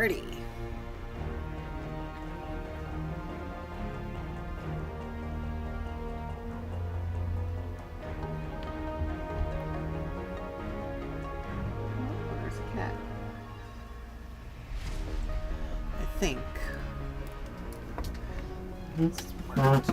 Ready. Where's the cat? I think. This is marked.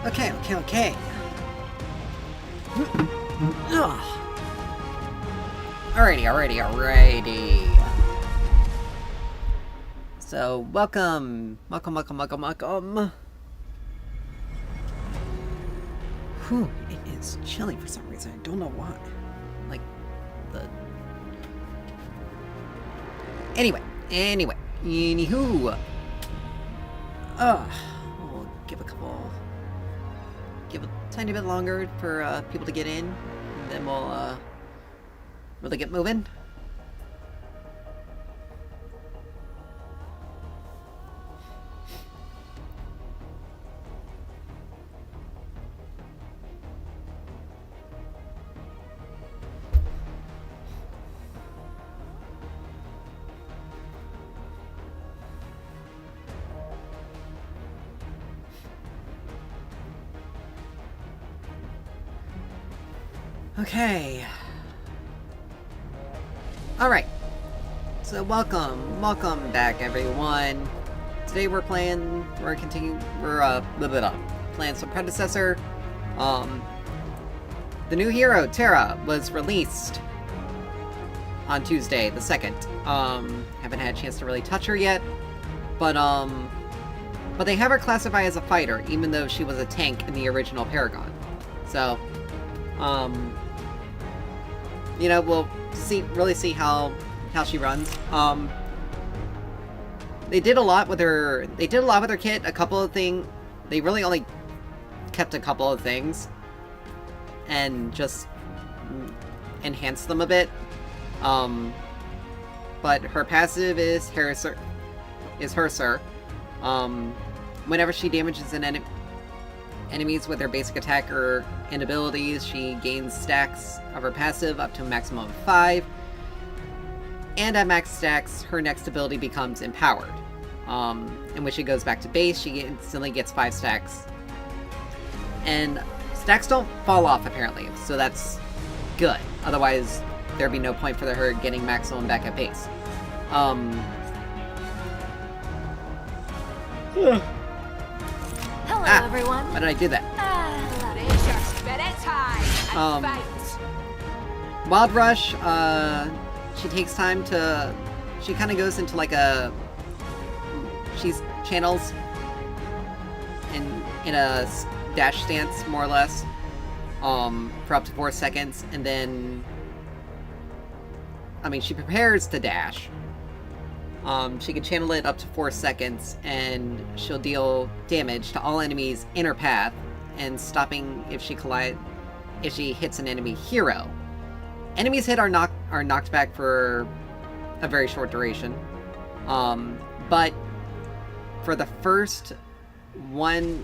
Okay. Alrighty. So, welcome. Whew, it is chilly for some reason. I don't know why. Like, Anyway. Anywho. We'll give a tiny bit longer for people to get in, and then we'll really get moving. Okay. Alright. So welcome back everyone. Today we're playing some Predecessor. The new hero, Terra, was released on Tuesday, the 2nd. Haven't had a chance to really touch her yet, but they have her classified as a fighter, even though she was a tank in the original Paragon. So, you know, we'll really see how she runs. They did a lot with her kit. A couple of things. They really only kept a couple of things and just enhanced them a bit. But her passive is Herser. Whenever she damages an enemies with her basic attack and abilities, she gains stacks of her passive up to a maximum of 5. And at max stacks, her next ability becomes Empowered. And when she goes back to base, she instantly gets 5 stacks. And stacks don't fall off, apparently, so that's good. Otherwise, there'd be no point for her getting maximum back at base. Hello, everyone. Why did I do that? Wild Rush, she takes time to... She kind of goes into like a... She's channels in a dash stance, more or less, for up to 4 seconds, and then... I mean, she prepares to dash. She can channel it up to 4 seconds, and she'll deal damage to all enemies in her path, and stopping if she hits an enemy hero. Enemies hit are knocked back for a very short duration. But for the first 1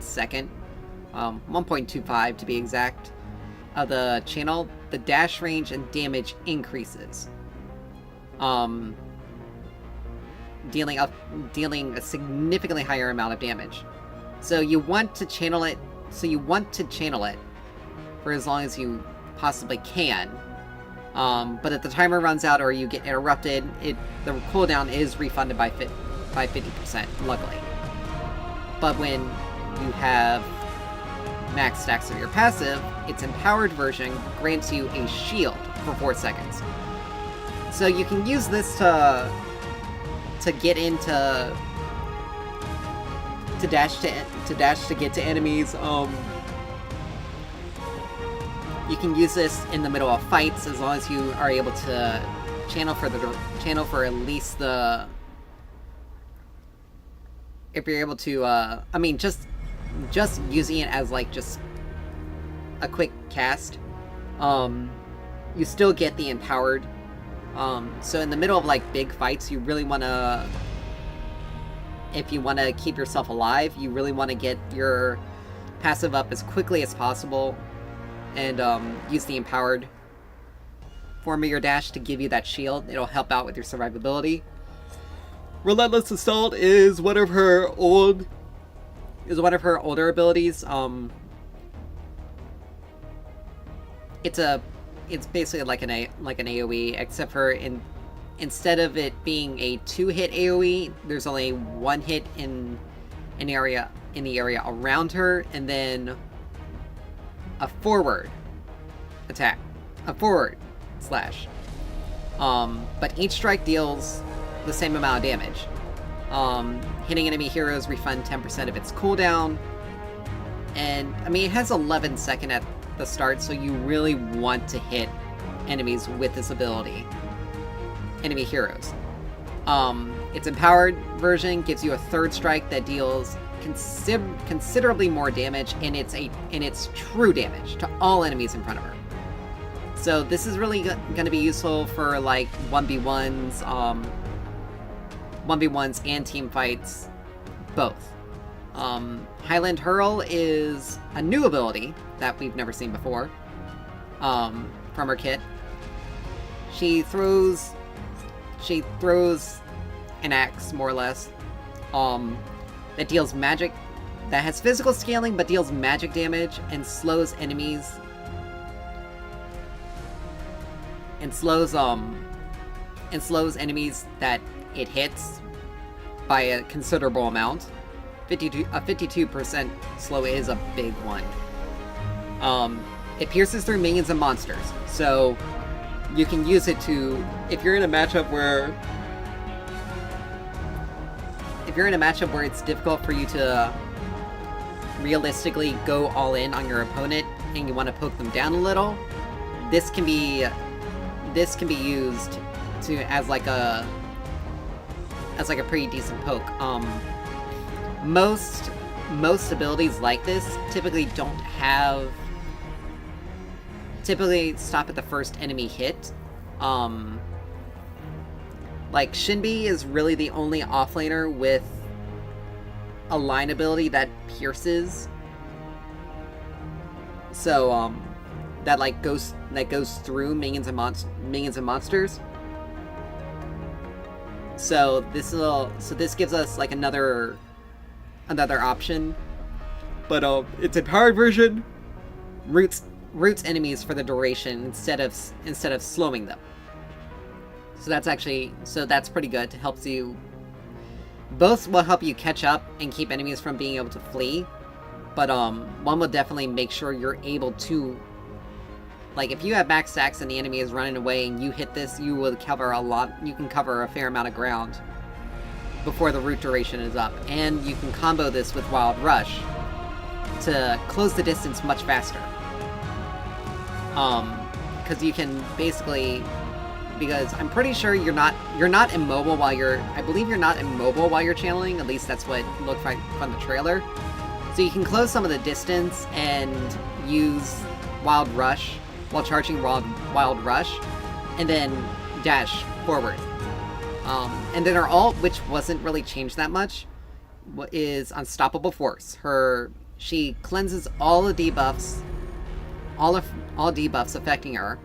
second, 1.25 to be exact, of the channel, the dash range and damage increases. Dealing a significantly higher amount of damage. So you want to channel it for as long as you possibly can. But if the timer runs out or you get interrupted, the cooldown is refunded by 50%, luckily. But when you have max stacks of your passive, its empowered version grants you a shield for 4 seconds. So you can use this to to get into to dash to get to enemies. You can use this in the middle of fights as long as you are able to channel for at least the. If you're able to, I mean, just using it as like just a quick cast, you still get the empowered. So in the middle of like big fights, you really want to, if you want to keep yourself alive, you really want to get your passive up as quickly as possible, and use the empowered form of your dash to give you that shield. It'll help out with your survivability. Relentless Assault is one of her older abilities. It's basically like an AoE, except for instead of it being a 2-hit AoE, there's only 1 hit in the area around her, and then a forward attack, a forward slash. But each strike deals the same amount of damage. Hitting enemy heroes refund 10% of its cooldown, and I mean it has 11 second at the start, so you really want to hit enemies with this ability. Enemy heroes. Its empowered version gives you a third strike that deals considerably more damage, and it's true damage to all enemies in front of her. So this is really going to be useful for like 1v1s, 1v1s and team fights, both. Highland Hurl is a new ability that we've never seen before, from her kit. She throws an axe, more or less, that deals magic, that has physical scaling but deals magic damage and slows enemies, and slows enemies that it hits by a considerable amount. A 52% slow is a big one. It pierces through minions and monsters, so you can use it to, if you're in a matchup where it's difficult for you to realistically go all in on your opponent and you want to poke them down a little, this can be used as like a pretty decent poke. Most abilities like this typically stop at the first enemy hit. Like Shinbi is really the only offlaner with a line ability that pierces. So that goes through minions and monsters. So this gives us like another option. But its empowered version roots enemies for the duration instead of slowing them. So that's pretty good. It helps you. Both will help you catch up and keep enemies from being able to flee, but one will definitely make sure you're able to, like, if you have max stacks and the enemy is running away and you hit this, you will cover a lot. You can cover a fair amount of ground before the root duration is up, and you can combo this with Wild Rush to close the distance much faster. Because you can basically, because I'm pretty sure you're not immobile while I believe you're not immobile while you're channeling, at least that's what it looked like from the trailer. So you can close some of the distance and use Wild Rush while charging Wild Rush, and then dash forward. And then her ult, which wasn't really changed that much, is Unstoppable Force. She cleanses all the debuffs, all debuffs affecting her,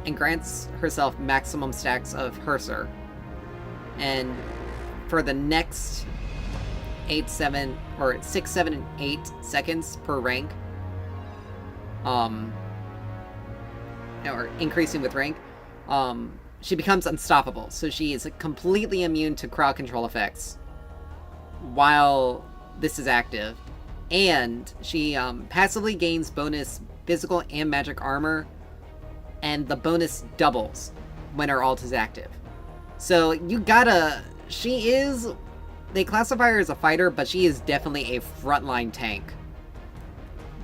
and grants herself maximum stacks of Herser. And for the next 6, 7, and 8 seconds per rank, or increasing with rank, she becomes unstoppable. So she is completely immune to crowd control effects while this is active. And she passively gains bonus physical and magic armor, and the bonus doubles when her ult is active. So you gotta she is... They classify her as a fighter, but she is definitely a frontline tank.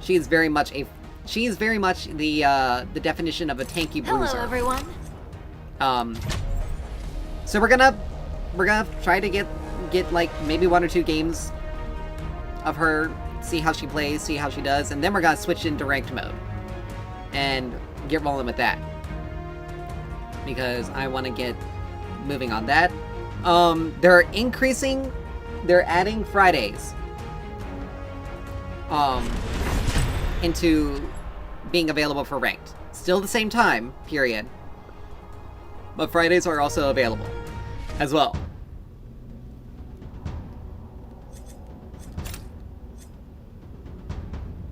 She is very much the definition of a tanky bruiser. Hello, everyone. So we're gonna try to get like maybe 1 or 2 games of her, see how she plays, see how she does, and then we're gonna switch into ranked mode and get rolling with that, because I want to get moving on that. They're adding Fridays into being available for ranked. Still the same time, period. But Fridays are also available as well.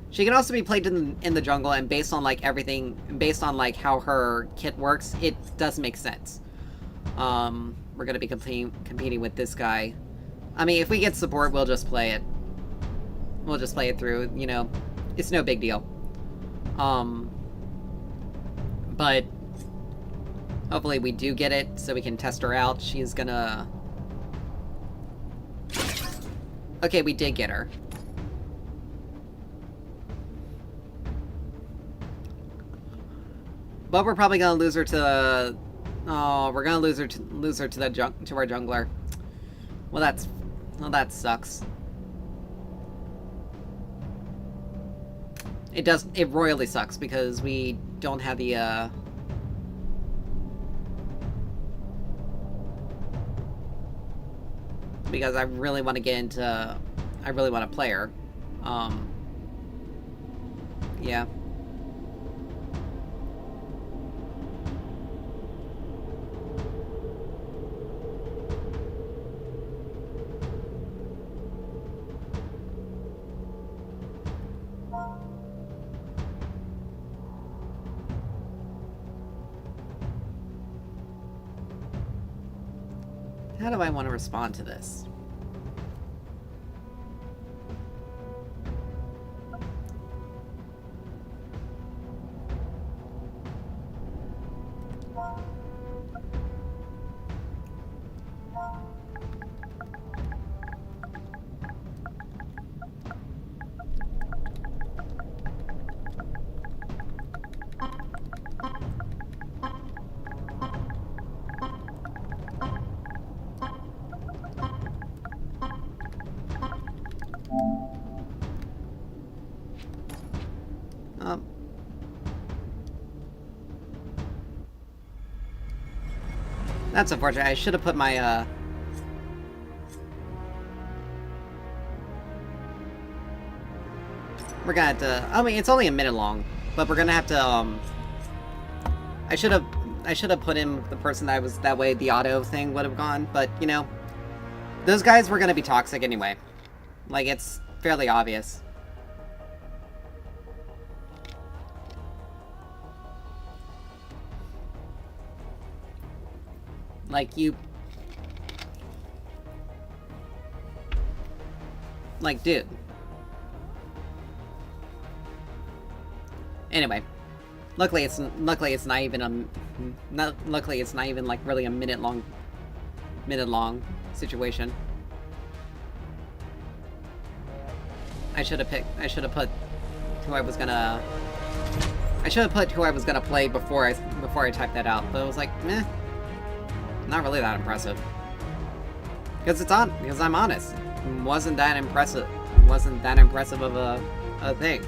She can also be played in the jungle, and based on like everything, based on like how her kit works, it does make sense. We're gonna be competing with this guy. I mean, if we get support, we'll just play it. We'll just play it through, you know. It's no big deal. But hopefully we do get it, so we can test her out. She's gonna... Okay, we did get her. But we're probably gonna lose her to... Oh, we're gonna lose her to our jungler. Well, that sucks. It royally sucks, because we don't have the, because I really want to get into... I really want to play her. Yeah. How do I want to respond to this? That's unfortunate. I should have put my, We're gonna have to... I mean, it's only a minute long, but we're gonna have to, I should have put in the person that was... That way the auto thing would have gone, but, you know... Those guys were gonna be toxic anyway. Like, it's fairly obvious. Like, you... Like, dude. Anyway. Luckily it's not even luckily it's not even, like, really a minute long situation. I should have put who I was gonna play before I typed that out, but it was like, meh. Not really that impressive. Because I'm honest. It wasn't that impressive. It wasn't that impressive of a thing.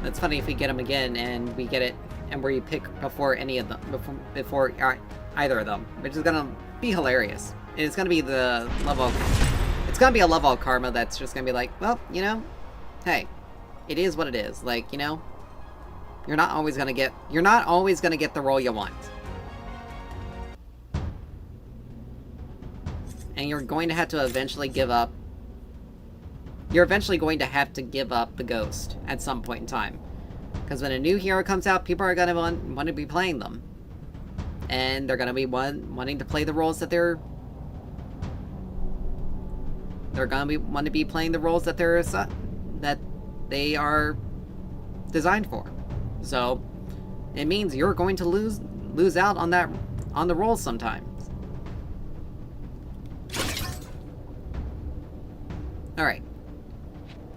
That's funny if we get them again and we get it and where you pick before any of them, before either of them, which is gonna be hilarious. And it's gonna be the level it's gonna be a level of karma that's just gonna be like, well, you know, hey, it is what it is. Like, you know, you're not always gonna get the role you want. And you're going to have to eventually give up. You're eventually going to have to give up the ghost at some point in time. Because when a new hero comes out, people are gonna want to be playing them. And they're gonna be wanting to play the roles that they're they're gonna want to be playing the roles that that they are designed for. So it means you're going to lose out on the roles sometimes. All right.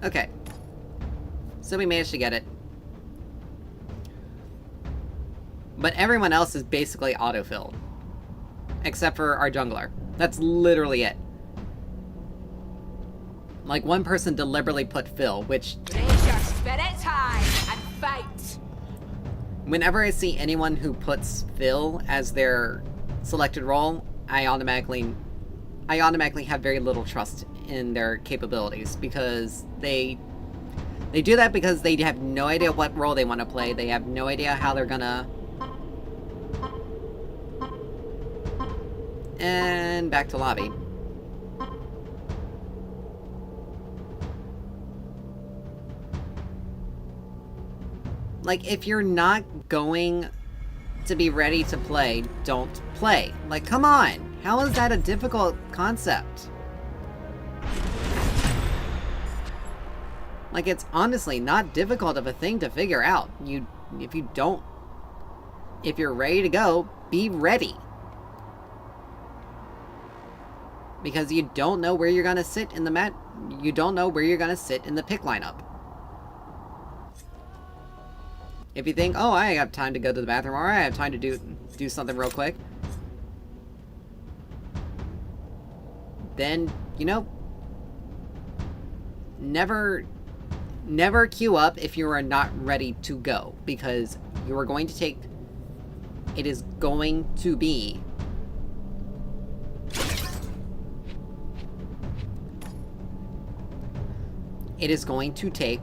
Okay. So we managed to get it. But everyone else is basically autofilled. Except for our jungler. That's literally it. Like, one person deliberately put fill, which... Raise your spirits high and fight! Whenever I see anyone who puts fill as their selected role, I automatically have very little trust in their capabilities, because they do that because they have no idea what role they want to play. They have no idea how they're gonna... And back to lobby. Like, if you're not going to be ready to play, don't play. Like, come on! How is that a difficult concept? Like, it's honestly not difficult of a thing to figure out. If you're ready to go, be ready. Because you don't know where you're gonna sit in the you don't know where you're gonna sit in the pick lineup. If you think, oh, I have time to go to the bathroom, or I have time to do something real quick, then, you know, never queue up if you are not ready to go, because you are going to take... It is going to be... It is going to take...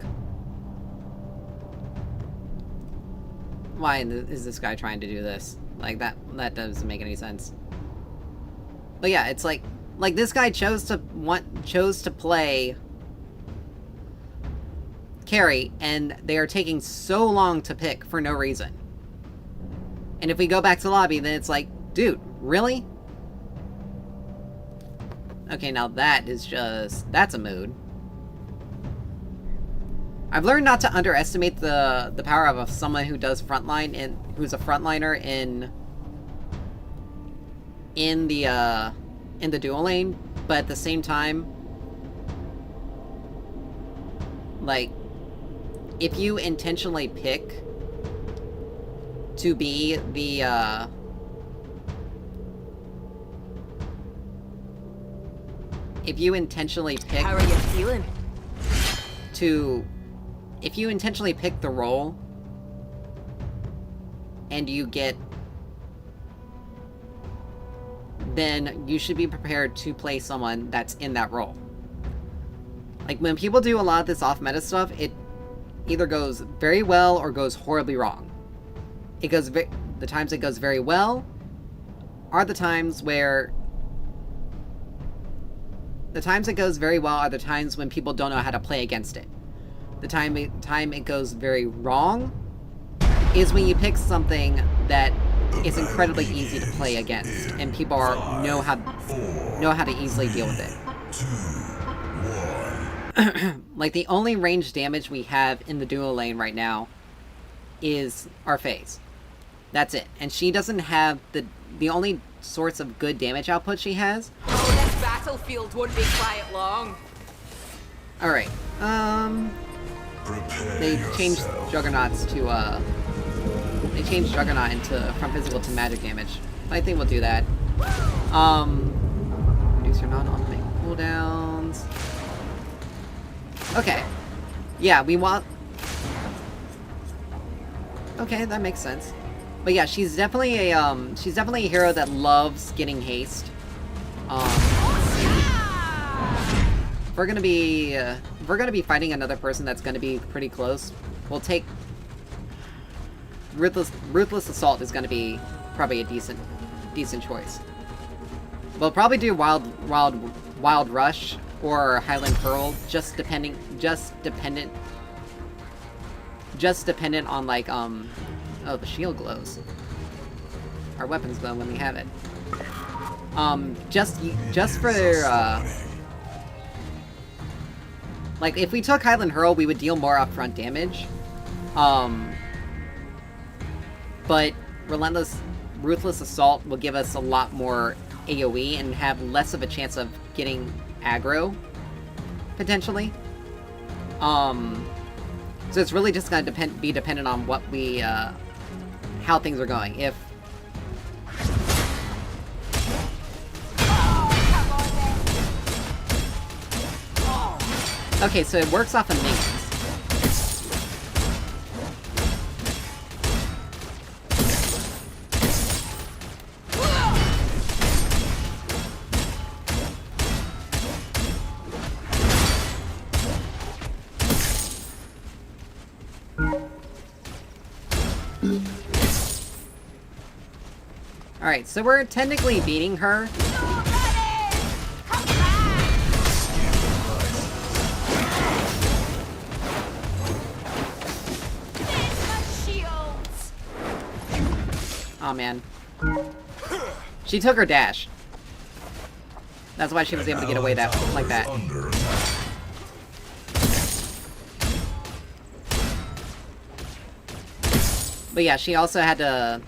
Why is this guy trying to do this? Like, that doesn't make any sense. But yeah, it's like this guy chose to play carry, and they are taking so long to pick for no reason. And if we go back to lobby, then it's like, dude, really? Okay, now that is just... That's a mood. I've learned not to underestimate the power of someone who does frontline and who's a frontliner in the dual lane, but at the same time, like, if you intentionally pick to be the if you intentionally pick... How are you feeling? If you intentionally pick the role, and you get... then you should be prepared to play someone that's in that role. Like, when people do a lot of this off-meta stuff, it either goes very well or goes horribly wrong. It goes... the times it goes very well are the times where... The times it goes very well are the times when people don't know how to play against it. The time it goes very wrong is when you pick something that is incredibly easy to play against, and people know how to easily deal with it. Like, the only range damage we have in the duo lane right now is our phase. That's it. And she doesn't have the only sorts of good damage output she has. Oh, this battlefield won't be quiet long. Alright, they changed Juggernauts to, they changed Juggernaut from physical to magic damage. I think we'll do that. Reduce your non-ultimate cooldowns. Okay. Yeah, we want... Okay, that makes sense. But yeah, she's definitely a hero that loves getting haste. If we're gonna be fighting another person that's gonna be pretty close, we'll take Ruthless Assault is gonna be probably a decent choice. We'll probably do Wild Rush or Highland Pearl, just dependent on, like, oh, the shield glows. Our weapons glow when we have it. Just for Like, if we took Highland Hurl, we would deal more upfront damage. But Ruthless Assault will give us a lot more AoE and have less of a chance of getting aggro, potentially. So it's really just gonna be dependent on what we, how things are going. If... Okay, so it works off of minions. Alright, so we're technically beating her. Oh man. She took her dash. That's why she was able to get away like that. But yeah, she also had to...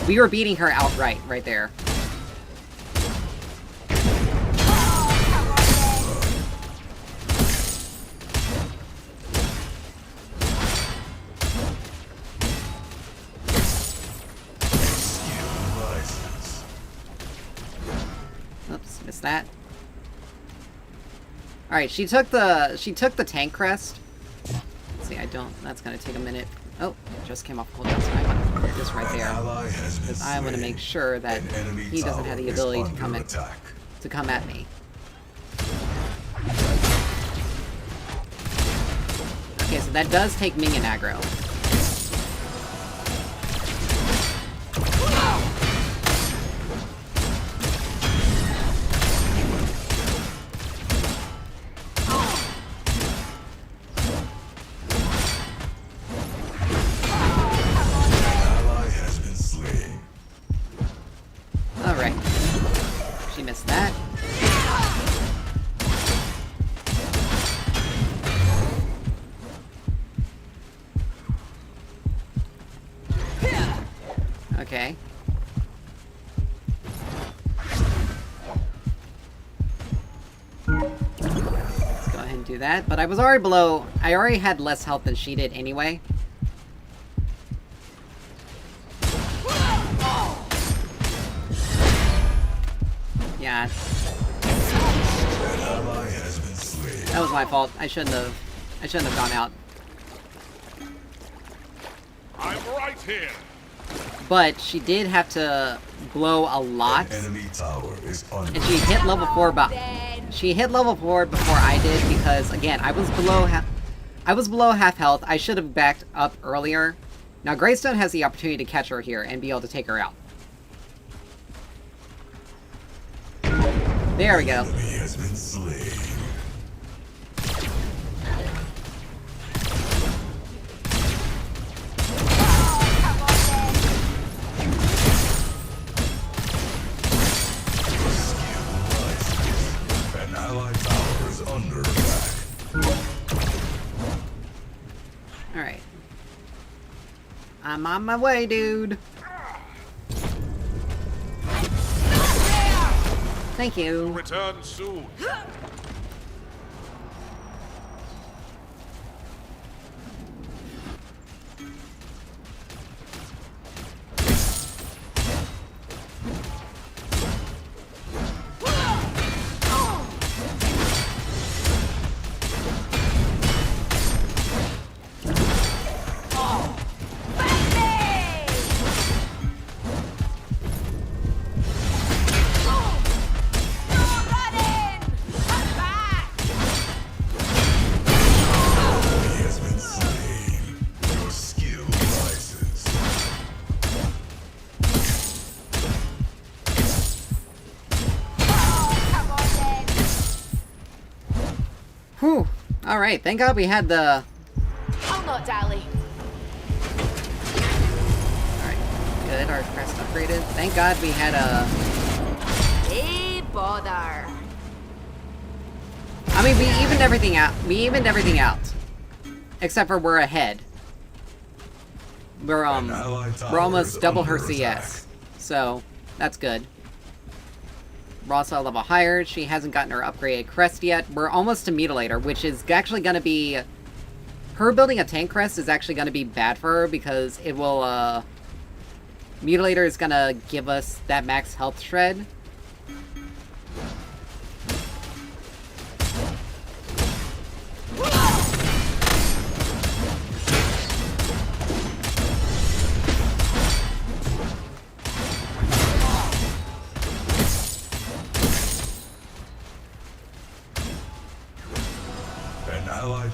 We were beating her outright, right there. Oops, missed that. Alright, she took the tank crest. Let's see, that's gonna take a minute. Oh, it just came off cooldown, so I want to put this right there. Because I want to make sure that he doesn't have the ability to come at me. Okay, so that does take minion aggro. Okay. Let's go ahead and do that. But I was already below... I already had less health than she did anyway. Yeah. That was my fault. I shouldn't have gone out. I'm right here. But she did have to blow a lot. Enemy tower is under. And she hit level 4 about... She hit level 4 before I did because, again, I was below half health. I should have backed up earlier. Now, Greystone has the opportunity to catch her here and be able to take her out. There we go. Enemy has been slain. Alright. I'm on my way, dude. Thank you. Return soon. Whew. Alright, thank God we had the... I'll not dally. Alright, good, our crest upgraded. Thank God we had a... Hey, bother. I mean, we evened everything out. Except for we're ahead. We're almost double her CS. So, that's good. We're also a level higher. She hasn't gotten her upgraded crest yet. We're almost to Mutilator, which is actually going to be... Her building a tank crest is actually going to be bad for her because it will, Mutilator is going to give us that max health shred.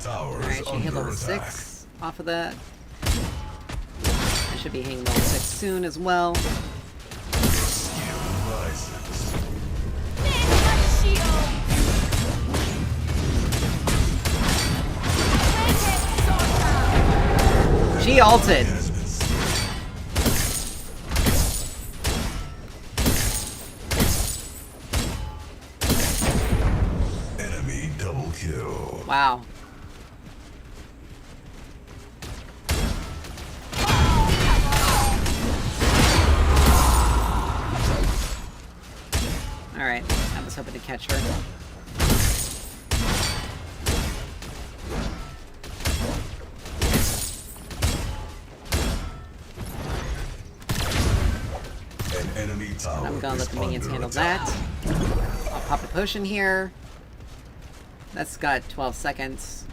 Alright, she hit level 6 off of that. I should be hitting level 6 soon as well. She ulted. Enemy double kill. Wow. Alright, I was hoping to catch her. An enemy tower. I'm gonna let the minions handle that. I'll pop a potion here. That's got 12 seconds.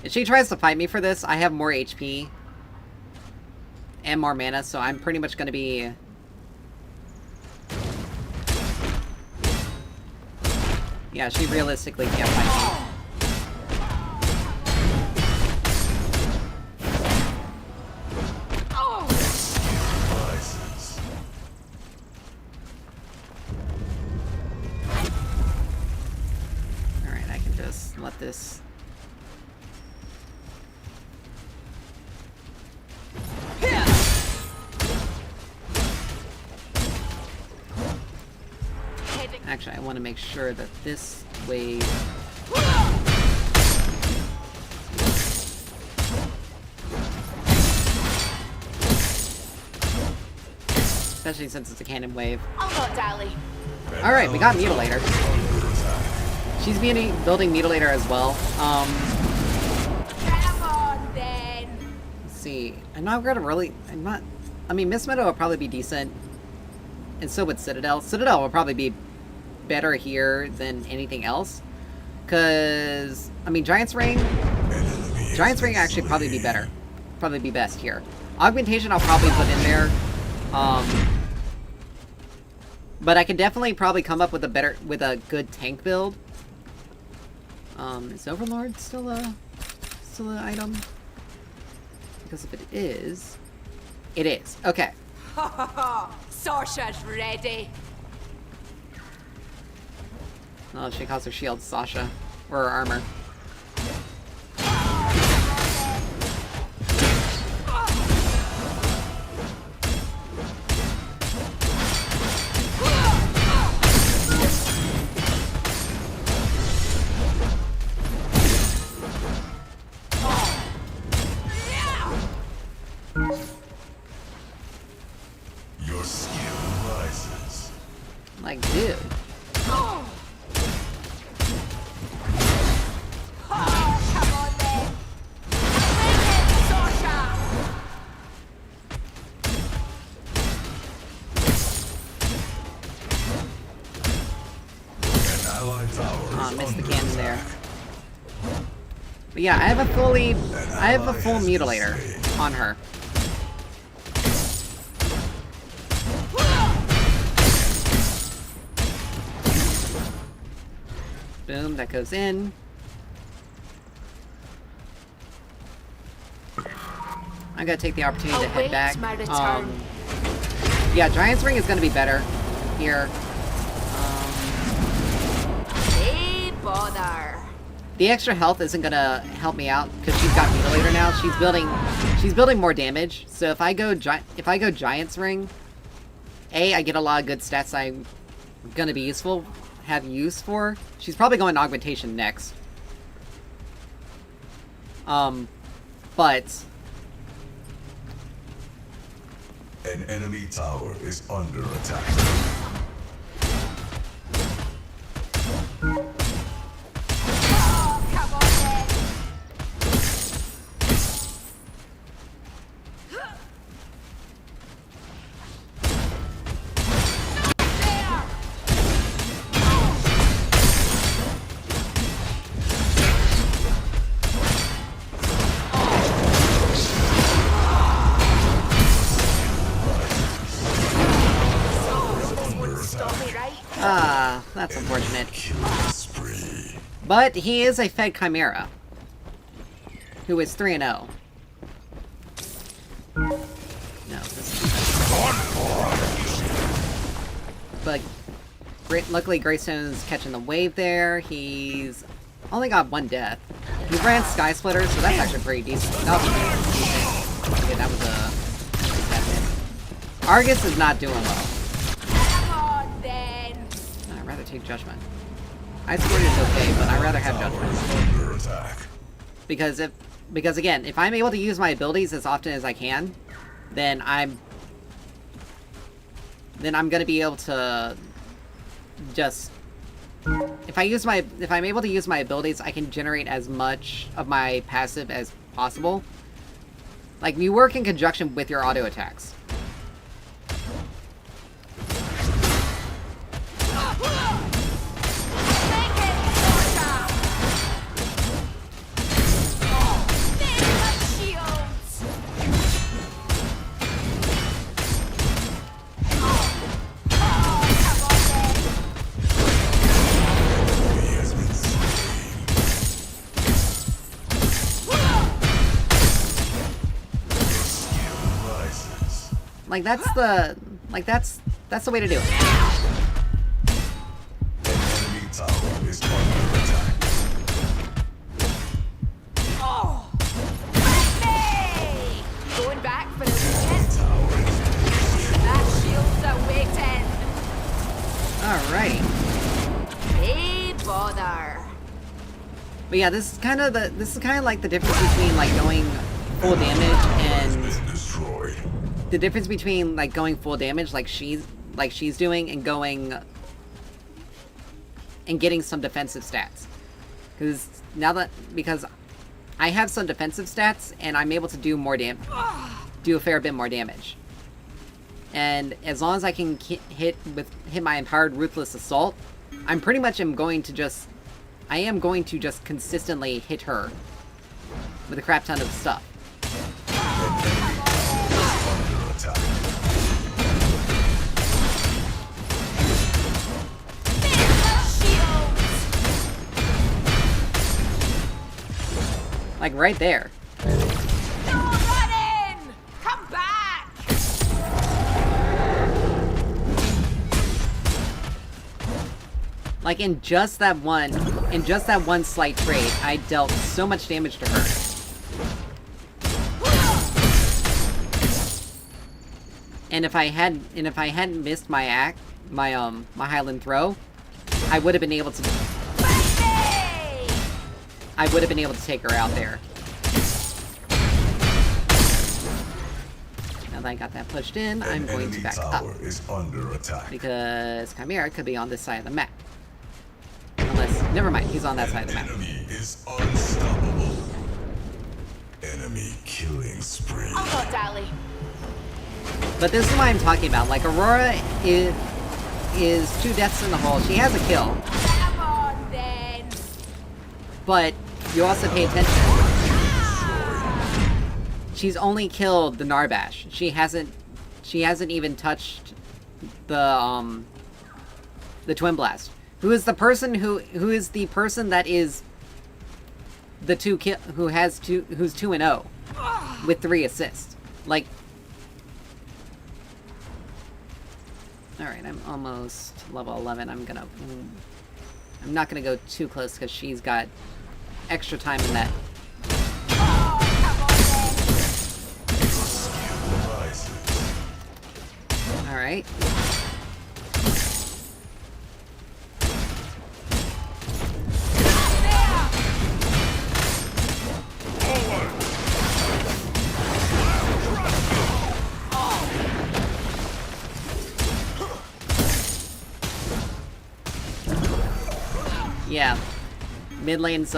If she tries to fight me for this, I have more HP. And more mana, so I'm pretty much gonna be... Yeah, she realistically can't fight me. Alright, I can just let this... Actually, I want to make sure that this wave... Especially since it's a cannon wave. I'll not dally. Alright, we got Mutilator. She's building Mutilator as well. Come on, then. Let's see. I'm not... I mean, Miss Meadow will probably be decent. And so would Citadel. Citadel will probably be better here than anything else. Because, I mean, Giant's Ring actually probably be better. Probably be best here. Augmentation I'll probably put in there. But I can definitely probably come up with a good tank build. Is Overlord still an item? Because if it is, okay. Ha ha ha! Sasha's ready. Oh, she calls her shield Sasha. Or her armor. Your skill rises. Like, dude. Missed the cannon there. But yeah, I have a full Mutilator on her. Boom, that goes in. I'm gonna take the opportunity to head back. Yeah, Giant's Ring is gonna be better here. Bother. The extra health isn't gonna help me out because she's got Mutilator now. She's building more damage. So if I go Giant's Ring, I get a lot of good stats I'm gonna be useful have use for. She's probably going to augmentation next. But An enemy tower is under attack. Oh, come on then. There. Stop me, right? ah, that's unfortunate. Killing spree. But he is a Fed Chimera, who is 3-0. No, this but luckily Greystone's catching the wave there. He's only got 1 death. He ran Sky Splitter, so that's actually pretty decent. That was pretty decent. Okay, that was a... Argus is not doing well. Come on then. I'd rather take Judgment. Ice Squirt is okay, but I'd rather have Judgment. Under attack. Because again, if I'm able to use my abilities as often as I can, then I'm gonna be able to just if I'm able to use my abilities, I can generate as much of my passive as possible. Like, we work in conjunction with your auto attacks. Take it, Sasha. Make my shields. Come on then. He has been slain. Skill rises. Like, that's the way to do it. An enemy tower is under attack. Oh! Hey! Going back for the weekend? Tower That shield's are waiting. Alright. Hey, bother. But yeah, this is kind of like the difference between like going full damage has and been destroyed. the difference between like going full damage like she's doing and going and getting some defensive stats. Because I have some defensive stats and I'm able to do a fair bit more damage. And as long as I can hit my empowered ruthless assault, I'm pretty much going to just consistently hit her with a crap ton of stuff. Under attack. Make my shields. Like right there. No running. Come back. Like in just that one slight trade, I dealt so much damage to her. And if I hadn't missed my Highland throw, I would have been able to Hey! take her out there. Now that I got that pushed in, I'm An going enemy to back tower up. is under attack. Because Chimera could be on this side of the map. Unless, never mind, he's on that side of the map. Enemy is unstoppable. Enemy killing spree. I'll go, Dally. But this is what I'm talking about. Like, Aurora is 2 deaths in the hole. She has a kill, Come on then. but you also pay attention. She's only killed the Narbash. She hasn't even touched the Twin Blast. Who's the person that is who's 2-0 with 3 assists. Like, alright, I'm almost level 11. I'm not gonna go too close because she's got extra time in that. Oh, come on then. Skill rises. Alright. Yeah. Mid lane's,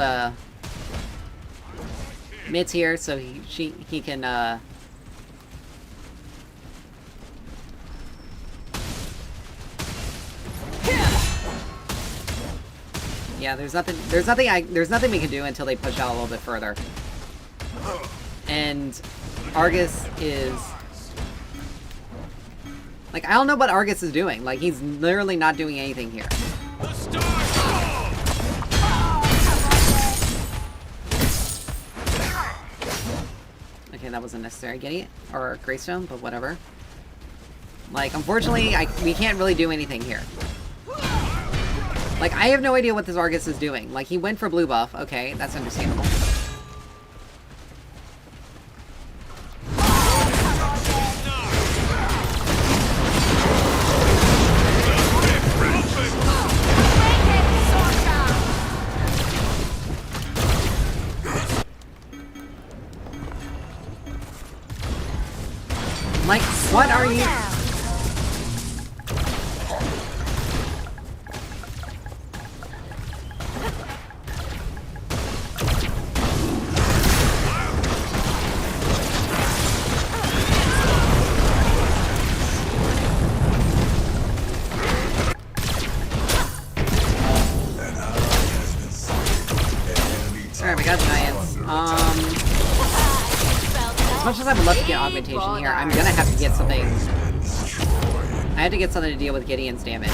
mid's here, so he can, yeah, there's nothing we can do until they push out a little bit further. And Argus is... Like, I don't know what Argus is doing. Like, he's literally not doing anything here. The stars fall! Okay, that wasn't necessary getting it. Or Greystone, but whatever. Like, unfortunately, we can't really do anything here. Like, I have no idea what this Argus is doing. Like, he went for blue buff. Okay, that's understandable. Like, what are you... Alright, we got Giants. As much as I would love to get augmentation here, I'm gonna have to get something. I had to get something to deal with Gideon's damage.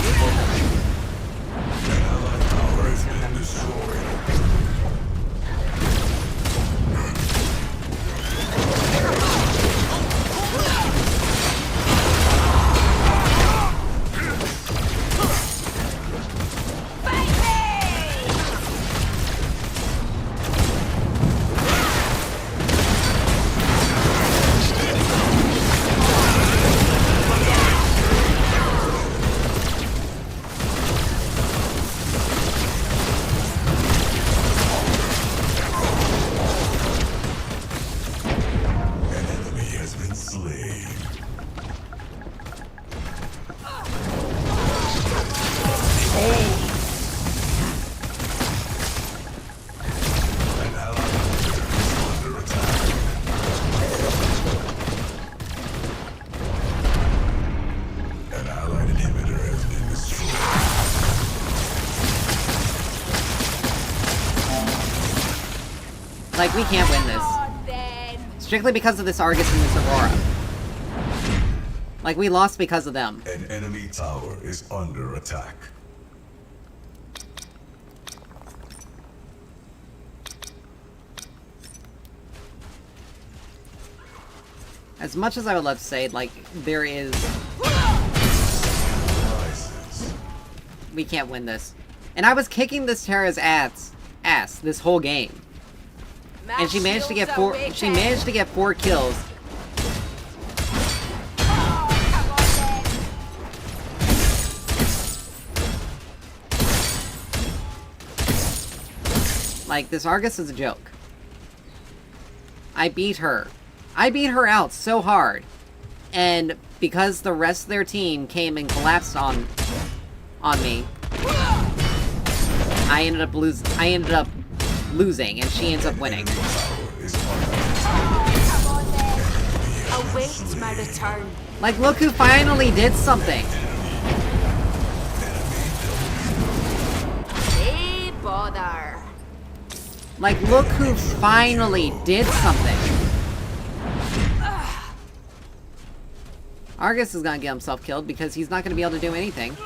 Like, we can't win this. Strictly because of this Argus and this Aurora. Like, we lost because of them. An enemy tower is under attack. As much as I would love to say, like, there is... We can't win this. And I was kicking this Terra's ass this whole game. And she managed to get four kills. Like, this Argus is a joke. I beat her. I beat her out so hard. And because the rest of their team came and collapsed on me, I ended up losing, and she ends up winning. Await my return. Like, look who finally did something. Hey, bother. Like, look who finally did something. Argus is gonna get himself killed because he's not gonna be able to do anything.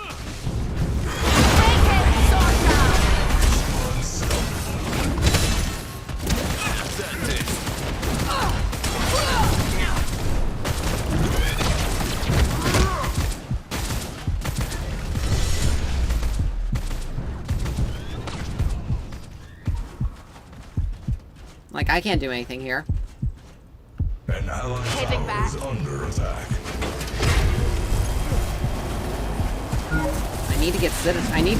Like, I can't do anything here. An allied tower is under attack. I need to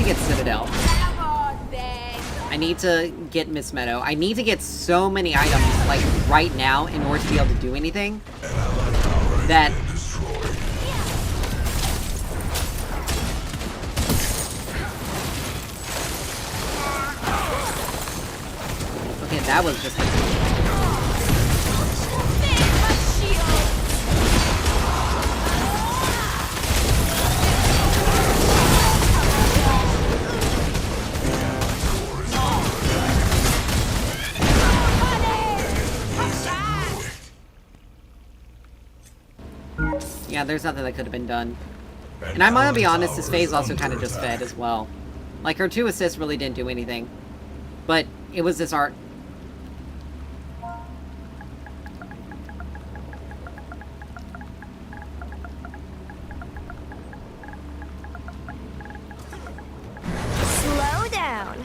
get Citadel. Come on, then. I need to get Miss Meadow. I need to get so many items, like, right now in order to be able to do anything. An allied tower has That... been destroyed. that was just... Yeah, there's nothing that could have been done. And I'm gonna be honest, this phase also kind of just fed as well. Like, her 2 assists really didn't do anything. But it was this art. Slow down.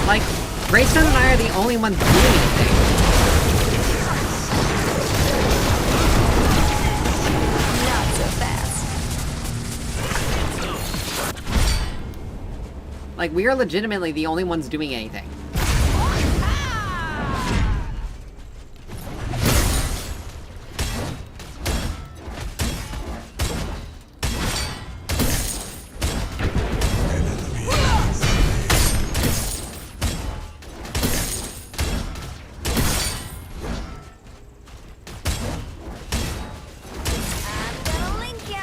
Like, Greystone and I are the only ones doing anything. Not so fast. Like, we are legitimately the only ones doing anything. I'm gonna link ya.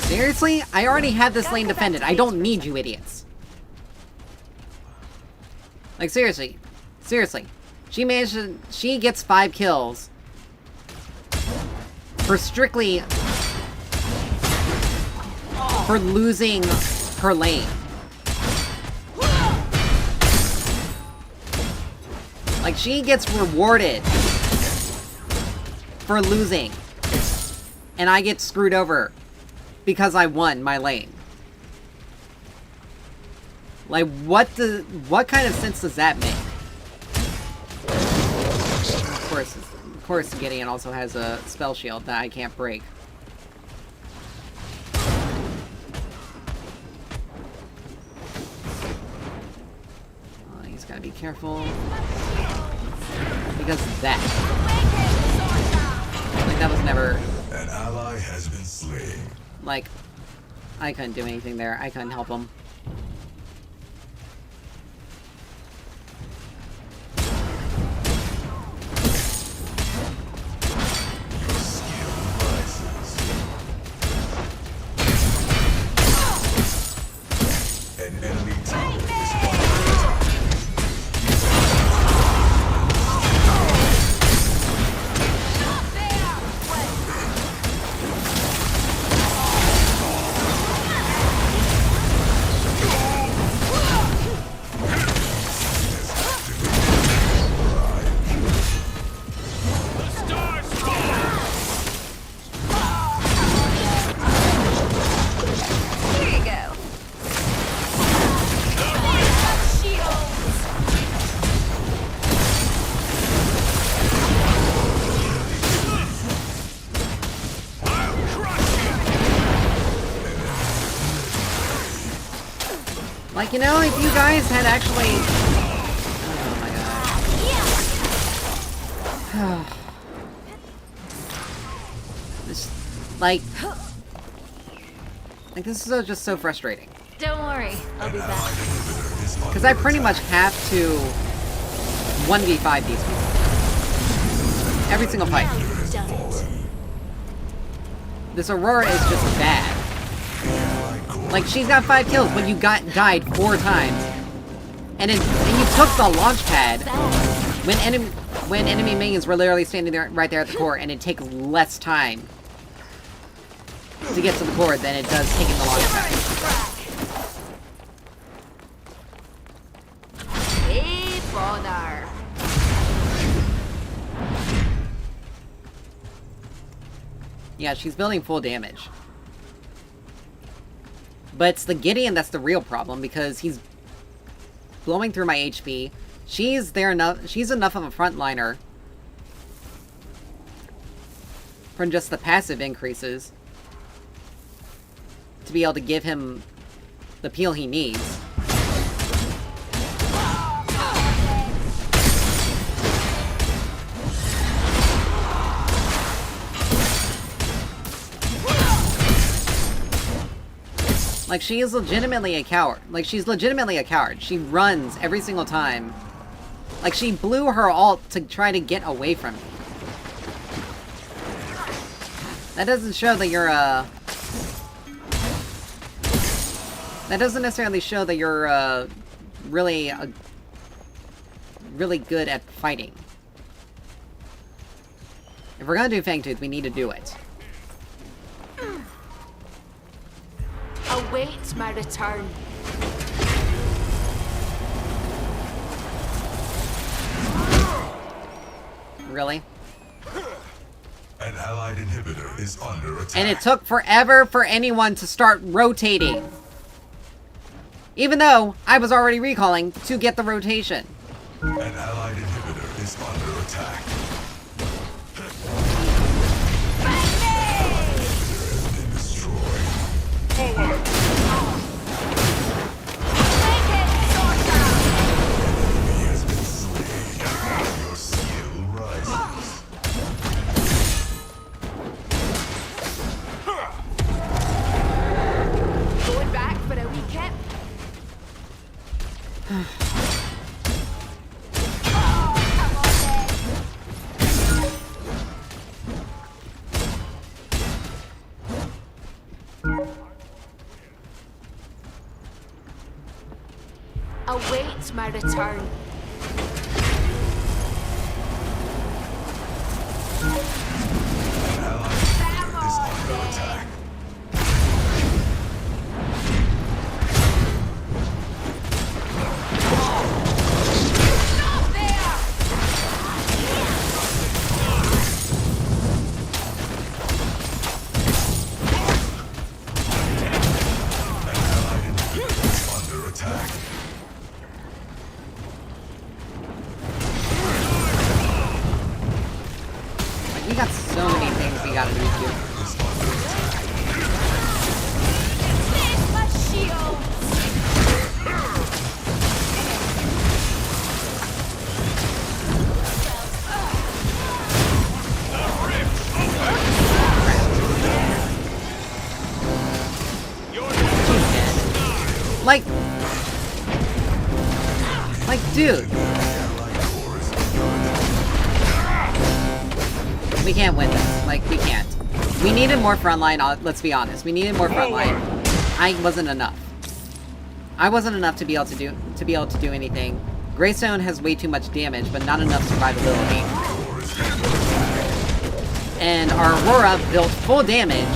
Seriously? I already have this lane defended. I don't need you idiots. Like, seriously. Seriously. She managed to... She gets 5 kills. For strictly... For losing her lane. Like, she gets rewarded for losing. And I get screwed over because I won my lane. Like, what kind of sense does that make? Of course, Gideon also has a spell shield that I can't break. He's gotta be careful. Because of that. Like, that was never... An ally has been slain. Like, I couldn't do anything there. I couldn't help him. Your skill rises. An enemy tower is under attack. The stars fall! Here you go. I'll crush you! Like, you know, if you guys had actually... Oh my god. This... Like... Like, this is just so frustrating. Don't worry, I'll be An back. ally inhibitor is Because under I pretty much attack. have to 1v5 these people. Every single fight. Done it. This Aurora is just bad. Ally core Like, she's got 5 kills, but you died 4 times. And you took the launch pad when enemy minions were literally standing there right there at the core, and it takes less time to get to the core than it does taking the launch pad. Hey, bother. Yeah, she's building full damage. But it's the Gideon that's the real problem, because he's blowing through my HP. She's enough of a frontliner from just the passive increases to be able to give him the peel he needs. Like, she is legitimately a coward. Like, she's legitimately a coward. She runs every single time. Like, she blew her ult to try to get away from me. That doesn't show that you're, that doesn't necessarily show that you're, really good at fighting. If we're gonna do Fangtooth, we need to do it. Await my return. Really? An allied inhibitor is under attack. And it took forever for anyone to start rotating. Even though I was already recalling to get the rotation. An allied inhibitor is under attack. Inhibitor has been destroyed. Forward! Enemy has been slain. Your skill rises. Going back for a wee kip. Await my return. An allied inhibitor is under attack. Stop there! An allied inhibitor is under attack. Like, we got so many things we gotta do here. Is under attack. Take my shield! Like, dude, Allied core is under we can't win this. Like, we can't. We needed more frontline, let's be honest. We needed more frontline. I wasn't enough. I wasn't enough to be able to do anything. Greystone has way too much damage, but not enough survivability. And our Aurora built full damage.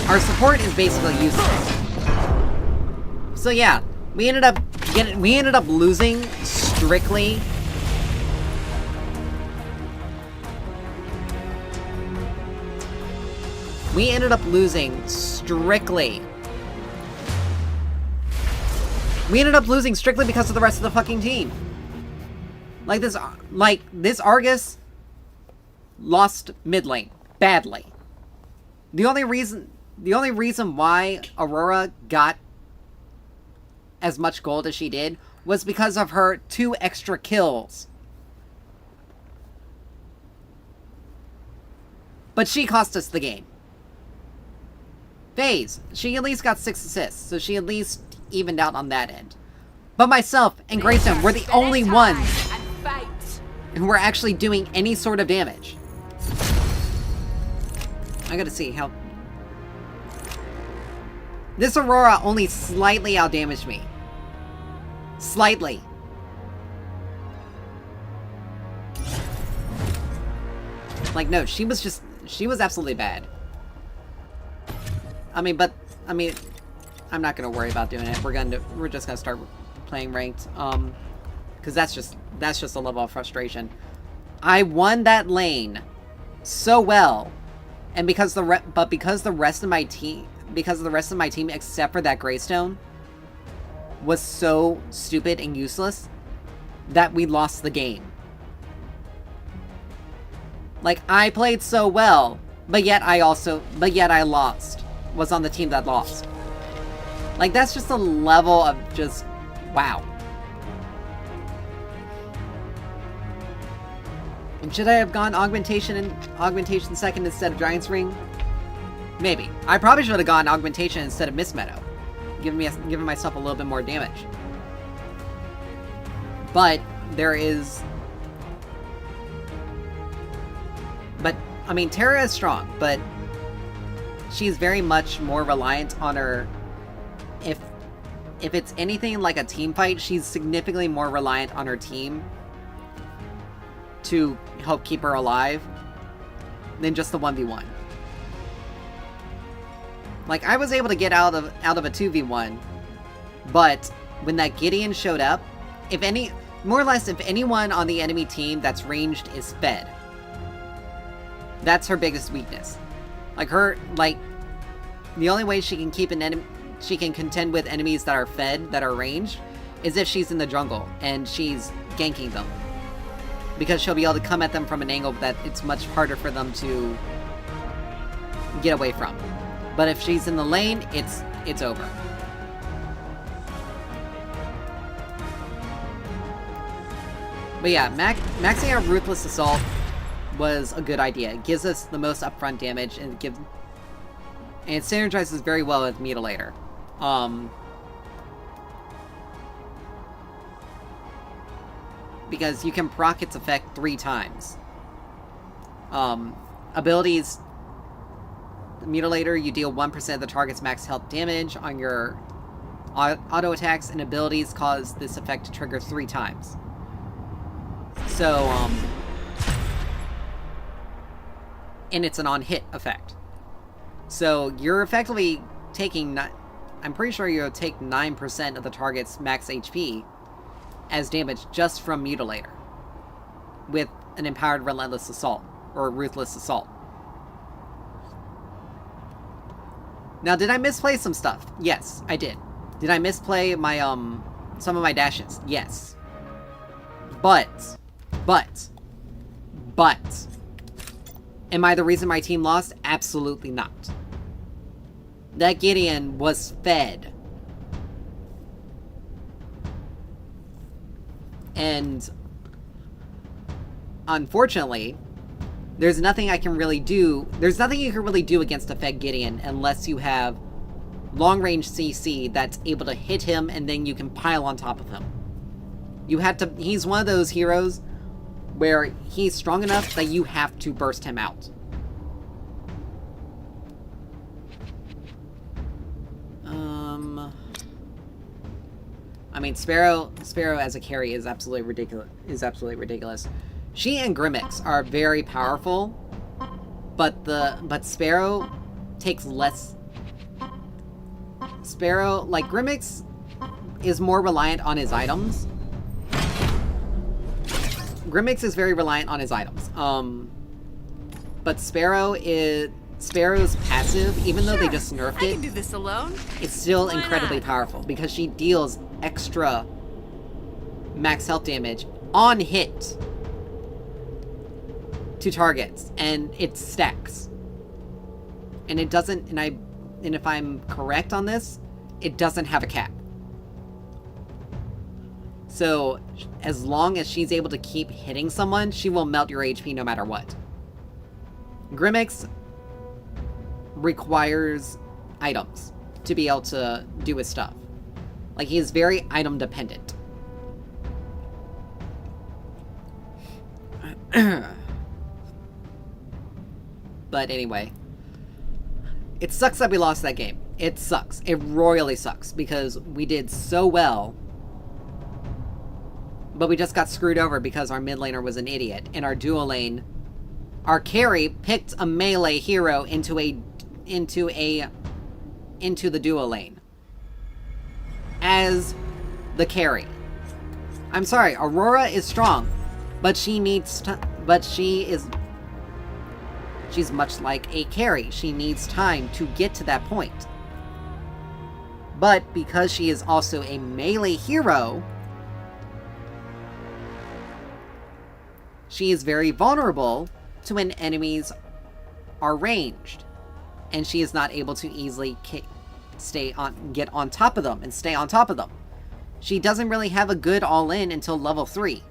Our support is basically useless. So yeah, we ended up losing strictly. We ended up losing strictly. We ended up losing strictly because of the rest of the fucking team. Like this Argus lost mid lane badly. The only reason why Aurora got as much gold as she did was because of her 2 extra kills. But she cost us the game. FaZe, she at least got 6 assists, so she at least evened out on that end. But myself and Greystone were the only ones And fight. who were actually doing any sort of damage. I gotta see how... This Aurora only slightly outdamaged me. Slightly. Like, no, she was absolutely bad. I'm not gonna worry about doing it. We're just gonna start playing ranked. Because that's just a level of frustration. I won that lane so well, and because the rest of my team, except for that Greystone, was so stupid and useless, that we lost the game. Like, I played so well, but yet I lost. Was on the team that lost. Like, that's just a level of just, wow. And should I have gone Augmentation second instead of Giant's Ring? Maybe. I probably should have gone Augmentation instead of Mist Meadow. giving myself a little bit more damage. But there is... But, I mean, Terra is strong, but she's very much more reliant on her... If it's anything like a team fight, she's significantly more reliant on her team to help keep her alive than just the 1v1. Like, I was able to get out of a 2v1, but when that Gideon showed up, more or less, if anyone on the enemy team that's ranged is fed, that's her biggest weakness. The only way she can she can contend with enemies that are fed, that are ranged, is if she's in the jungle and she's ganking them. Because she'll be able to come at them from an angle that it's much harder for them to get away from. But if she's in the lane, it's over. But yeah, maxing out Ruthless Assault was a good idea. It gives us the most upfront damage, and it synergizes very well with Mutilator. Because you can proc its effect 3 times. Abilities... Mutilator, you deal 1% of the target's max health damage on your auto attacks, and abilities cause this effect to trigger 3 times. So, and it's an on-hit effect. So, you're effectively taking... I'm pretty sure you'll take 9% of the target's max HP as damage just from Mutilator. With an empowered Relentless Assault, or Ruthless Assault. Now, did I misplay some stuff? Yes, I did. Did I misplay my, some of my dashes? Yes. But... Am I the reason my team lost? Absolutely not. That Gideon was fed. And... unfortunately... There's nothing I can really do. There's nothing you can really do against a fed Gideon unless you have long-range CC that's able to hit him and then you can pile on top of him. You have to... He's one of those heroes where he's strong enough that you have to burst him out. I mean, Sparrow as a carry is absolutely ridiculous. She and Grimmix are very powerful, but Sparrow takes less. Sparrow, like, Grimmix is more reliant on his items. Grimmix is very reliant on his items. But Sparrow's passive, even though they just nerfed I can it, do this alone. it's still Why incredibly not? powerful because she deals extra max health damage on hit to targets, and it stacks. And it doesn't, and if I'm correct on this, it doesn't have a cap. So, as long as she's able to keep hitting someone, she will melt your HP no matter what. Grimmix requires items to be able to do his stuff. Like, he is very item dependent. But anyway, it sucks that we lost that game. It sucks. It royally sucks because we did so well, but we just got screwed over because our mid laner was an idiot. And our duo lane, our carry picked a melee hero into the duo lane as the carry. I'm sorry, Aurora is strong, but she needs she's much like a carry. She needs time to get to that point. But because she is also a melee hero, she is very vulnerable to when enemies are ranged. And she is not able to easily get on top of them and stay on top of them. She doesn't really have a good all-in until level 3.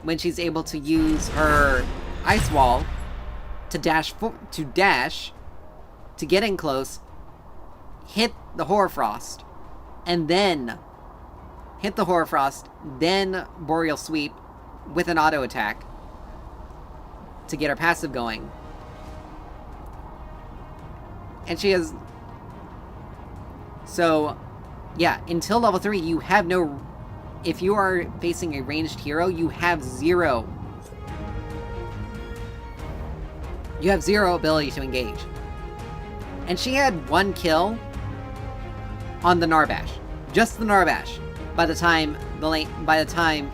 When she's able to use her Ice Wall to dash, to get in close, hit the Hoarfrost, and then hit the Hoarfrost, then Boreal Sweep with an auto attack to get her passive going. And she has... So, yeah, until level 3, you have no... If you are facing a ranged hero, you have zero. You have zero ability to engage. And she had 1 kill on the Narbash. Just the Narbash. By the time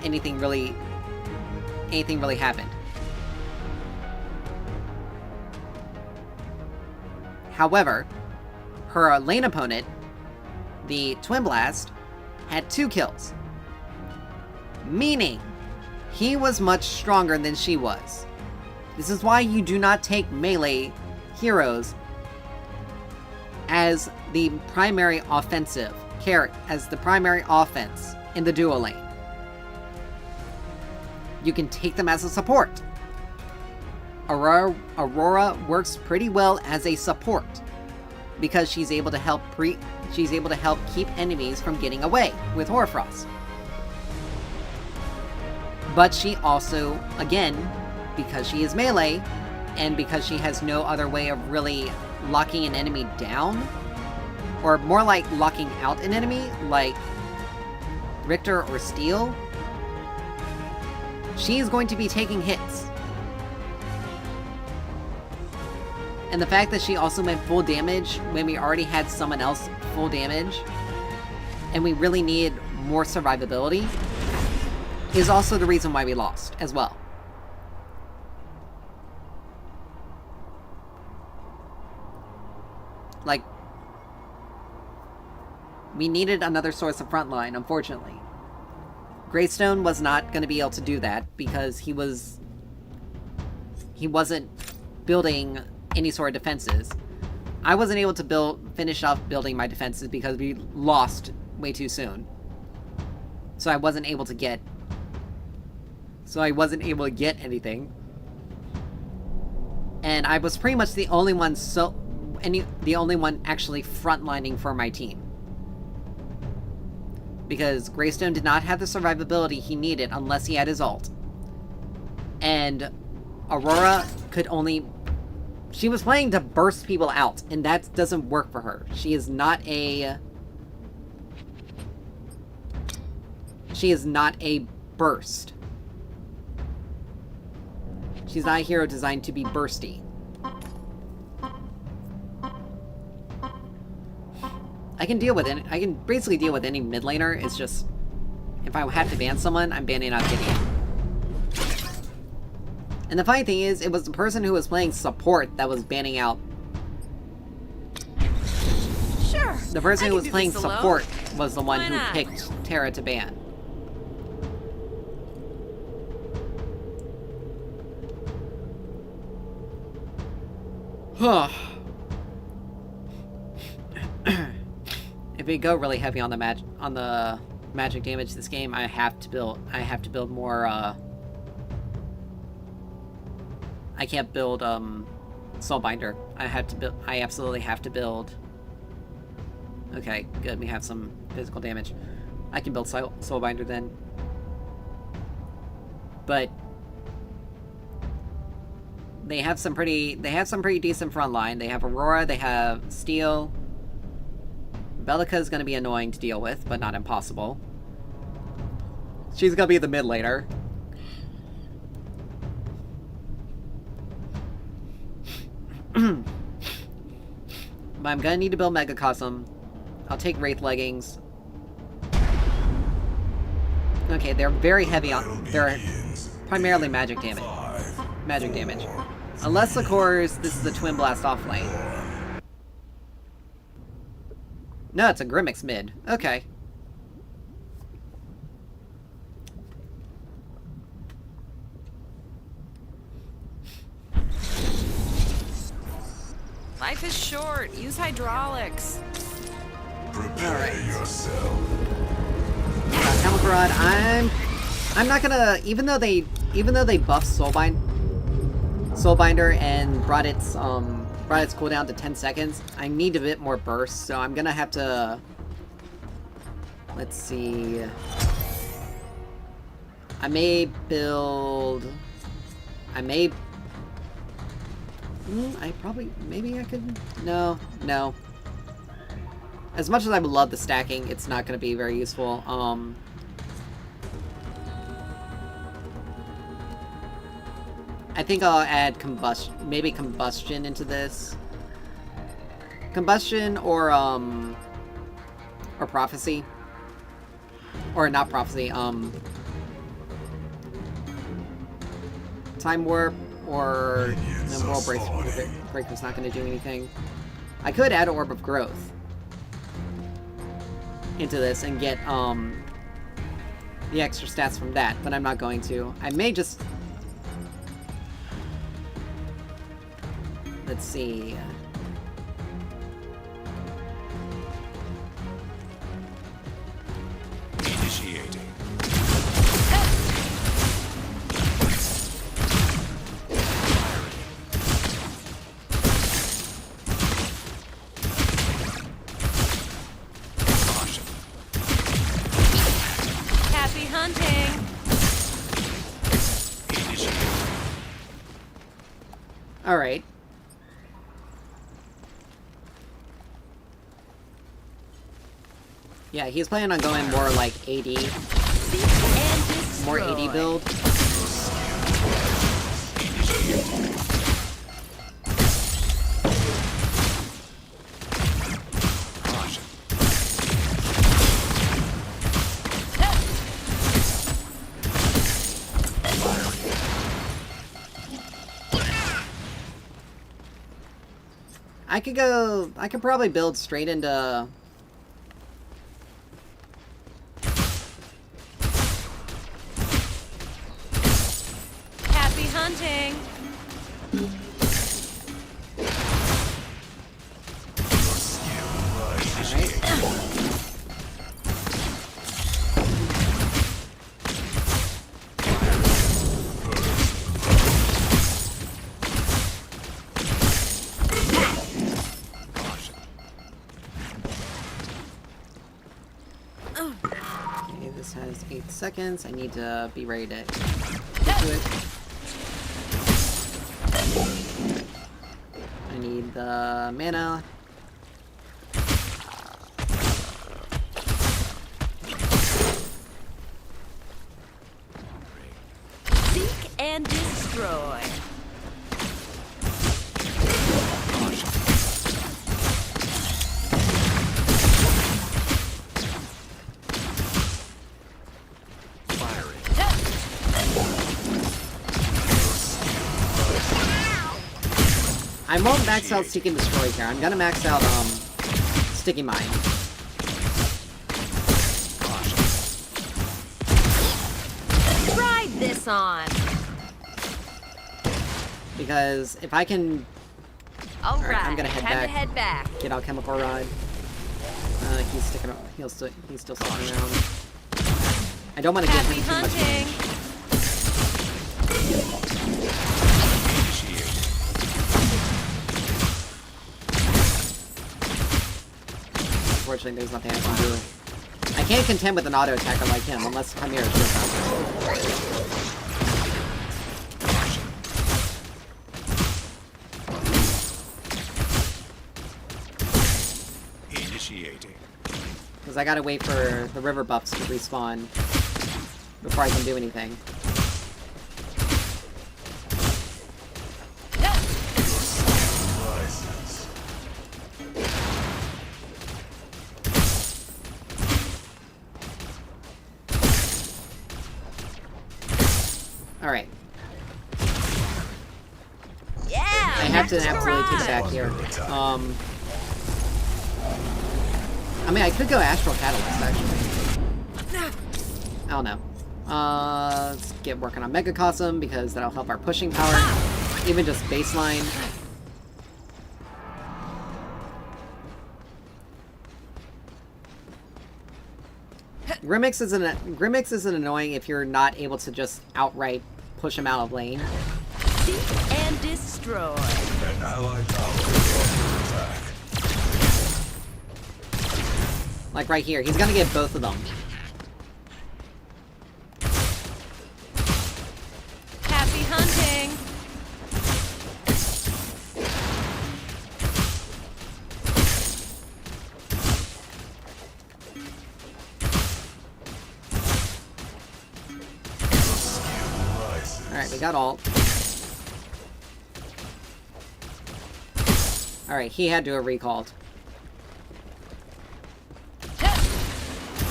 anything really happened. However, her lane opponent, the Twin Blast, had 2 kills. Meaning, he was much stronger than she was. This is why you do not take melee heroes as the primary offensive character, as the primary offense in the duo lane. You can take them as a support. Aurora works pretty well as a support because she's able to help keep enemies from getting away with Hoarfrost. But she also, again, because she is melee, and because she has no other way of really locking an enemy down, or more like locking out an enemy, like Richter or Steel, she is going to be taking hits. And the fact that she also went full damage when we already had someone else full damage, and we really needed more survivability, is also the reason why we lost, as well. Like, we needed another source of frontline, unfortunately. Greystone was not going to be able to do that, because he wasn't building any sort of defenses. I wasn't able to finish off building my defenses because we lost way too soon. So I wasn't able to get anything. And I was pretty much the only one actually frontlining for my team. Because Greystone did not have the survivability he needed unless he had his ult. And Aurora could only... She was playing to burst people out, and that doesn't work for her. She is not a burst. She's not a hero designed to be bursty. I can basically deal with any mid laner. It's just, if I have to ban someone, I'm banning out Gideon. And the funny thing is, it was the person who was playing support that was banning out. Sure. The person who was do playing this alone. support was the one Why who not? picked Terra to ban. If we go really heavy on the magic damage this game, I have to build more. I can't build Soulbinder. I absolutely have to build. Okay, good. We have some physical damage. I can build Soulbinder then. But they have some pretty decent front line. They have Aurora, they have Steel. Bellica is going to be annoying to deal with, but not impossible. She's going to be the mid laner. But I'm going to need to build Megacosm. I'll take Wraith Leggings. Okay, they're very heavy on... They're primarily magic damage. Magic damage. Unless, of course, this is a Twin Blast off lane. No, it's a Grimmix mid. Okay. Life is short. Use hydraulics. Prepare yourself. Chemical Rod, I'm not gonna, even though they buffed Soulbinder and brought its brought its cooldown to 10 seconds. I need a bit more burst, so I'm gonna have to... Let's see... I may build... I may... I probably... Maybe I could... No. No. As much as I would love the stacking, it's not gonna be very useful. I think I'll add maybe combustion into this. Combustion or prophecy. Or not prophecy, time warp or the world breaker's not gonna do anything. I could add orb of growth into this and get the extra stats from that, but I'm not going to. I may just... Let's see. Initiating. Caution. Happy hunting. Initiating. Alright. Yeah, he's planning on going more like AD. More AD build. Caution. I could probably build straight into... Happy hunting. Okay, this has 8 seconds. I need to be ready to get to it. I need the mana. Seek and destroy. I won't max out Seek and Destroy here. I'm gonna max out Sticky Mine. Ride this on. Because if I can All Alright, right, I'm gonna head time back. to head back. get Alchemical Rod. He's sticking. He's still sticking around. I don't want to give Happy him too much hunting. range. Unfortunately, there's nothing I can do. I can't contend with an auto attacker like him unless Chimera is Initiating. because I gotta wait for the river buffs to respawn before I can do anything. Rises. Alright. Yeah. I have to next absolutely take it garage. back here. I mean, I could go Astral Catalyst, actually. I don't know. Let's get working on Megacosm, because that'll help our pushing power. Even just baseline. Grimmix isn't annoying if you're not able to just outright push him out of lane. Seek and destroy. An allied tower is under attack. Like right here. He's gonna get both of them. Happy hunting. Alright, we got ult. Alright, he had to have recalled.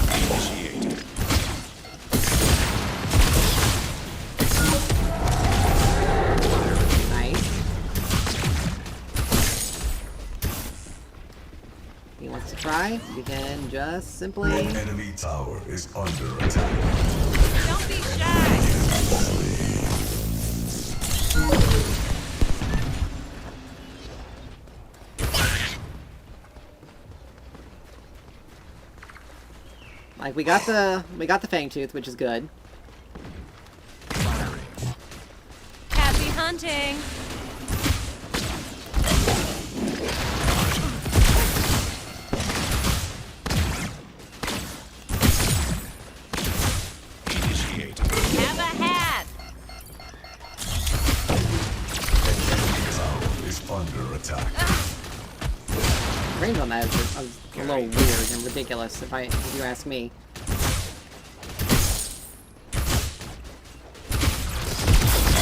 Initiating. Nice. He wants to try. We can just simply... An enemy tower is under attack. Don't be shy. Like, we got the Fangtooth, which is good. Firing. Happy hunting. Initiating. Have a hat. An enemy tower is under attack. Range on that is a little weird and ridiculous, if you ask me.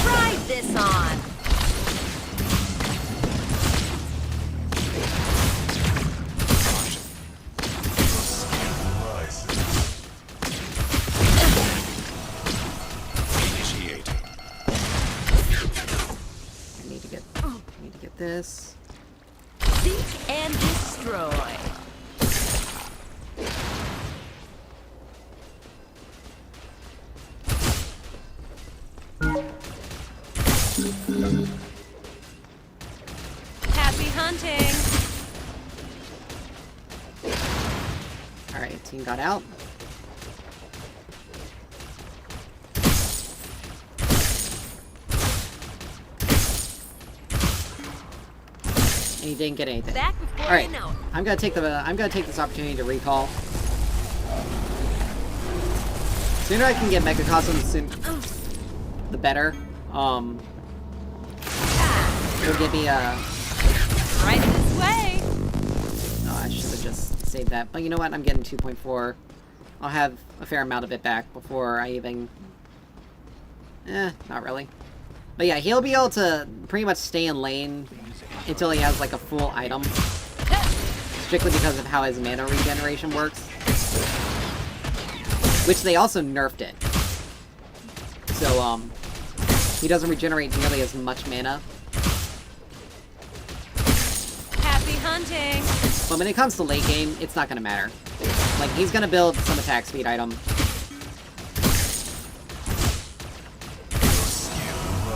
Try this on. Rises. Initiating. I need to get this. Seek and destroy. Happy hunting. Alright, team got out. And he didn't get anything. Back before Alright, you know it. I'm gonna take this opportunity to recall. Sooner I can get Mega Cosm, the better. It'll give me a... Right this way. Oh, I should have just saved that. But you know what? I'm getting 2.4. I'll have a fair amount of it back before I even... not really. But yeah, he'll be able to pretty much stay in lane until he has like a full item. Strictly because of how his mana regeneration works. Which they also nerfed it. So, he doesn't regenerate nearly as much mana. Happy hunting. But when it comes to late game, it's not gonna matter. Like, he's gonna build some attack speed item.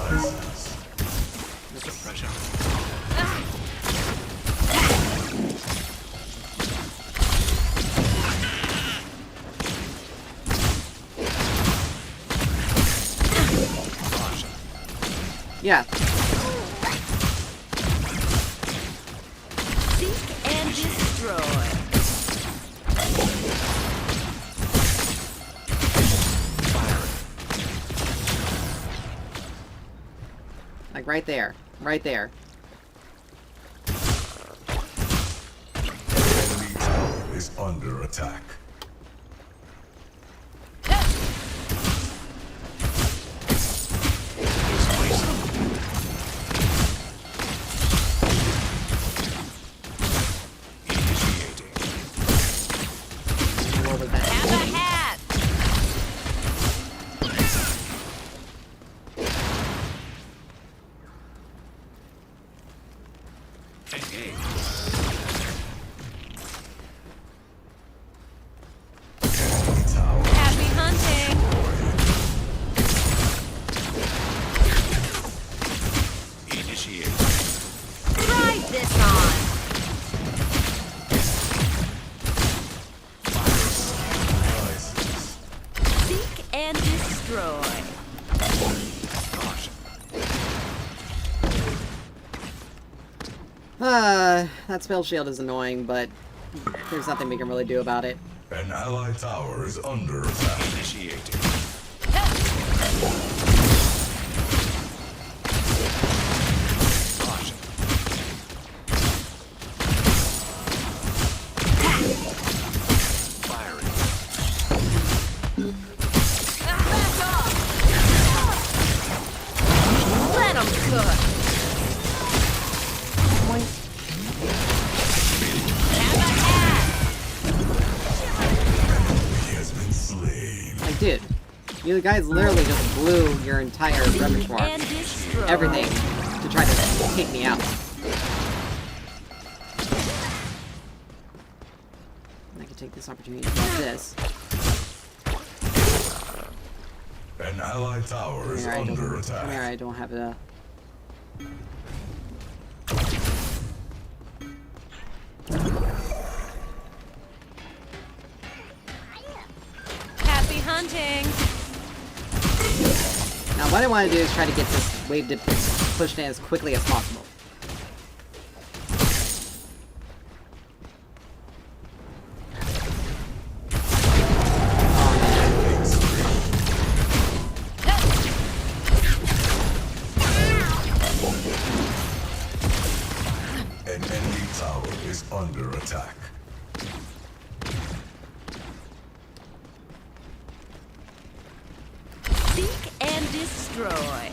Rises. Suppression. Caution. Yeah. Seek and destroy. Firing. Like, right there. Right there. An enemy tower is under attack. Initiating. What was that? Have a hat. Engage. Enemy tower Happy hunting. Initiating. Try this on. rises. Seek and destroy. Caution. That spell shield is annoying, but there's nothing we can really do about it. An allied tower is under attack. Initiating. Caution. Firing. Back off! Let 'em cook. Have a hat. He has been slain. Like, dude, you guys literally just blew your entire repertoire, And destroy. everything, to try to take me out. I can take this opportunity to do this. An allied tower is Come here, under come attack. here, I don't have a... Happy hunting. Now, what I want to do is try to get this wave to pushed in as quickly as possible. An enemy tower is under attack. Seek and destroy.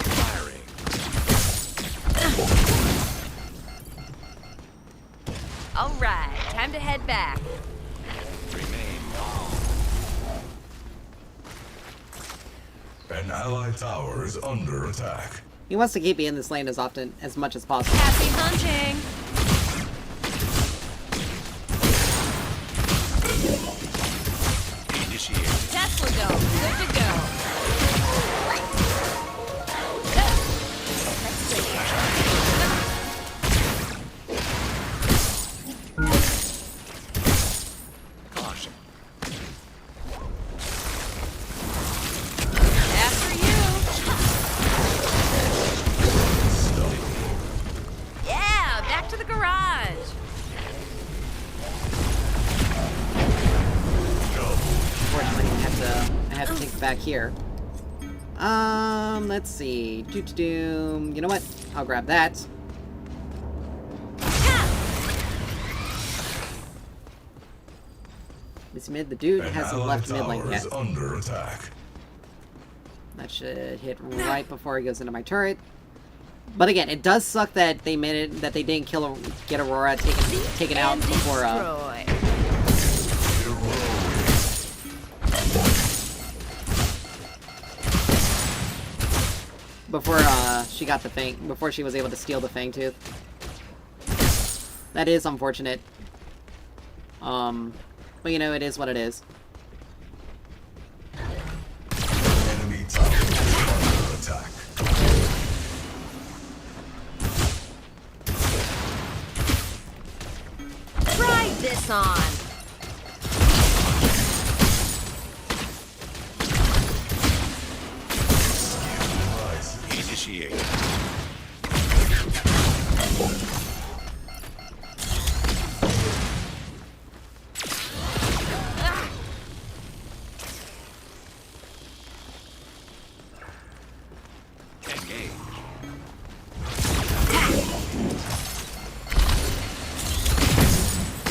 Firing. All right, time to head back. Remain calm. An allied tower is under attack. He wants to keep me in this lane as much as possible. Happy hunting. Initiating. Tesla go. Good to go. Caution. After you. Yeah, back to the garage. Unfortunately, I have to take it back here. Let's see. Doo-doo-doo. You know what? I'll grab that. This mid, the dude An hasn't allied left mid lane tower yet. is under attack. That should hit right before he goes into my turret. But again, it does suck that they made it that they didn't get Aurora taken out And before destroy. she got the Fang, before she was able to steal the Fang Tooth. That is unfortunate. But you know, it is what it is. Enemy tower is under attack. Try this on. Initiating. Engage.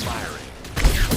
Firing.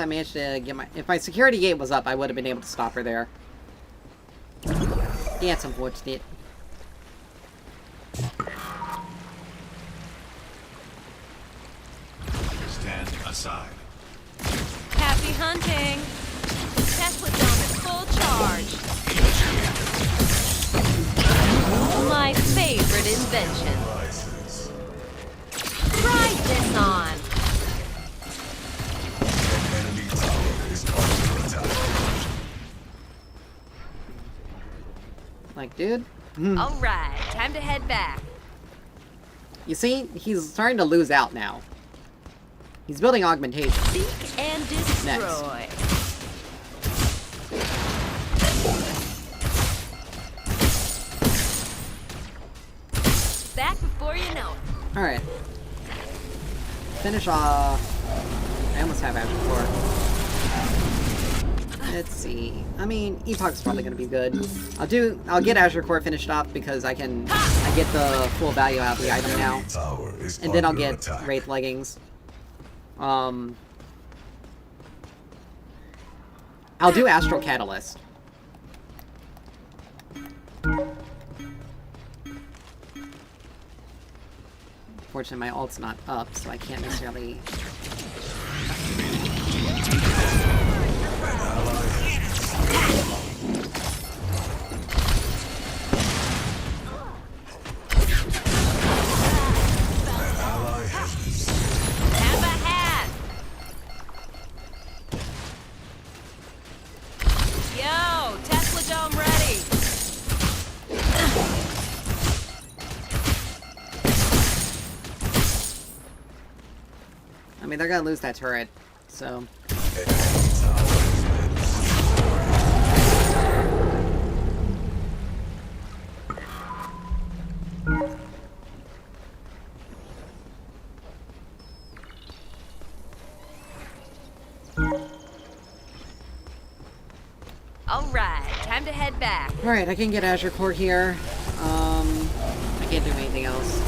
I managed to get my... If my security gate was up, I would have been able to stop her there. Yeah, it's unfortunate. Stand aside. Happy hunting. Tesla dome at full charge. My favorite invention. Rises. Try this on. An enemy tower is under attack. Like, dude. All right, time to head back. You see, he's starting to lose out now. He's building augmentation. Seek and destroy. Back before you know it. Alright. Finish off... I almost have Azure Core. Let's see. I mean, Epoch's probably gonna be good. I'll get Azure Core finished off because I get the full value out of the item now. Enemy tower is And then I'll under get attack. Wraith Leggings. I'll do Astral Catalyst. Fortunately, my ult's not up, so I can't necessarily... Ally has been slain. Have a hat. Yo, Tesla dome ready. I mean, they're gonna lose that turret, so... All right, time to head back. Alright, I can get Azure Core here. I can't do anything else.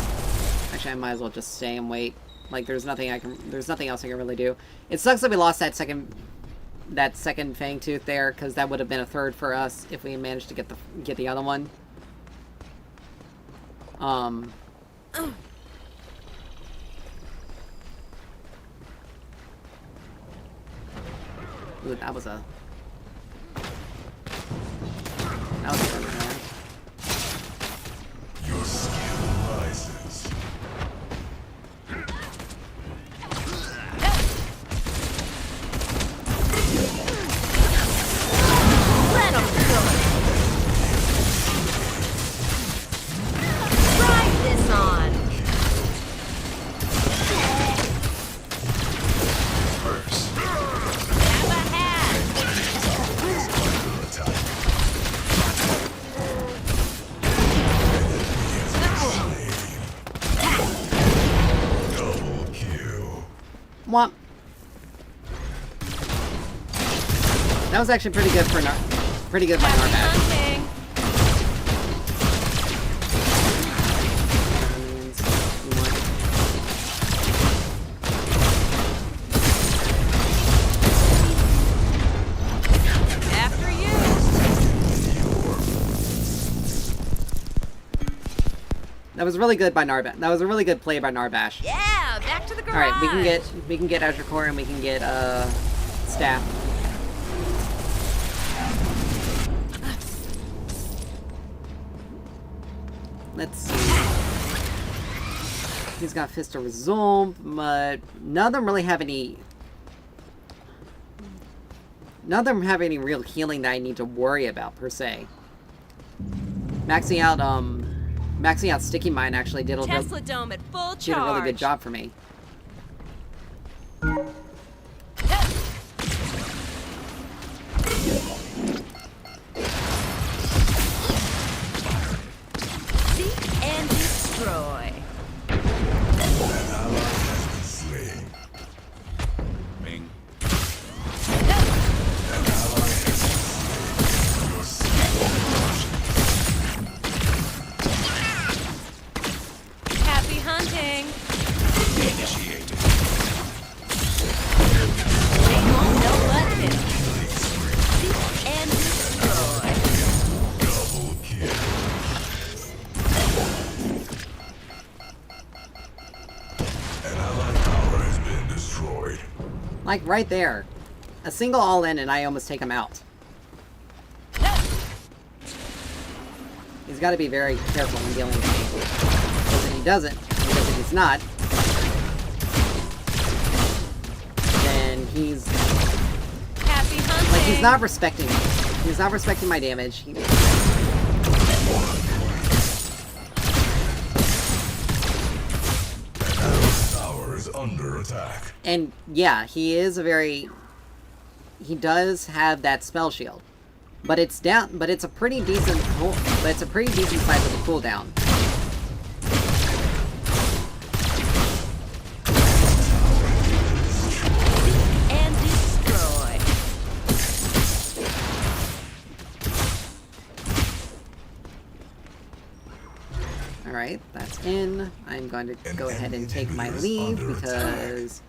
Actually, I might as well just stay and wait. Like, there's nothing else I can really do. It sucks that we lost that second Fang Tooth there, because that would have been a third for us if we had managed to get the other one. Ooh, that was a good one. Your skill rises. Let 'em cook. Try this on. First. Have a hat. Under attack. Double kill. Womp. That was actually pretty good for pretty good by Happy Narbash. hunting. After you. That was really good by Narbash. That was a really good play by Narbash. Yeah, back to the garage. All right, we can get Azure Core and we can get Staff. Let's see. He's got Fist of Resolve, but none of them really have any. None of them have any real healing that I need to worry about per se. Maxing out Sticky Mine actually did a Tesla dome at full charge. really good job for me. Seek and destroy. An ally has been slain. Ming. An ally has been slain. Your skill Happy hunting. Initiated. They won't know Like, right there. A single all-in and I almost take him out. He's got to be very careful when dealing with me. Because if he doesn't, because if he's not, then he's... Happy hunting. Like, he's not respecting me. He's not respecting my damage. Tower is under attack. And, yeah, he is a very... He does have that spell shield. But it's down, but it's a pretty decent, but it's a pretty decent size of a cooldown. And destroy. Alright, that's in. I'm going to go ahead and take my leave because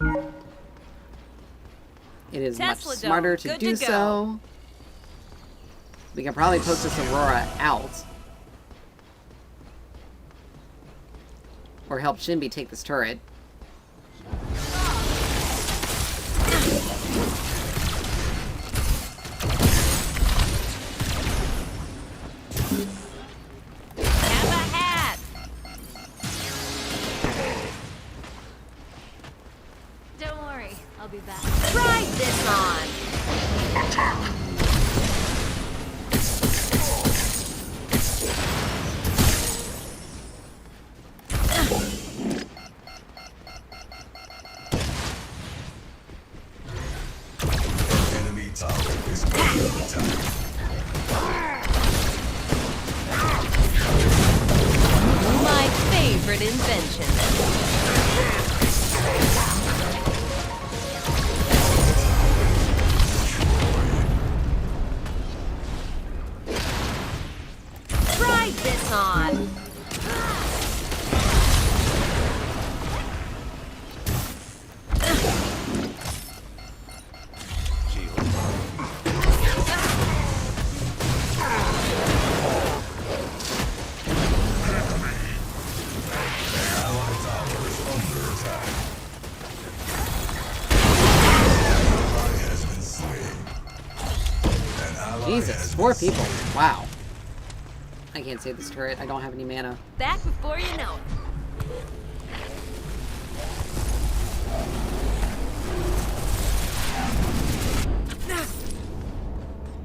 it is much Tesla Dome, smarter to good do to go. so. We can probably poke this Aurora out. Or help Shinbi take this turret. Have a hat. Don't worry, I'll be back. Try this on. Enemy tower is under attack. My favorite invention. Try this on. Shield. Allied tower is under attack. Ally has been slain. An ally Jesus, has 4 been people. slain. Wow. I can't save this turret. I don't have any mana. Back before you know it.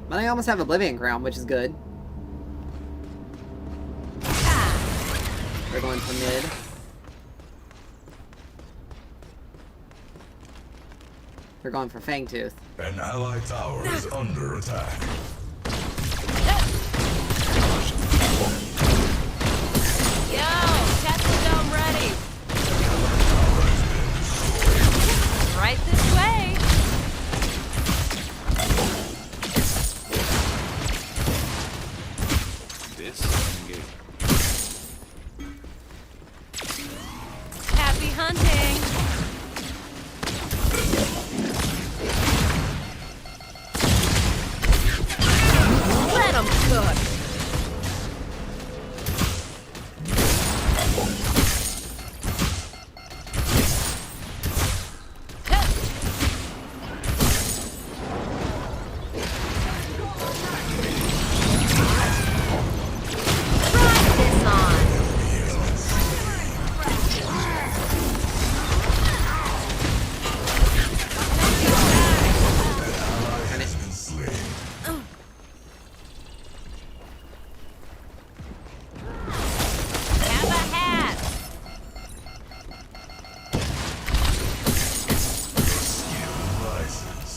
But I almost have Oblivion Crown, which is good. They're going for mid. They're going for Fangtooth. An allied tower is under attack. Yo, Tesla Dome ready. Right this way. Disengage. Happy hunting. Let 'em cook. Try this on. Ally has been slain. Have a hat. Rises.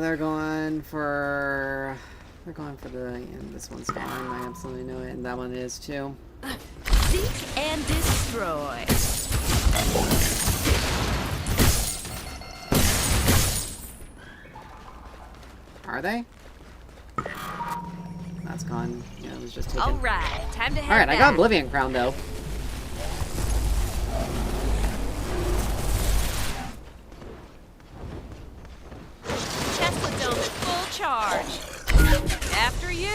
They're going for... They're going for the... And this one's fine. I absolutely know it. And that one is too. Seek and destroy. Are they? That's gone. Yeah, it was just taken. All right, time to head Alright, I back. got Oblivion Crown though. Tesla Dome at full charge. After you.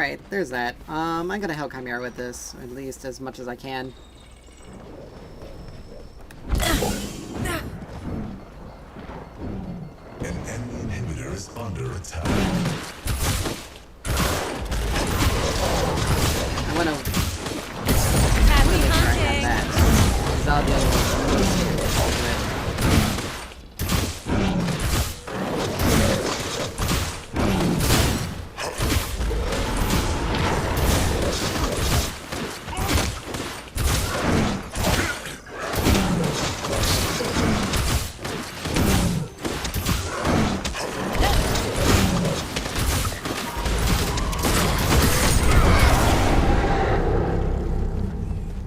Alright, there's that. I'm gonna help Chimera with this, at least as much as I can. An enemy inhibitor is under attack. I wanna Happy make sure I have hunting. that. 'Cause that'll be able to ultimate.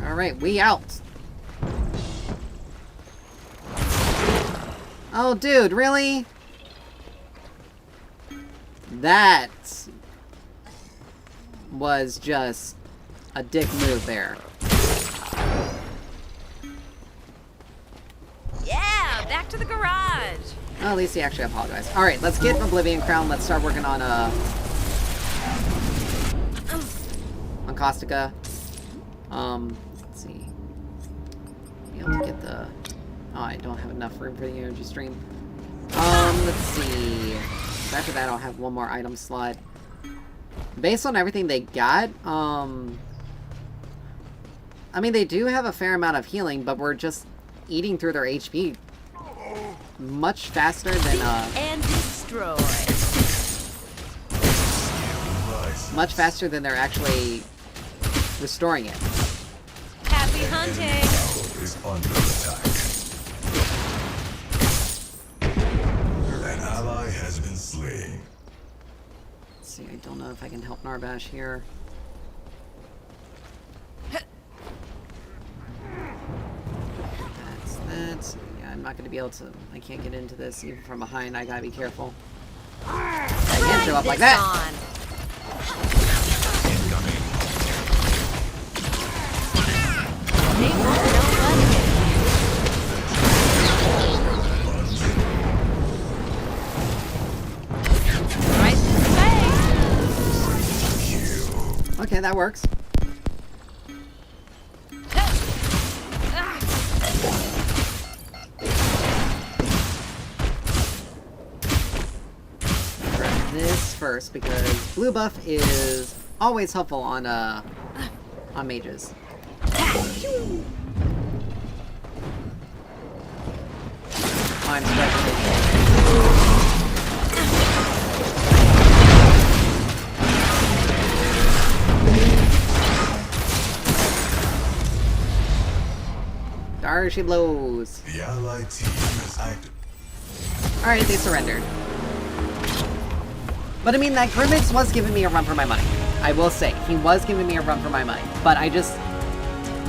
Alright, we out. Oh, dude, really? That was just a dick move there. Yeah, back to the garage. Well, at least he actually apologized. Alright, let's get Oblivion Crown. Let's start working on Caustica. Let's see. Be able to get the... Oh, I don't have enough room for the energy stream. Let's see. After that, I'll have one more item slot. Based on everything they got, I mean, they do have a fair amount of healing, but we're just eating through their HP much faster than, And destroy. much faster than they're actually restoring it. Happy hunting. Tower is under attack. An ally has been slain. Let's see, I don't know if I can help Narbash here. That's... Yeah, I'm not going to be able to... I can't get into this even from behind. I gotta be careful. I can't show up like that! They won't know what it is. Right this way. Okay, that works. Grab this first because blue buff is always helpful on mages. I'm There she blows. The allied team is active. Alright, they surrendered. But I mean, that Grimmix was giving me a run for my money. I will say, he was giving me a run for my money. But I just...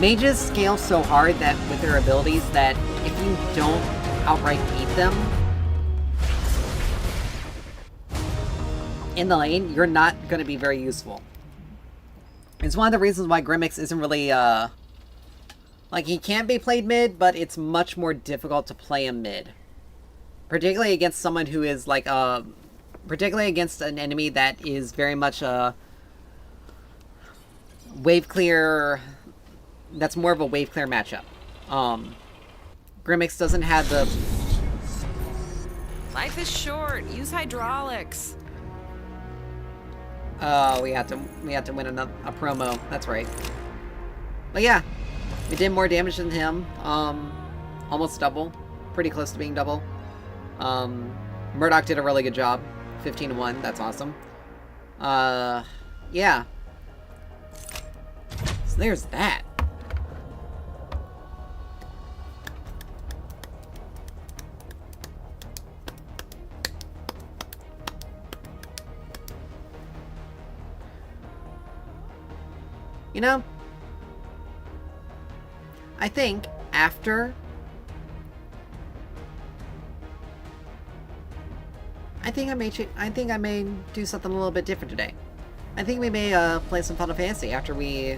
Mages scale so hard that with their abilities that if you don't outright beat them in the lane, you're not going to be very useful. It's one of the reasons why Grimmix isn't really, like, he can be played mid, but it's much more difficult to play him mid. Particularly against someone who is, like, particularly against an enemy that is very much a wave clear... That's more of a wave clear matchup. Grimmix doesn't have the... Life is short. Use hydraulics. Oh, we had to win a promo. That's right. But yeah, we did more damage than him. Almost double. Pretty close to being double. Murdoch did a really good job. 15-1. That's awesome. Yeah. So there's that. You know, I think after... I think I may do something a little bit different today. I think we may play some Final Fantasy after we...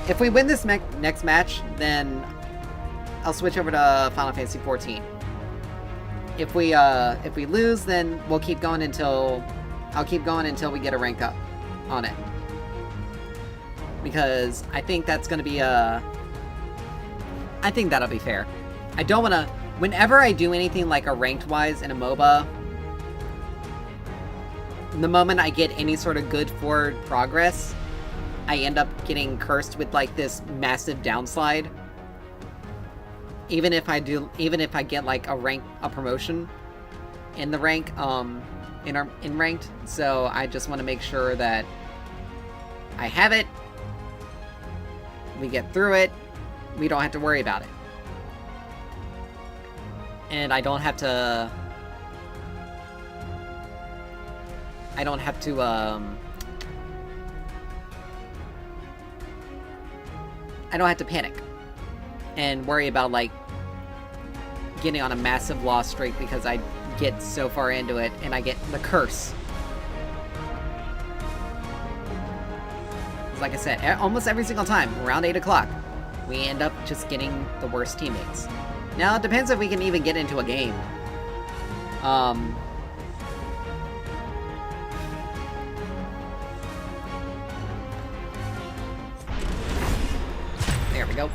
If we win this next match, then I'll switch over to Final Fantasy 14. If we lose, then we'll keep going until... I'll keep going until we get a rank up. on it. Because I think that's gonna be I think that'll be fair. I don't wanna... Whenever I do anything like a ranked-wise in a MOBA, the moment I get any sort of good forward progress, I end up getting cursed with like this massive downslide. Even if I get like a promotion in the rank, in ranked. So I just want to make sure that I have it, we get through it, we don't have to worry about it. And I don't have to panic and worry about like getting on a massive loss streak because I get so far into it and I get the curse. Like I said, almost every single time around 8 o'clock, we end up just getting the worst teammates. Now it depends if we can even get into a game. There we go.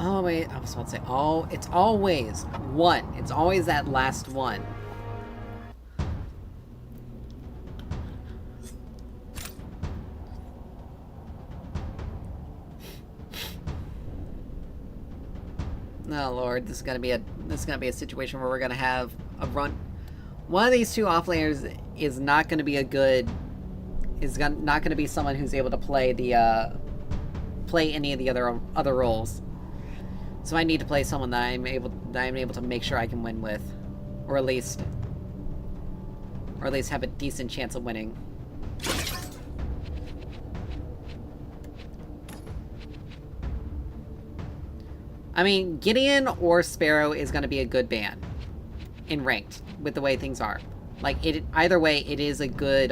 Oh, wait, I was about to say, oh, it's always one. It's always that last one. Oh, Lord, this is gonna be a situation where we're gonna have a run. One of these two offlaners is not gonna be not gonna be someone who's able to play play any of the other roles. So I need to play someone that I'm able to make sure I can win with, or at least have a decent chance of winning. I mean, Gideon or Sparrow is going to be a good ban in ranked with the way things are. Like either way, it is a good.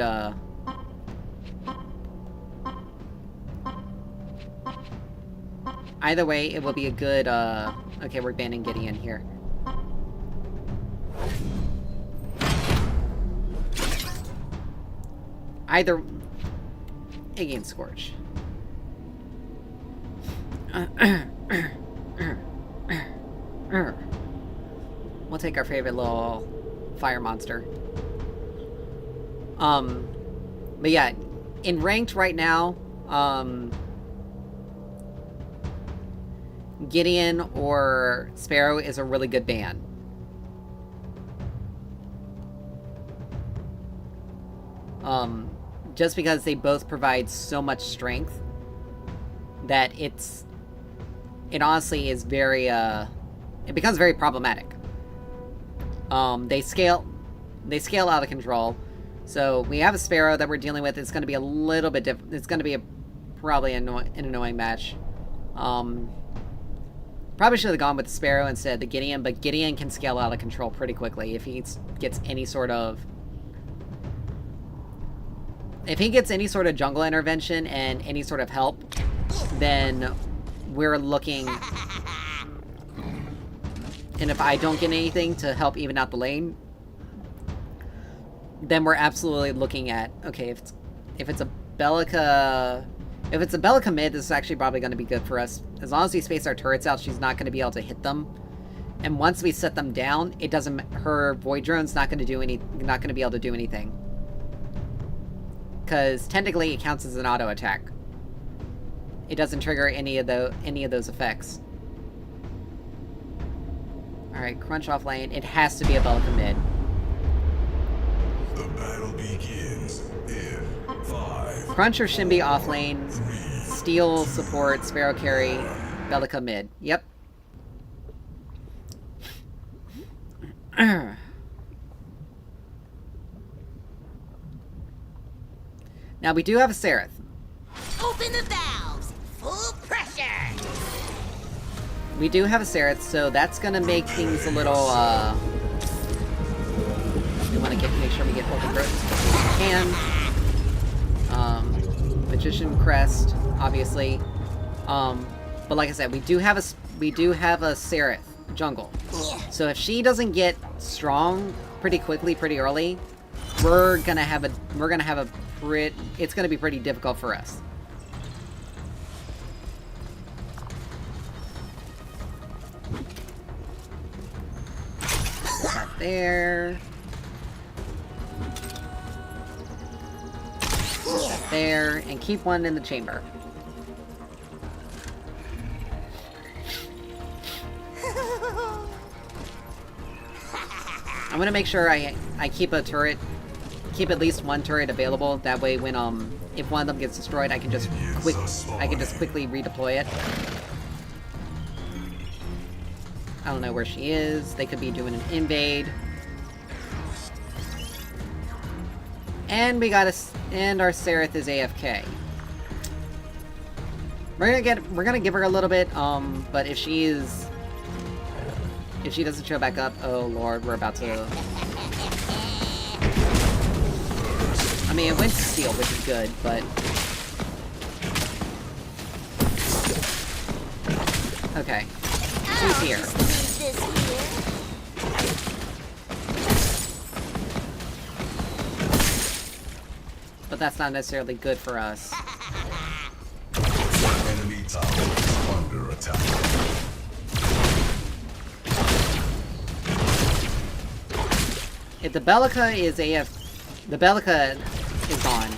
Either way, it will be a good, okay, we're banning Gideon here. Either... Again, Scorch. We'll take our favorite little fire monster. But yeah, in ranked right now, Gideon or Sparrow is a really good ban. Just because they both provide so much strength that it honestly is very, it becomes very problematic. They scale out of control. So we have a Sparrow that we're dealing with. It's going to be a little bit different. It's going to be probably an annoying match. Probably should have gone with the Sparrow instead of the Gideon, but Gideon can scale out of control pretty quickly if he gets any sort of... If he gets any sort of jungle intervention and any sort of help, then we're looking... And if I don't get anything to help even out the lane, then we're absolutely looking at, okay, if it's a Bellica... If it's a Bellica mid, this is actually probably going to be good for us. As long as we space our turrets out, she's not going to be able to hit them. And once we set them down, it doesn't... Her Void Drone's not going to be able to do anything. Because technically it counts as an auto attack. It doesn't trigger any of those effects. Alright, Crunch off lane. It has to be a Bellica mid. The battle begins in 5. Crunch or Shimby off lane. Steel support, Sparrow carry, Bellica mid. Yep. Now we do have a Seraph. Open the valves! Full pressure! We do have a Sereth, so that's gonna make things a little, we wanna make sure we get Orb of Growth as quickly as we can. Magician Crest, obviously. But like I said, we do have a Sereth jungle. So if she doesn't get strong pretty quickly, pretty early, it's gonna be pretty difficult for us. That there. That there, and keep one in the chamber. I'm gonna make sure I keep a turret, keep at least one turret available. That way, when if one of them gets destroyed, I can just quickly redeploy it. I don't know where she is. They could be doing an invade. And we got and our Sereth is AFK. We're gonna give her a little bit, but if she doesn't show back up, oh lord, we're about to... I mean, it went to steal, which is good, but... Okay. She's here. But that's not necessarily good for us. Enemy tower is under attack. If the Bellica is the Bellica is gone.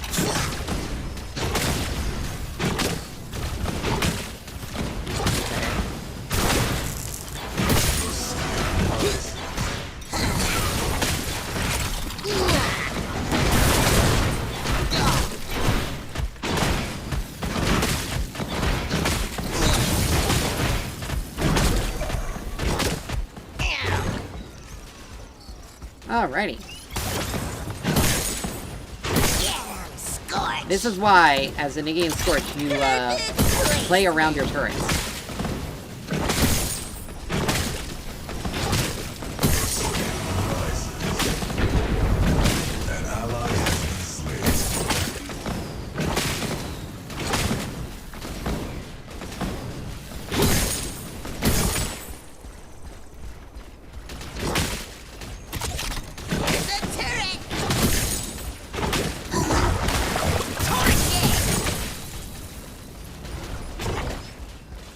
Alrighty. This is why, as an Iggy and Scorch, you play around your turrets. An ally has been slain.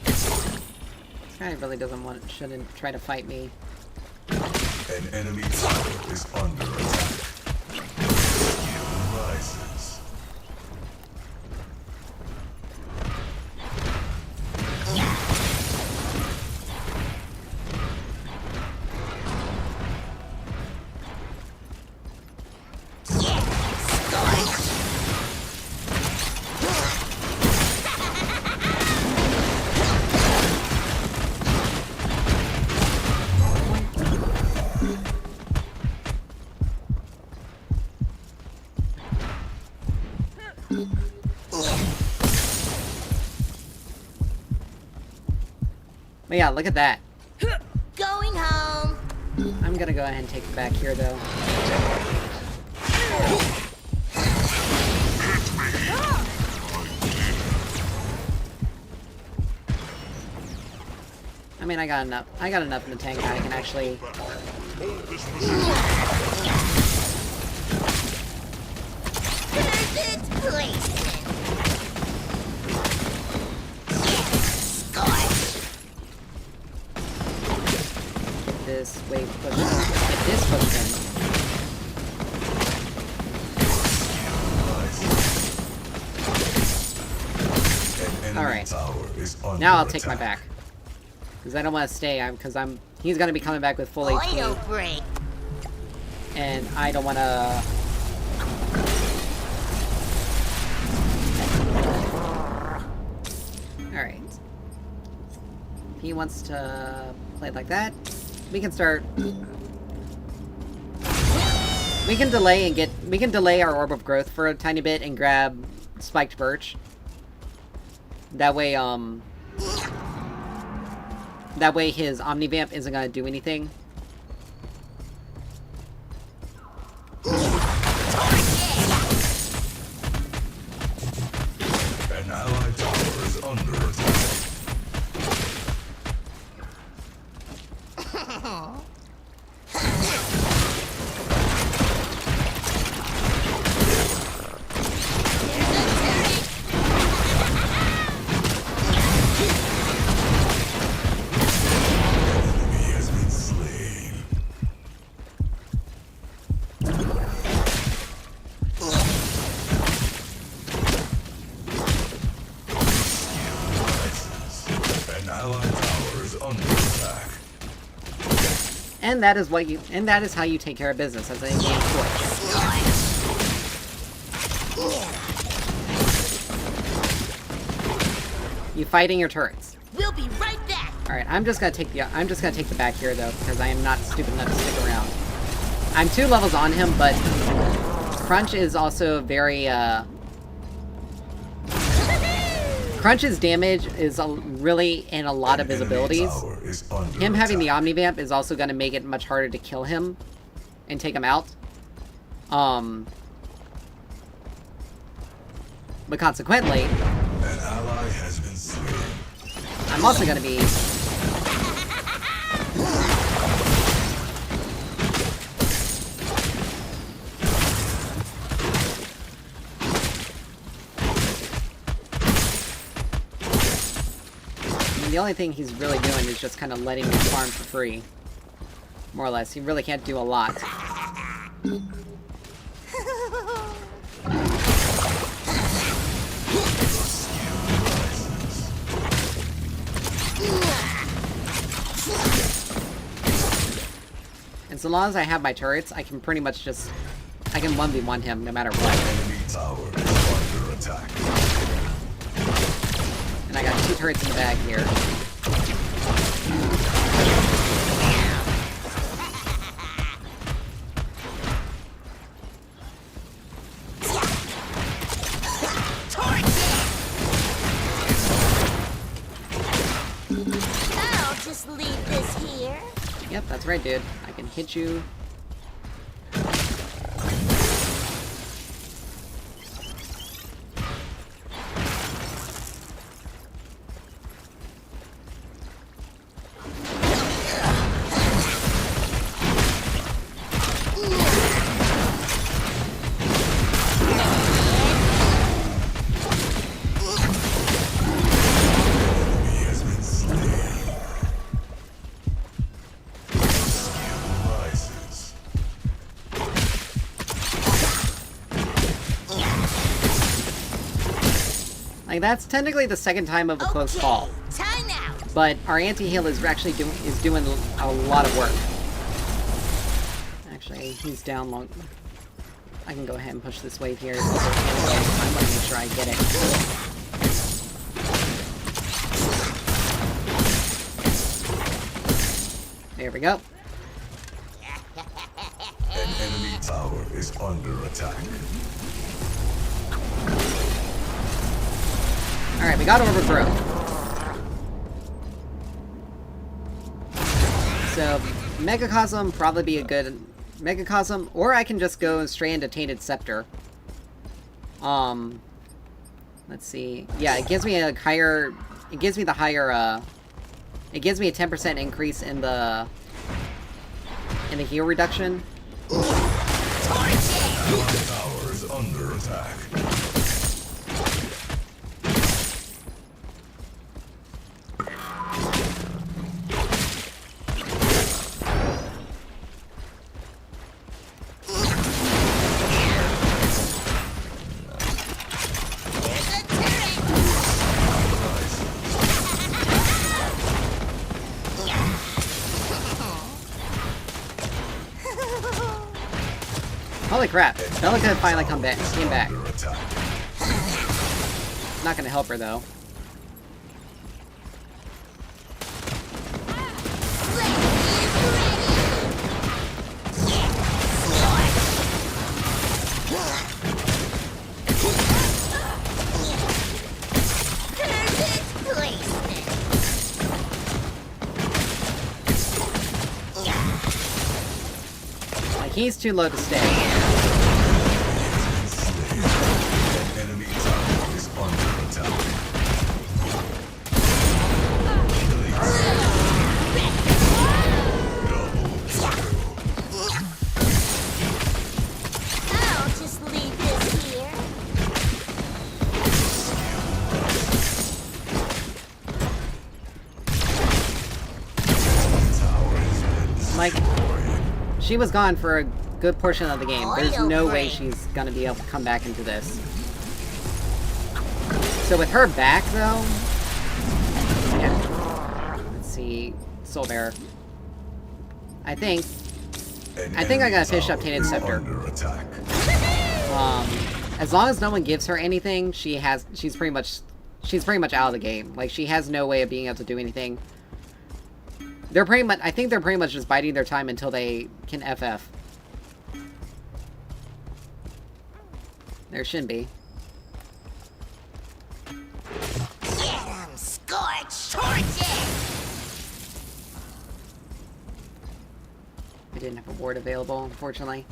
This guy really shouldn't try to fight me. An enemy tower is under attack. Skill rises. But yeah, look at that. Going home. I'm gonna go ahead and take it back here, though. I mean, I got enough in the tank that I can actually... Get this wave pushed. Get this pushed in. Alright. Now I'll take my back. Because I don't want to stay, he's going to be coming back with full HP. And I don't want to... Alright. If he wants to play it like that, we can start... We can delay our Orb of Growth for a tiny bit and grab Spiked Birch. That way, That way his Omnivamp isn't gonna do anything. An allied tower is under attack. He has been slain. An allied tower is under attack. And that is how you take care of business as an in-game choice. You fighting your turrets. We'll be right back. Alright, I'm just gonna take the back here though, because I am not stupid enough to stick around. I'm 2 levels on him, but Crunch is also very Crunch's damage is really in a lot of his abilities. Him having the Omnivamp is also gonna make it much harder to kill him and take him out. But consequently, An ally has been slain. I'm also gonna be... the only thing he's really doing is just kind of letting me farm for free. More or less. He really can't do a lot. And so long as I have my turrets, I can pretty much just... I can 1v1 him no matter what. Enemy tower is under attack. And I got 2 turrets in the bag here. I'll just leave this here. Yep, that's right, dude. I can hit you. He has been slain. Rises. Like, that's technically the second time of a close Okay, call. time out. But our anti-heal is actually doing a lot of work. Actually, he's down long. I can go ahead and push this wave here. I want to make sure I get it. There we go. An enemy tower is under attack. Alright, we got overthrow. So, Megacosm probably be a good Megacosm, or I can just go straight into Tainted Scepter. Let's see. Yeah, it gives me a higher... It gives me the higher, it gives me a 10% increase in the heal reduction. Allied tower is under attack. Holy crap! Belica finally came back. Under attack. Not gonna help her though. Perfect placement. he's too low to stay. An enemy tower is under attack. I'll just leave this here. Like, she was gone for a good portion of the game. There's no way she's gonna be able to come back into this. So with her back, though... Yeah. Let's see... Soul Bearer. I think I got a fish updated scepter. As long as no one gives her anything, she's pretty much out of the game. Like, she has no way of being able to do anything. I think they're pretty much just biding their time until they can FF. There shouldn't be. Get 'em, Scorch! Torches! I didn't have a ward available, unfortunately.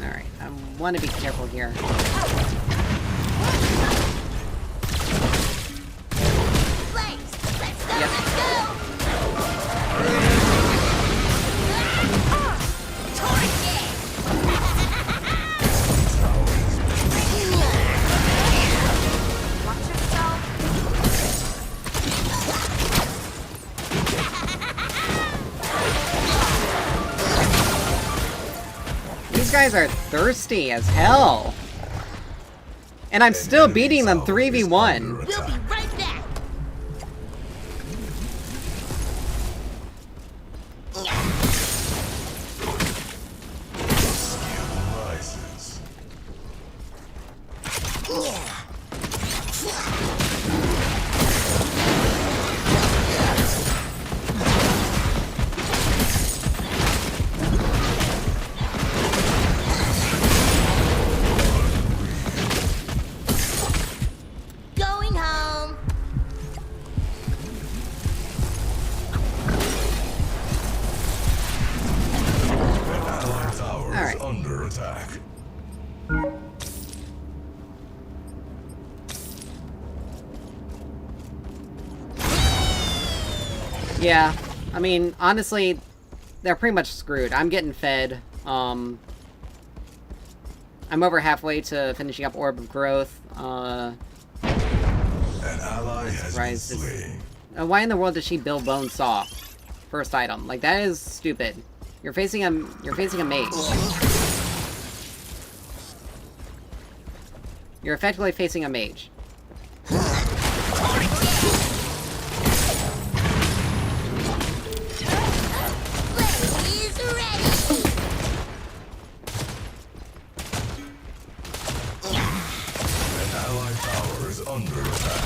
Alright, I want to be careful here. These guys are thirsty as hell. And I'm still beating them 3v1. We'll be right back. Rises. Going home. Allied tower All right. is under attack. Yeah, I mean, honestly, they're pretty much screwed. I'm getting fed. I'm over halfway to finishing up Orb of Growth. An ally has been Surprised this- slain. Why in the world does she build Bone Saw? First item. Like, that is stupid. You're facing a mage. You're effectively facing a mage. Blaze ready. An allied tower is under attack.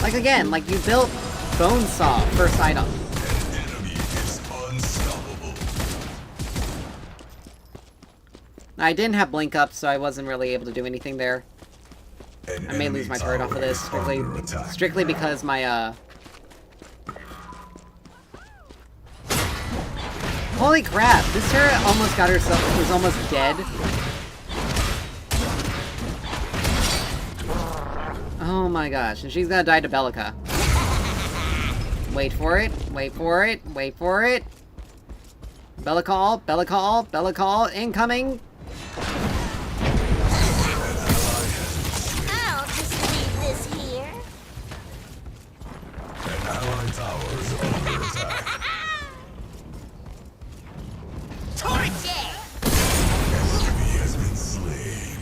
Like again, like you built Bone Saw, first item. Enemy is unstoppable. I didn't have Blink up, so I wasn't really able to do anything there. An I may lose my turret off of this, strictly because my, Holy crap, this turret almost got herself, was almost dead. Oh my gosh, and she's gonna die to Bellica. Wait for it, wait for it, wait for it. Bellica, Bellica, Bellica, incoming! I'll just leave this here. An allied tower is under attack. Torch it! Enemy has been slain.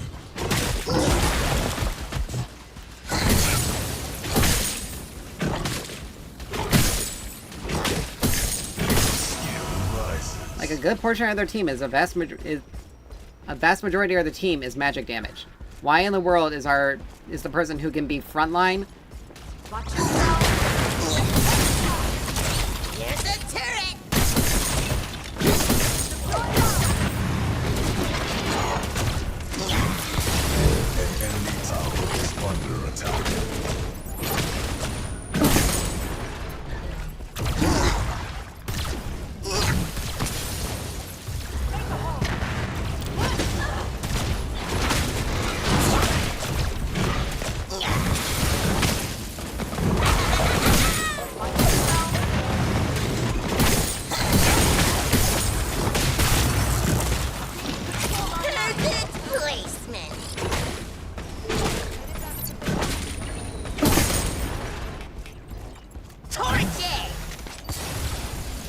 Like a good portion of their team is a vast majority of the team is magic damage. Why in the world is the person who can be frontline? Here's a turret! An enemy tower is under attack. Perfect placement! Torch it!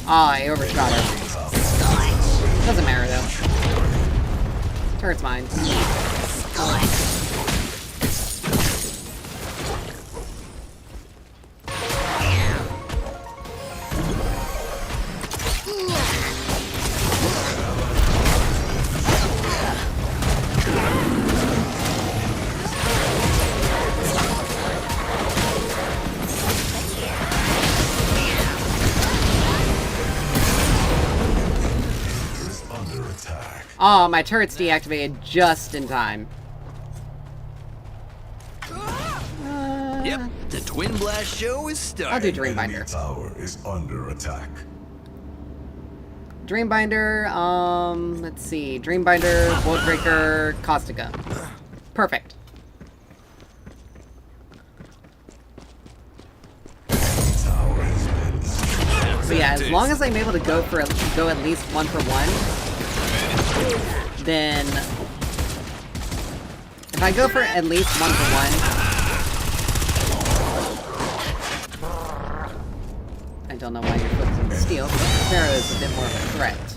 Ah, I overshot her. Scorch! Doesn't matter though. Turret's mine. Scorch! Is under attack. Oh, my turret's deactivated just in time. Yep, the Twin Blast show is starting. I'll do Enemy Dreambinder. tower is under attack. Dreambinder, let's see. Dreambinder, Boltbreaker, Caustica. Perfect. Tower has been destroyed. So yeah, as long as I'm able to go at least 1 for 1, then if I go for at least 1 for 1, I don't know why you're focusing on steel. Pharaoh is a bit more of a threat.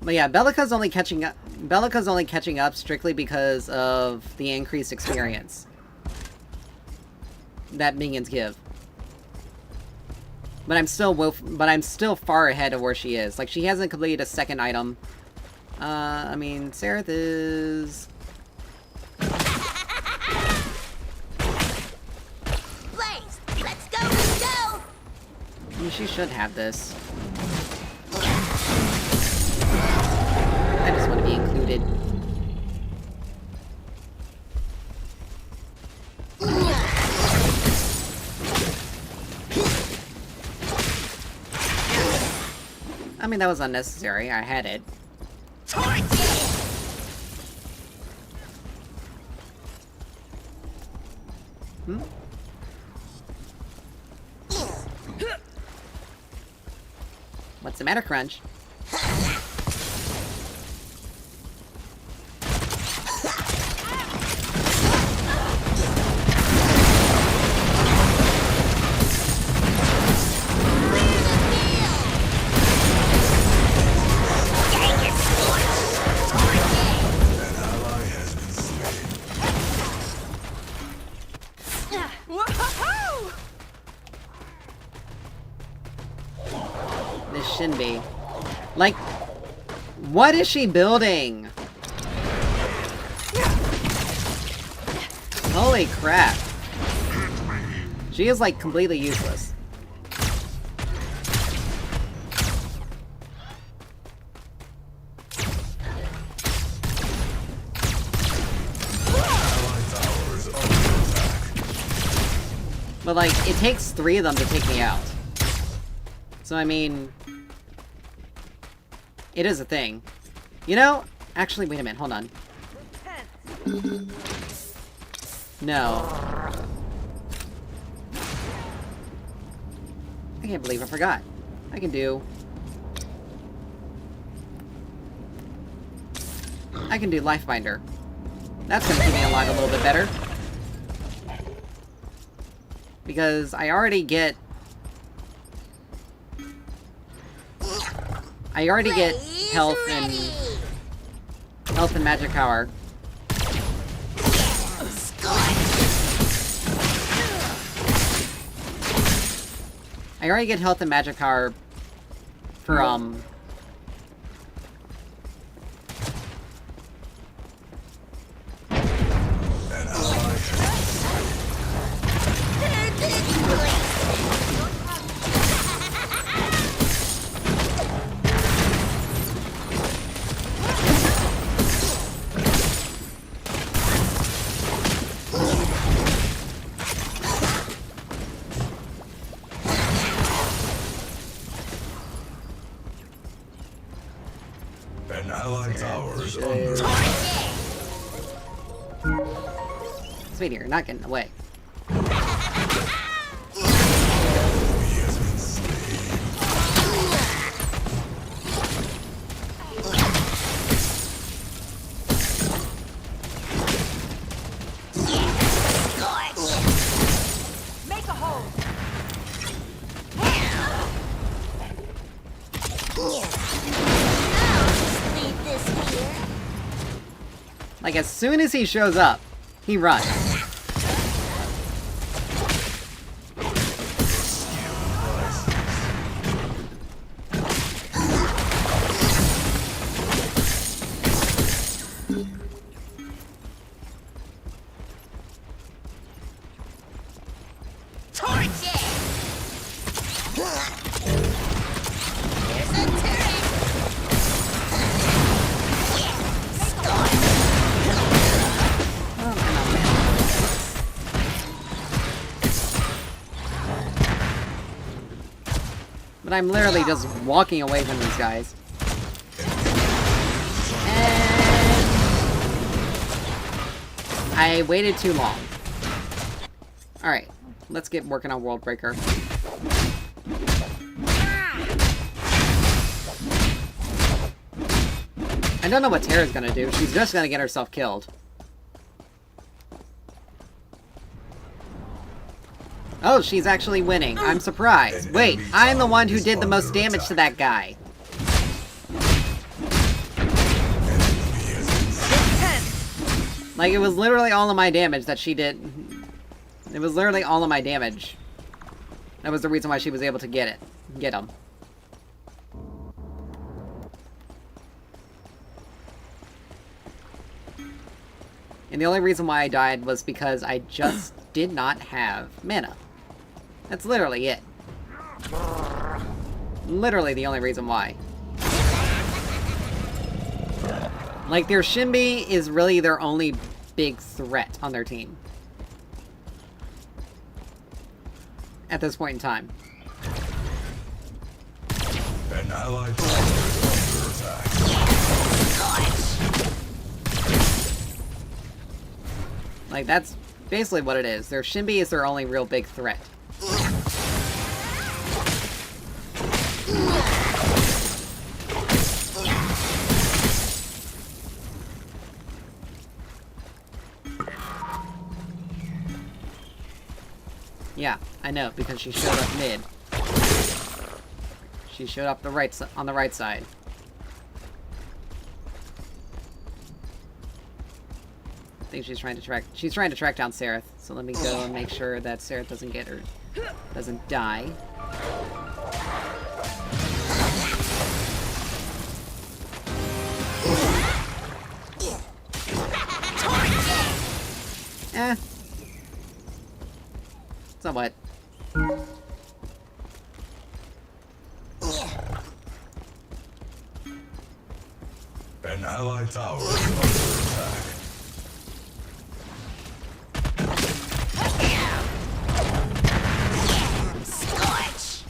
But yeah, Bellica's only catching up. Bellica's only catching up strictly because of the increased experience that minions give. But I'm still far ahead of where she is. Like, she hasn't completed a second item. I mean, Sereth is... Blaze! Let's go, let's go! I mean, she should have this. I just want to be included. I mean, that was unnecessary. I had it. Torch it! Hmm? What's the matter, Crunch? An ally has been slain. Whoa! This shouldn't be. Like, what is she building? Holy crap. She is, like, completely useless. But, like, it takes 3 of them to take me out. So, I mean... It is a thing. You know? Actually, wait a minute, hold on. No. I can't believe I forgot. I can do Lifebinder. That's gonna keep me alive a little bit better. Because I already get health and magic power. I already get health and magic power for, An allied tower is under attack. Sweetie, you're not getting away. Like, as soon as he shows up, he runs. But I'm literally just walking away from these guys. And I waited too long. Alright, let's get working on World Breaker. I don't know what Terra's gonna do. She's just gonna get herself killed. Oh, she's actually winning. I'm surprised. Wait, I'm the one who did the most damage to that guy. Like, it was literally all of my damage that she did. It was literally all of my damage. That was the reason why she was able to get him. And the only reason why I died was because I just did not have mana. That's literally it. Literally the only reason why. Like, their Shinbi is really their only big threat on their team. At this point in time. An allied tower is under attack. Like, that's basically what it is. Their Shinbi is their only real big threat. Yeah, I know, because she showed up mid. She showed up on the right side. I think she's trying to track down Sereth. So let me go and make sure that Sereth doesn't die. Somewhat. An allied tower is under attack. Scorch!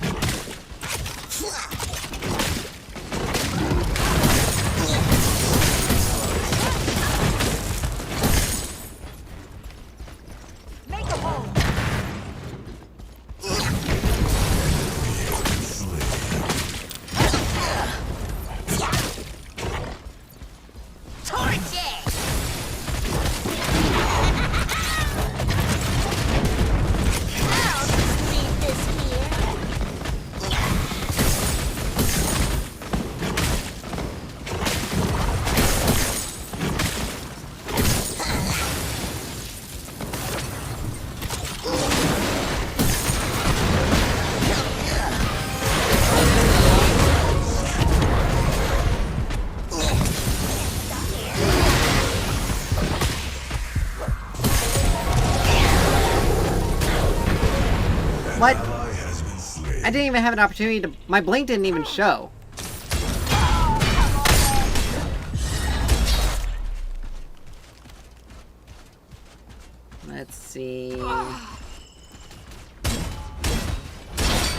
Make a hole! Torch it! I'll just leave this here. What? Ally has been slain. I didn't even have an opportunity to... My blink didn't even show. Let's see...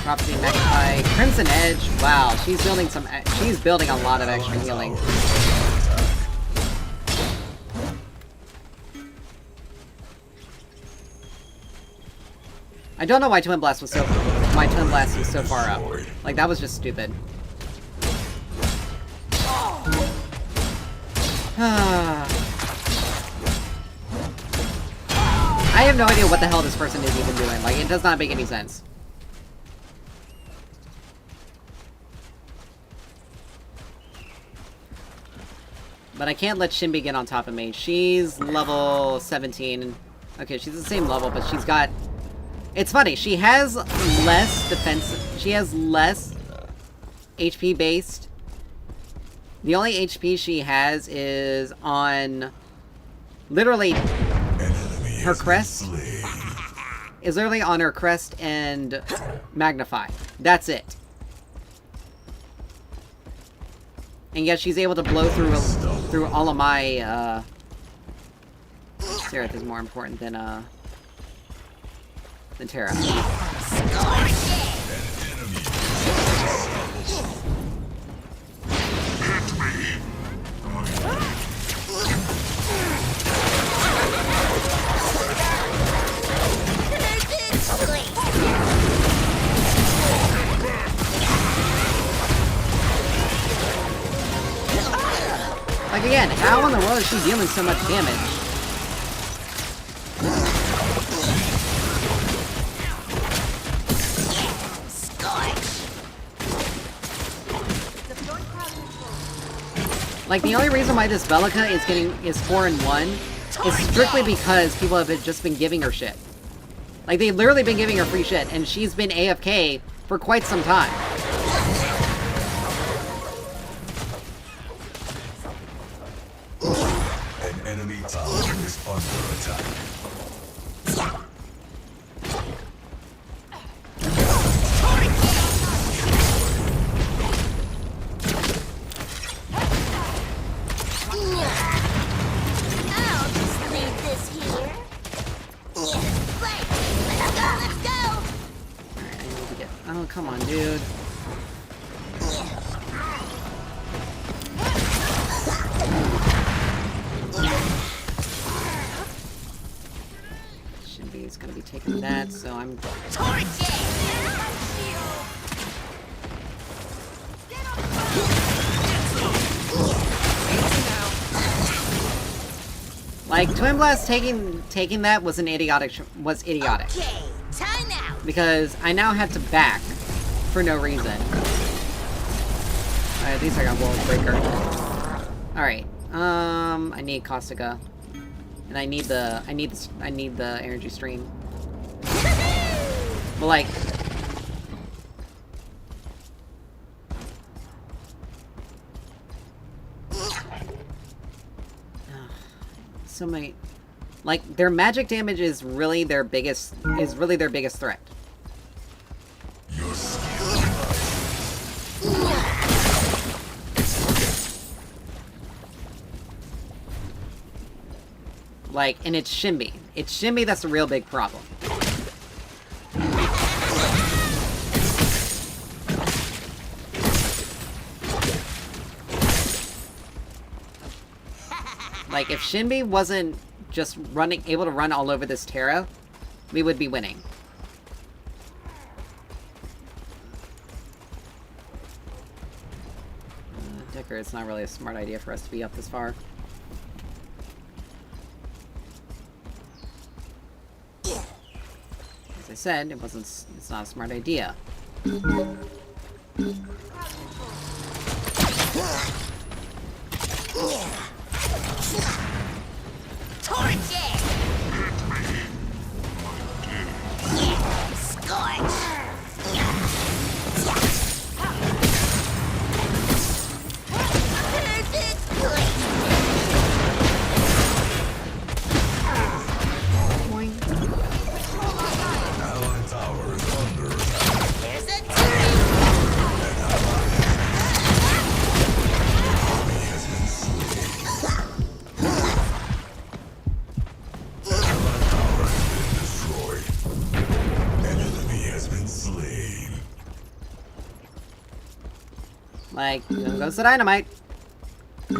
Prophecy Magpie. Crimson Edge. Wow, she's building some... She's building a lot of extra healing. I don't know why Twin Blast was so... My Twin Blast was so far up. Like, that was just stupid. I have no idea what the hell this person is even doing. Like, it does not make any sense. But I can't let Shinbi get on top of me. She's level 17. Okay, she's the same level, but she's got... It's funny, she has less defense... She has less HP based. The only HP she has is on... Literally, her crest is literally on her crest and Magnify. That's it. And yet she's able to blow through all of my, Seraph is more important than Terra. Like, again, how in the world is she dealing so much damage? Like, the only reason why this Bellica is 4-1 is strictly because people have just been giving her shit. Like, they've literally been giving her free shit, and she's been AFK for quite some time. An enemy tower is under attack. I'll just leave this here. Wait, let's go! Alright, I need to get... Oh, come on, dude. Shinbi's gonna be taking that, so I'm... Torch it! Like, Twin Blast taking that was idiotic. Okay, time out. Because I now had to back for no reason. Alright, at least I got World Breaker. Alright, I need Caustica. And I need the energy stream. But like... So many... Like, their magic damage is really their biggest threat. Your skill. Like, and it's Shimby. It's Shimby that's the real big problem. Like, if Shimby wasn't just able to run all over this Terra, we would be winning. Decker, it's not really a smart idea for us to be up this far. As I said, it's not a smart idea. Torch it! Scorch! Perfect Allied tower is under attack. There's a turret! Enemy has been slain. Allied tower has been destroyed. An enemy has been slain. Like, there goes the dynamite. An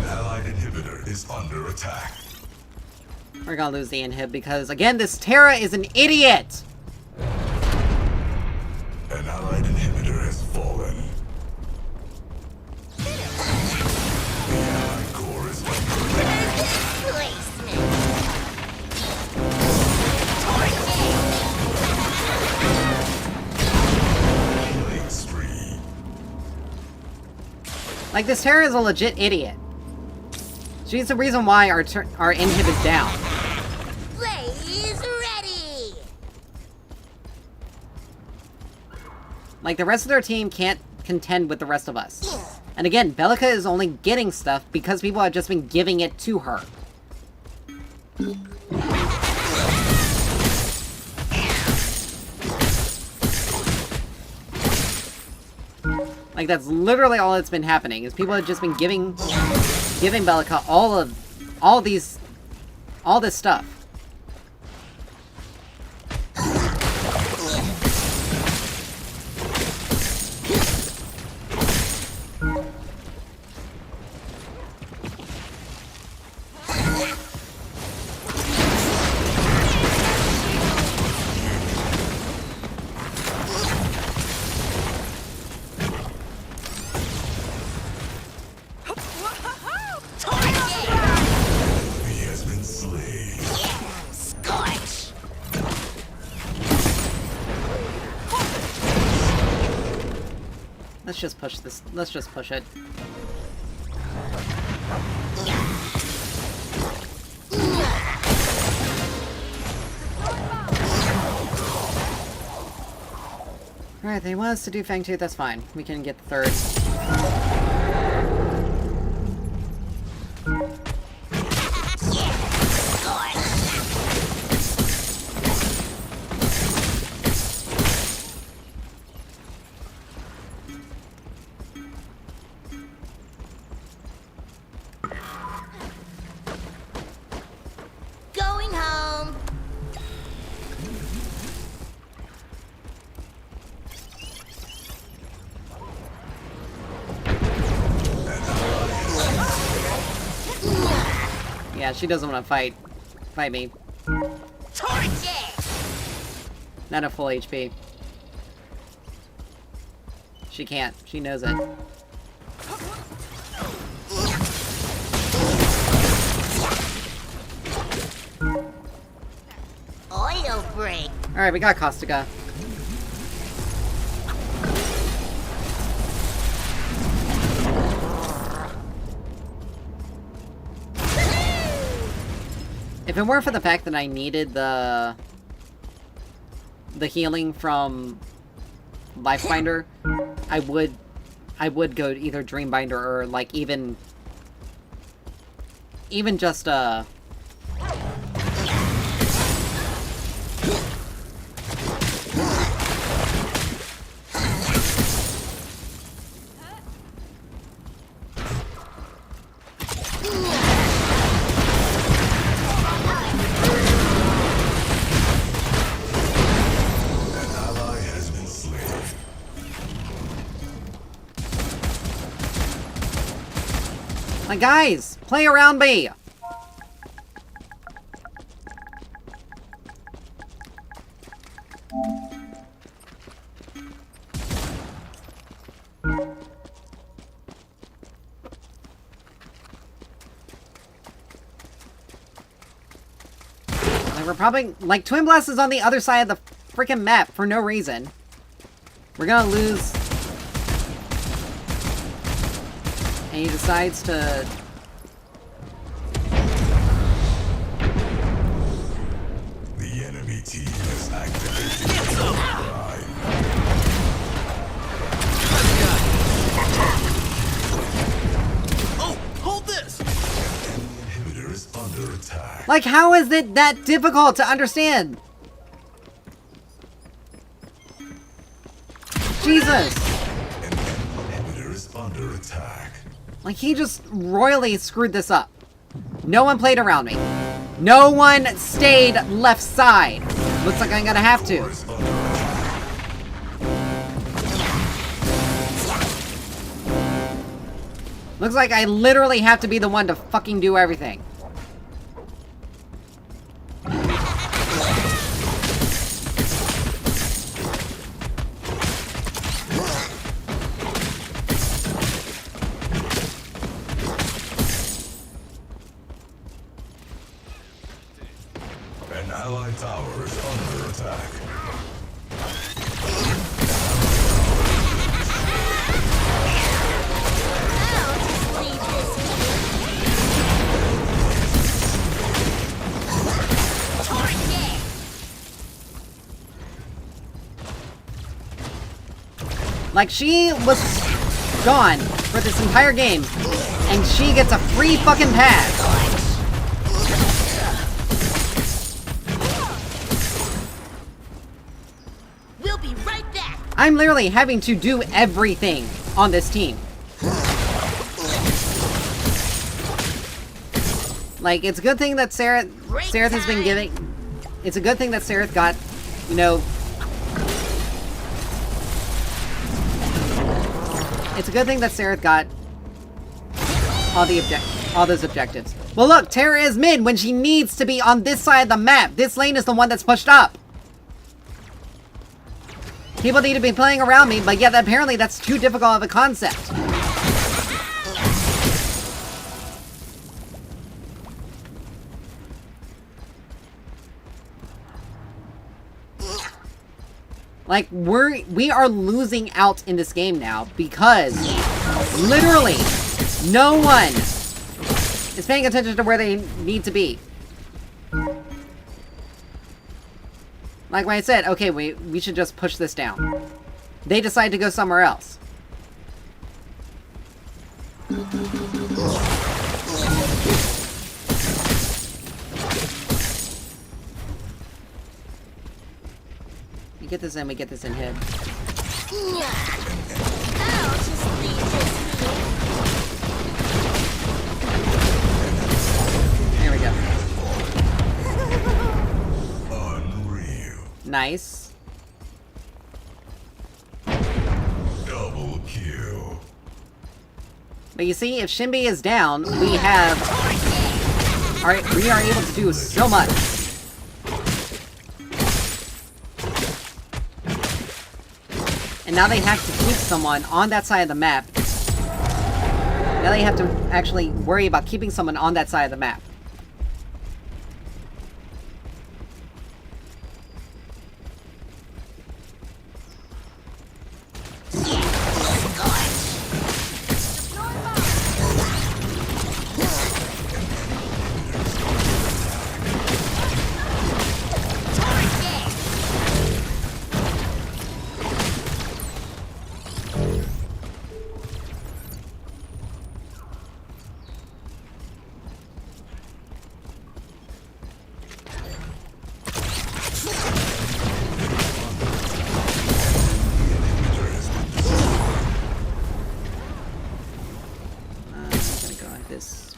allied inhibitor is under attack. We're gonna lose the inhib because, again, this Terra is an idiot! An allied inhibitor has fallen. The allied core is under attack. Placement! Torch it! Killing spree. Like, this Terra is a legit idiot. She's the reason why our inhib is down. Blaze ready! Like, the rest of their team can't contend with the rest of us. And again, Bellica is only getting stuff because people have just been giving it to her. Like, that's literally all that's been happening, is people have just been giving Bellica all this stuff. He has been slain. Scorch! Let's just push this. Let's just push it. Alright, they want us to do Fang Tooth, that's fine. We can get the third. Going home! Yeah, she doesn't want to fight me. Torch it! Not at full HP. She can't. She knows it. Oil break! Alright, we got Caustica. If it weren't for the fact that I needed the healing from Lifebinder, I would go to either Dreambinder or like even even just, An ally has been slain. like, guys, play around me! Like, we're probably, like, Twin Blast is on the other side of the freaking map for no reason. We're gonna lose. And he decides to... The enemy team has activated the override. Oh, hold this! Enemy inhibitor is under attack. Like, how is it that difficult to understand? Jesus! An enemy inhibitor is under attack. Like, he just royally screwed this up. No one played around me. No one stayed left side. Looks like I'm gonna have to. Is under attack. Looks like I literally have to be the one to fucking do everything. An allied tower is under attack. Leave this Target! Like, she was gone for this entire game, and she gets a free fucking pass. We'll be right back! I'm literally having to do everything on this team. Like, it's a good thing that Sereth has been giving... It's a good thing that Sereth got, you know... It's a good thing that Sereth got all those objectives. Well, look, Terra is mid when she needs to be on this side of the map. This lane is the one that's pushed up. People need to be playing around me, but yet apparently that's too difficult of a concept. Like, we are losing out in this game now because literally no one is paying attention to where they need to be. Like when I said, okay, we should just push this down. They decide to go somewhere else. We get this in, we get this in hit. I'll just leave this There we go. Unreal. Nice. Double kill. But you see, if Shinbi is down, we are able to do so much. And now they have to keep someone on that side of the map. Now they have to actually worry about keeping someone on that side of the map.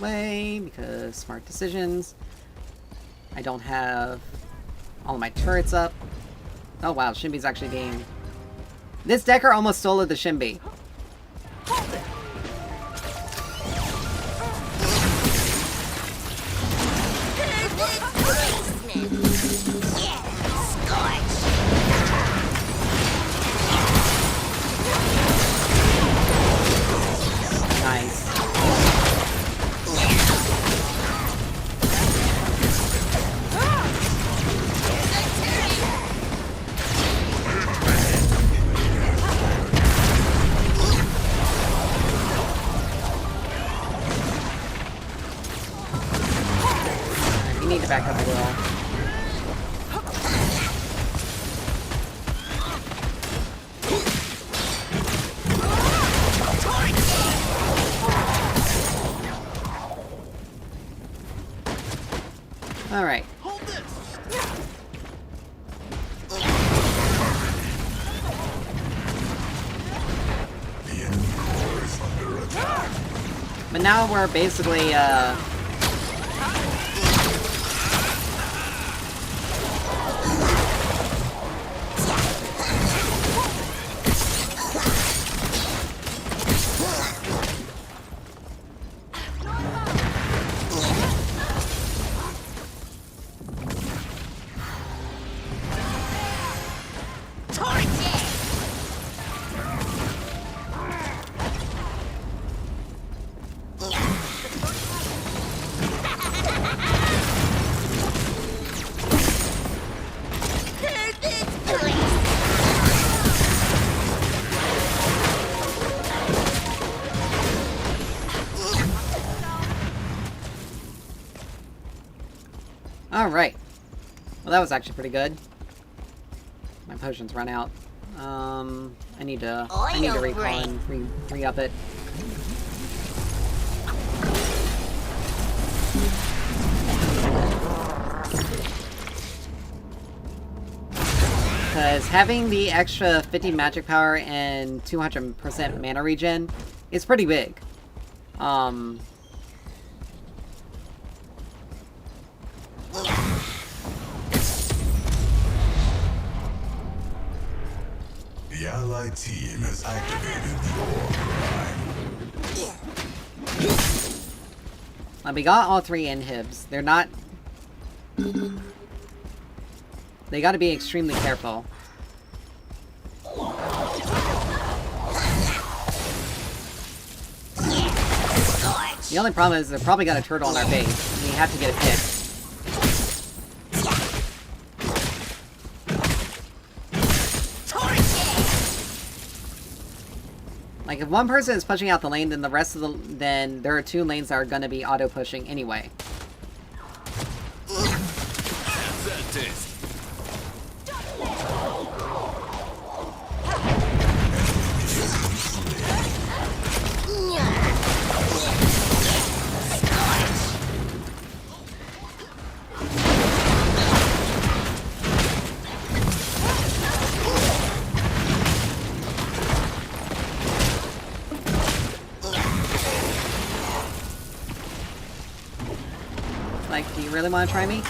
away because smart decisions. I don't have all of my turrets up. Oh wow, Shimby's actually being... This Decker almost stole the Shimby. Nice. You need to back up a little. Alright. The enemy core is under attack. But now we're basically, Alright. Well, that was actually pretty good. My potions run out. I need to recall and re-up it. Because having the extra 50 magic power and 200% mana regen is pretty big. The allied team has activated your prime. We got all 3 inhibs. They're not... They gotta be extremely careful. The only problem is they've probably got a turtle on our base. We have to get it fixed. Like, if one person is pushing out the lane, then the rest of the... Then there are 2 lanes that are gonna be auto-pushing anyway. How's that taste? Like, do you really want to try me?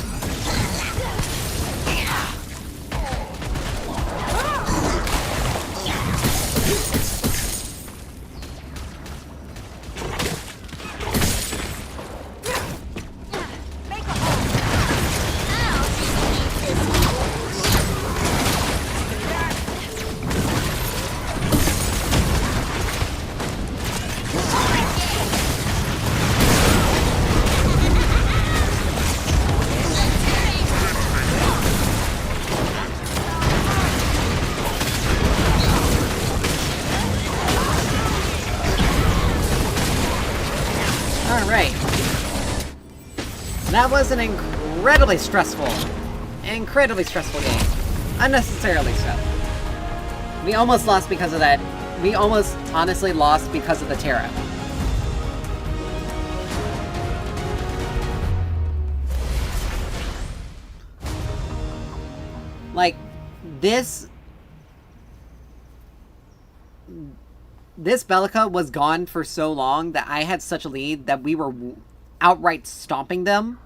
Alright. That was an incredibly stressful game. Unnecessarily so. We almost lost because of that. We almost honestly lost because of the Terra. Like, this Bellica was gone for so long that I had such a lead that we were outright stomping them.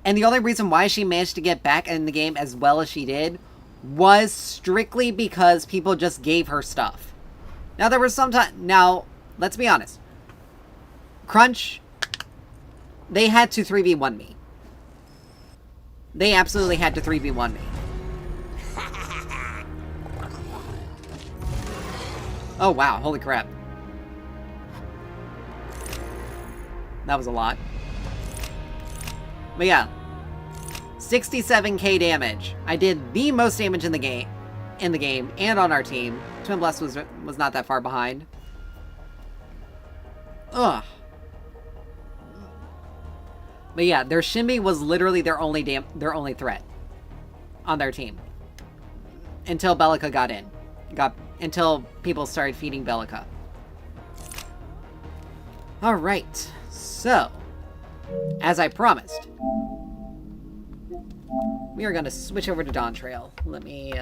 And the only reason why she managed to get back in the game as well as she did was strictly because people just gave her stuff. Now, there was some time... Now, let's be honest. Crunch, they had to 3v1 me. They absolutely had to 3v1 me. Oh, wow. Holy crap. That was a lot. But yeah. 67k damage. I did the most damage in the game. And on our team. Twin Blast was not that far behind. Ugh. But yeah, their Shinbi was literally their only threat on their team. Until Bellica got in. Until people started feeding Bellica. Alright. So, as I promised, we are going to switch over to Dawntrail. Let me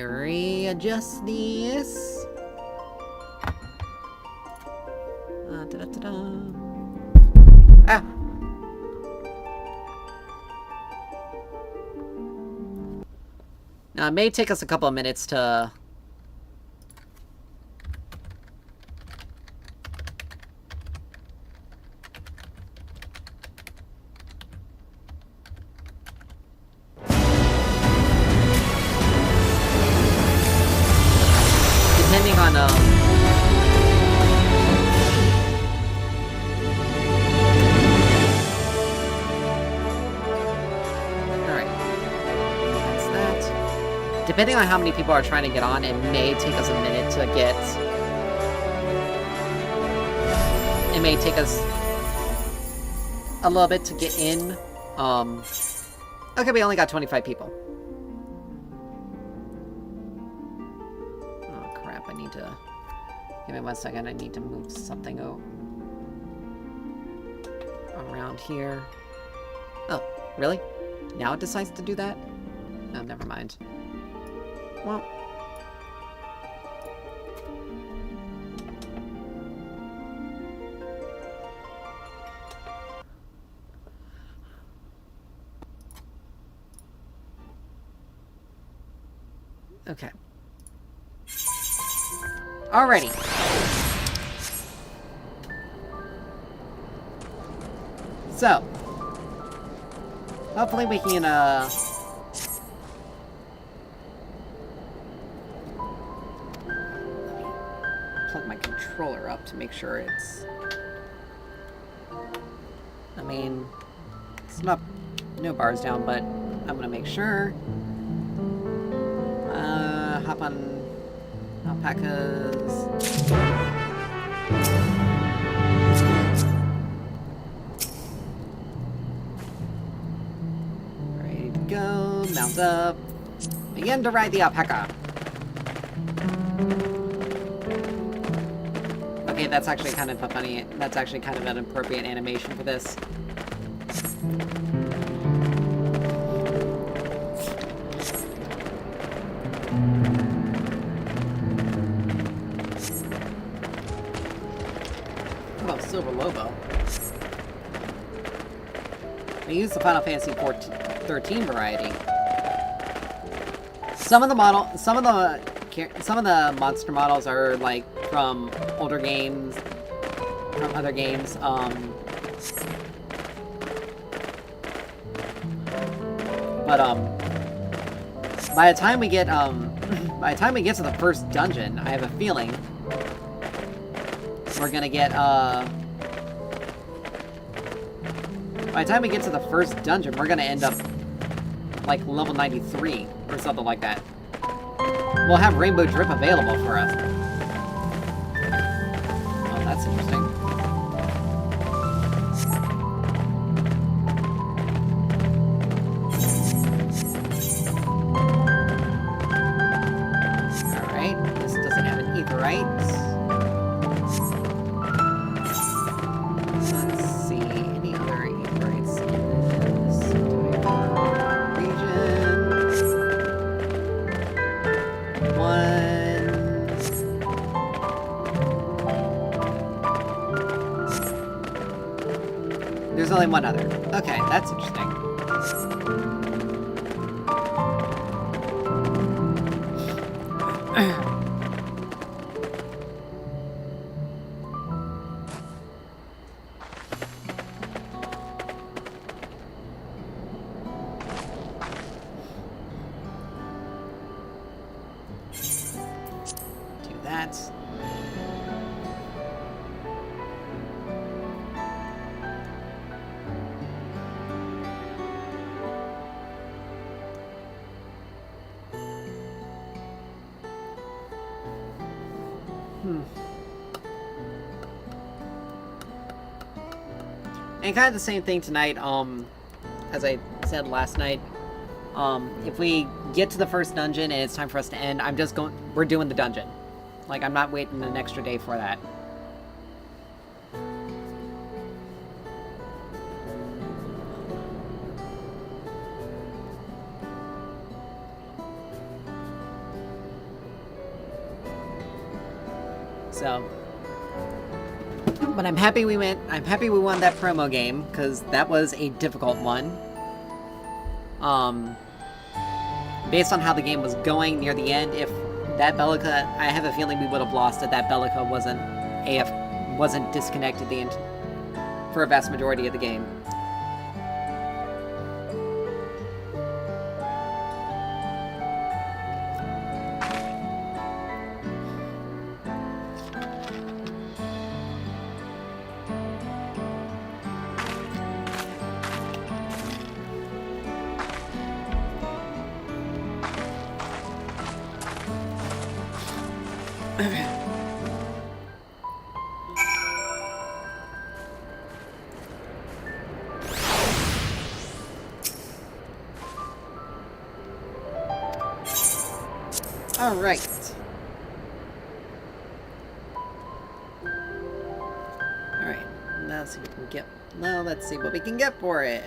readjust this. Ah! Now, it may take us a couple of minutes to... Depending on, depending on how many people are trying to get on, it may take us a minute to get... It may take us a little bit to get in. Okay, we only got 25 people. Oh, crap. I need to... Give me 1 second. I need to move something around here. Oh, really? Now it decides to do that? Oh, never mind. Well, okay. Alrighty. So, hopefully we can, plug my controller up to make sure it's... I mean, it's not... No bars down, but I'm gonna make sure. Hop on... Alpacas... Ready to go, mount up. Begin to ride the alpaca. Okay, that's actually kind of a funny... That's actually kind of an appropriate animation for this. Oh, Silver Lobo. I use the Final Fantasy 13 variety. Some of the monster models are like from older games, from other games. By the time we get to the first dungeon, I have a feeling we're gonna get by the time we get to the first dungeon, we're gonna end up like level 93 or something like that. We'll have Rainbow Drip available for us. Oh, that's interesting. Alright, this doesn't have an aetherite. Let's see, any other aetherites in this region? One. There's only one other. Okay, that's interesting. Do that. And kind of the same thing tonight, as I said last night. If we get to the first dungeon and it's time for us to end, we're doing the dungeon. Like, I'm not waiting an extra day for that. So, but I'm happy we won that promo game, because that was a difficult one. Based on how the game was going near the end, if that Bellica, I have a feeling we would have lost if that Bellica wasn't disconnected for a vast majority of the game. All right. All right. Now let's see what we can get. Now let's see what we can get for it.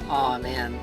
Aw, man.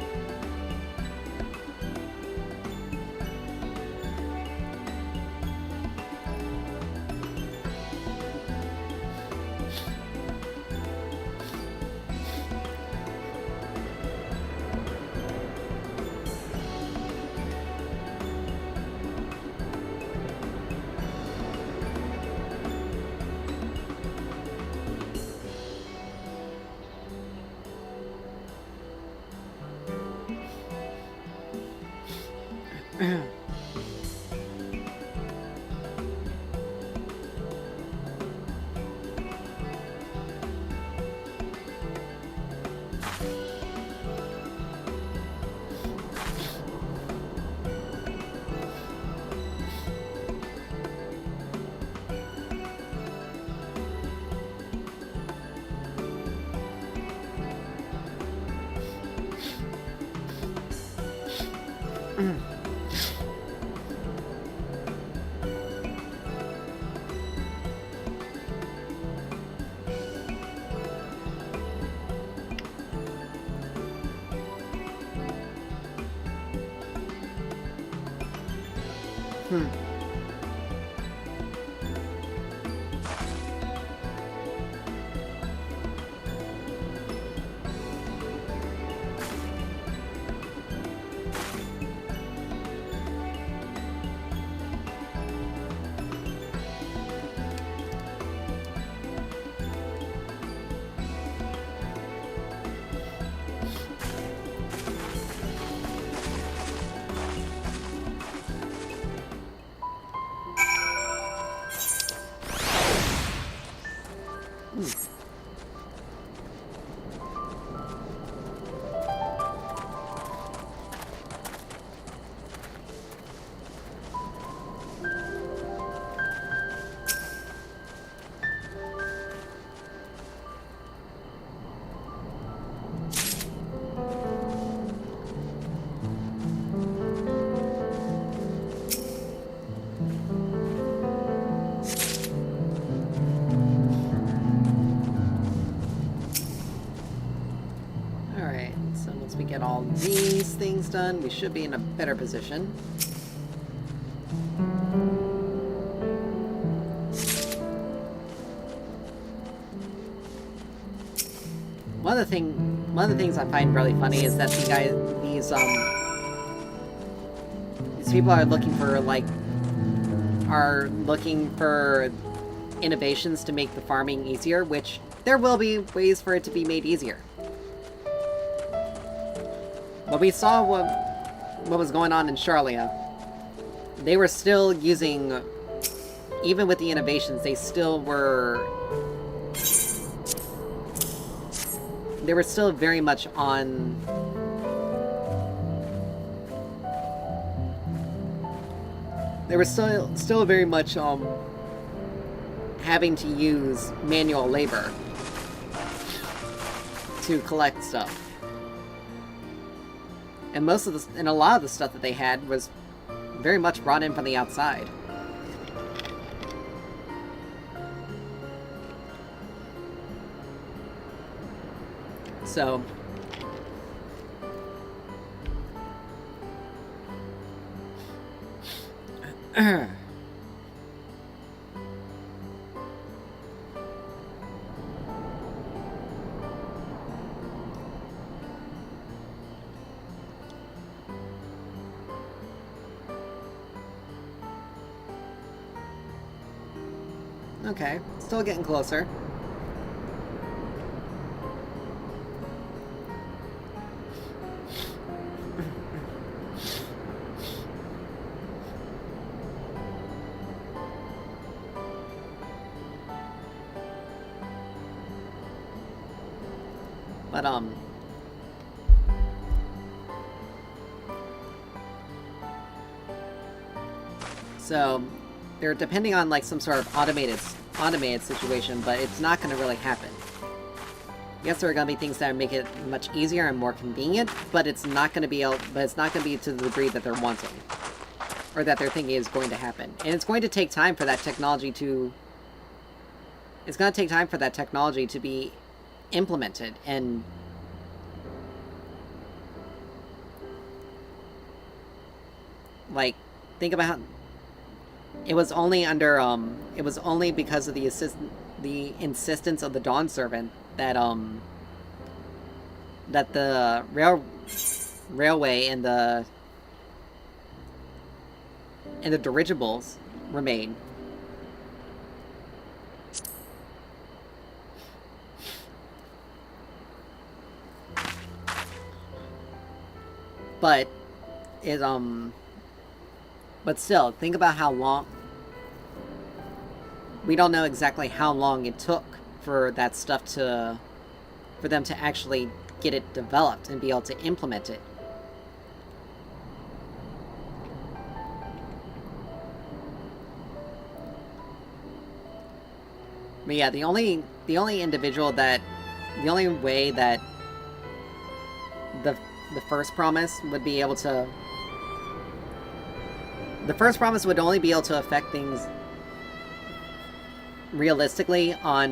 Alright, so once we get all these things done, we should be in a better position. One of the things I find really funny is that these people are looking for innovations to make the farming easier, which there will be ways for it to be made easier. But we saw what was going on in Charlia. They were still using, even with the innovations, they were still very much on... They were still very much having to use manual labor to collect stuff. And a lot of the stuff that they had was very much brought in from the outside. So... Okay, still getting closer. But, so, they're depending on, like, some sort of automated situation, but it's not going to really happen. Yes, there are going to be things that make it much easier and more convenient, but it's not going to be to the degree that they're wanting. Or that they're thinking is going to happen. And it's going to take time for that technology to... It's going to take time for that technology to be implemented, and... Like, think about how... It was only under, it was only because of the insistence of the Dawn Servant that, that the railway and the dirigibles remain. But but still, think about how long... We don't know exactly how long it took for that stuff to... for them to actually get it developed and be able to implement it. But yeah, the only individual that... The only way that the first promise would be able to... The first promise would only be able to affect things realistically on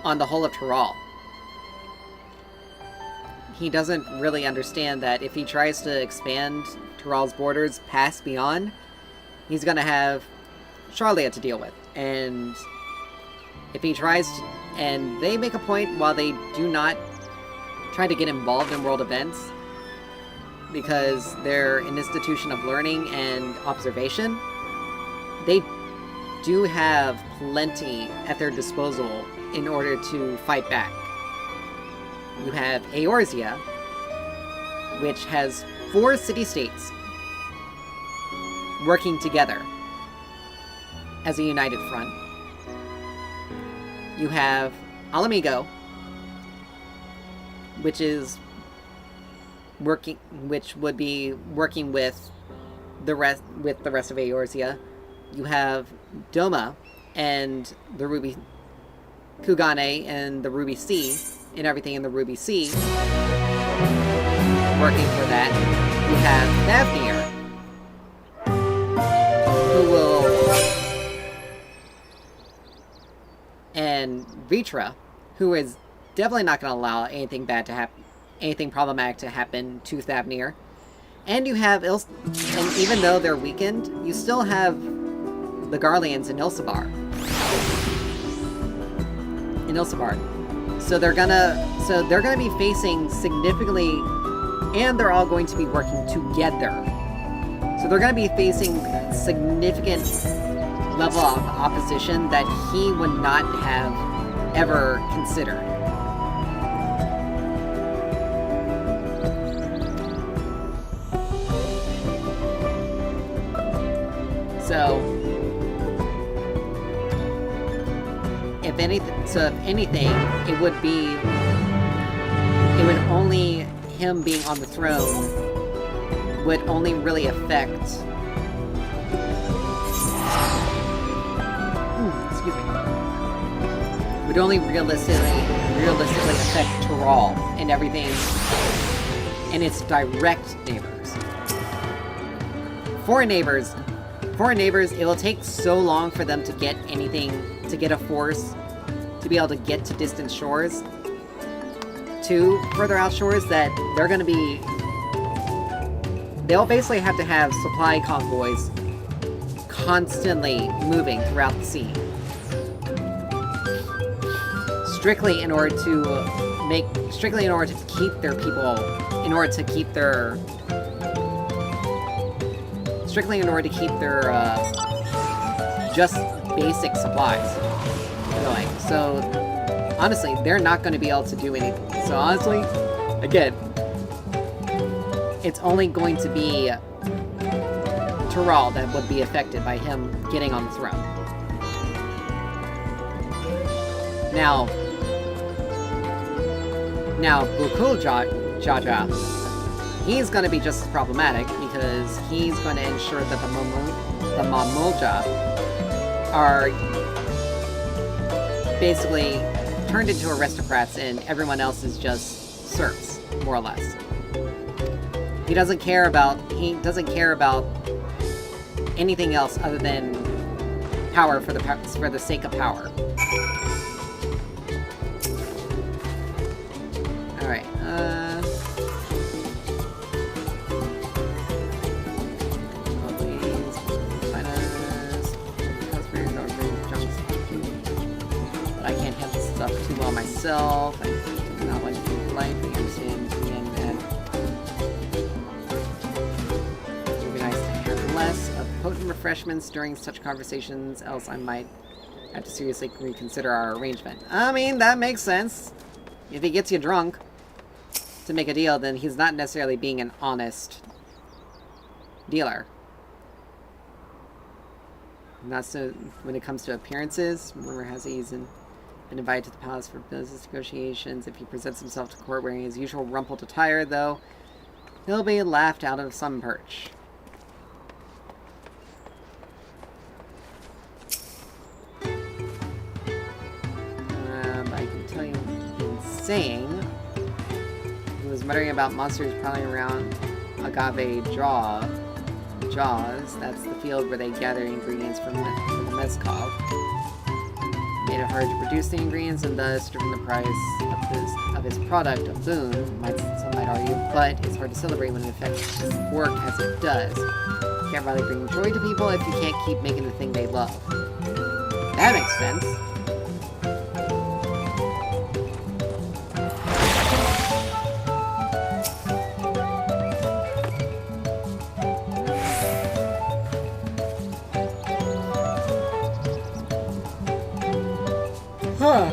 the whole of Tyrol. He doesn't really understand that if he tries to expand Tyrol's borders past beyond, he's gonna have Charlia to deal with. And if he tries to... And they make a point, while they do not try to get involved in world events, because they're an institution of learning and observation, they do have plenty at their disposal in order to fight back. You have Eorzea, which has 4 city-states working together as a united front. You have Alamigo, which would be working with the rest of Eorzea. You have Doma and the Ruby Kugane and the Ruby Sea and everything in the Ruby Sea working for that. You have Thavnir, who will, and Vitra, who is definitely not going to allow anything bad to happen, anything problematic to happen to Thavnir. And you have and even though they're weakened, you still have the Garleans in Ilsabar. So they're gonna be facing significantly, and they're all going to be working together. So they're gonna be facing significant level of opposition that he would not have ever considered. So, if anything, it would only, him being on the throne would only really affect, excuse me, would only realistically affect Tyrol and everything, and its direct neighbors. Foreign neighbors, it will take so long for them to get a force to be able to get to distant shores, to further out shores, that they'll basically have to have supply convoys constantly moving throughout the sea. Strictly in order to keep their people, just basic supplies going. So, honestly, they're not going to be able to do anything. So, honestly, again, it's only going to be Tyrol that would be affected by him getting on the throne. Now, Bukul Jaja, he's going to be just as problematic, because he's going to ensure that the Mamulja are basically turned into aristocrats and everyone else is just serfs, more or less. He doesn't care about anything else other than power for the sake of power. Alright, I can't handle this stuff too well myself. I do not want to do life. I understand being that it would be nice to have less of potent refreshments during such conversations, else I might have to seriously reconsider our arrangement. I mean, that makes sense. If he gets you drunk to make a deal, then he's not necessarily being an honest dealer. Not so when it comes to appearances. Rumor has he's been invited to the palace for business negotiations. If he presents himself to court wearing his usual rumpled attire, though, he'll be laughed out of some perch. I can tell you what he's been saying. He was muttering about monsters prowling around Agave Jaws. That's the field where they gather ingredients for the mezcal. Made it hard to produce the ingredients and thus driven the price of his product a boon, some might argue, but it's hard to celebrate when it affects work as it does. You can't really bring joy to people if you can't keep making the thing they love. That makes sense. Huh.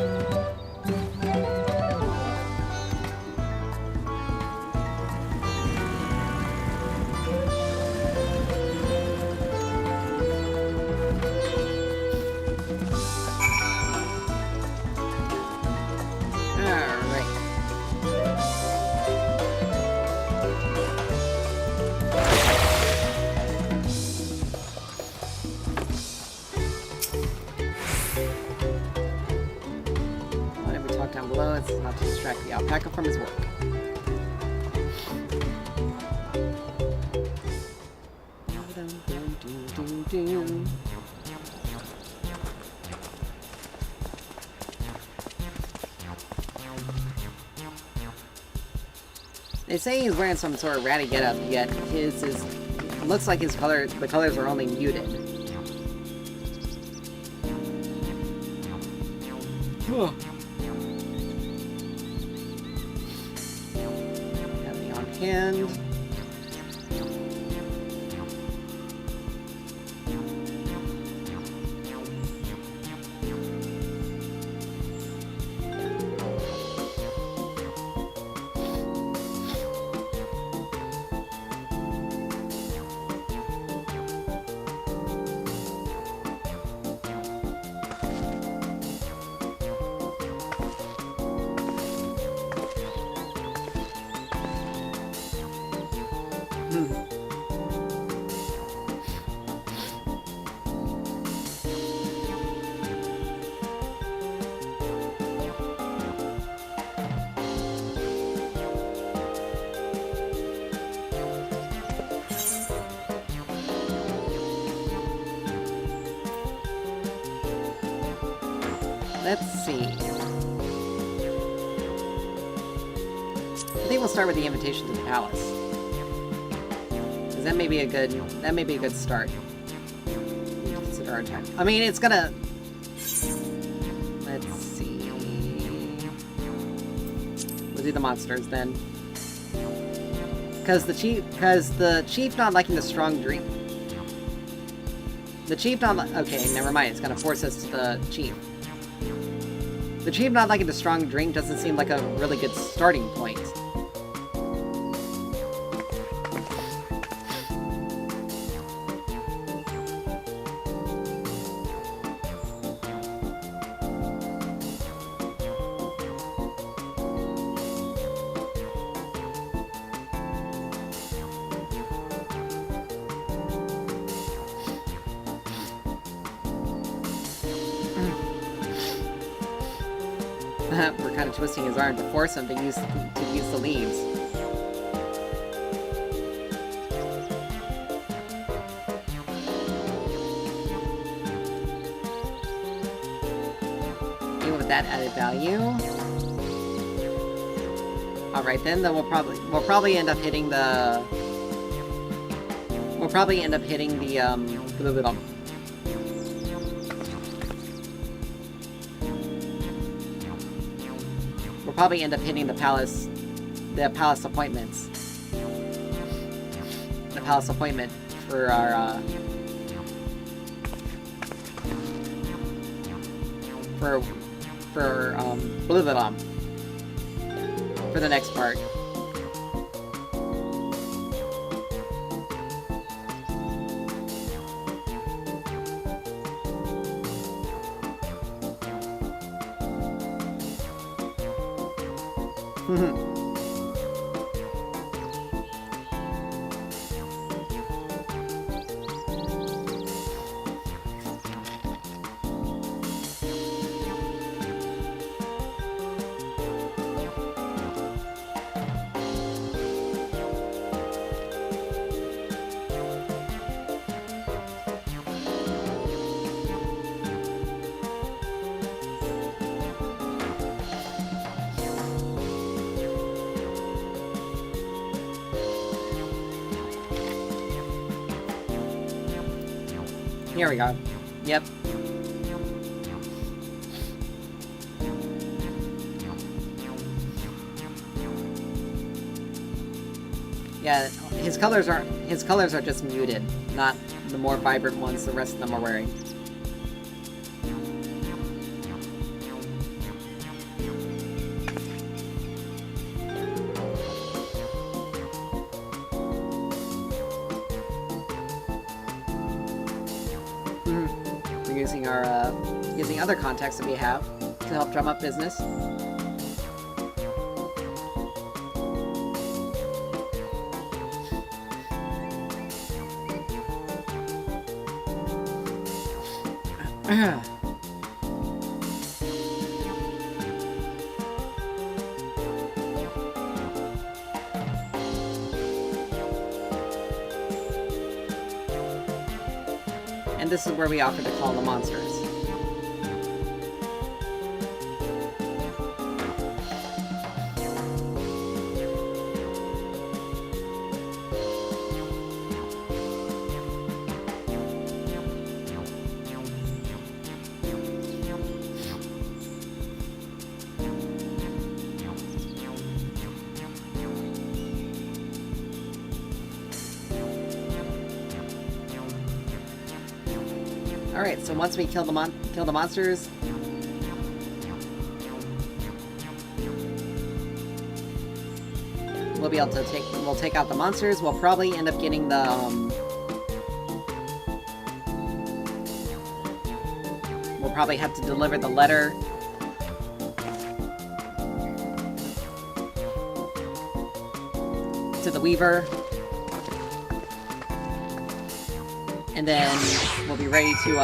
Let's not distract the alpaca from his work. They say he's wearing some sort of ratty getup, yet his is looks like his color. The colors are only muted. Got me on hand. Let's see. I think we'll start with the invitation to the palace. Because that may be a good start. We need to consider our time. I mean, it's gonna... Let's see... We'll do the monsters then. Because the chief not liking the strong drink... The chief not okay, never mind. It's gonna force us to the chief. The chief not liking the strong drink doesn't seem like a really good starting point. We're kind of twisting his arm to force him to use the leaves. Even with that added value. All right, then we'll probably end up hitting the. We'll probably end up hitting the We'll probably end up hitting the palace appointments. The palace appointment for our, for the next part. Here we go. Yep. Yeah, his colors are just muted, not the more vibrant ones the rest of them are wearing. Using other contacts that we have to help drum up business. and this is where we offer to call the monsters. Alright, so once we kill the monsters, we'll be able to take out the monsters. We'll probably end up getting the we'll probably have to deliver the letter to the Weaver. And then we'll be ready to,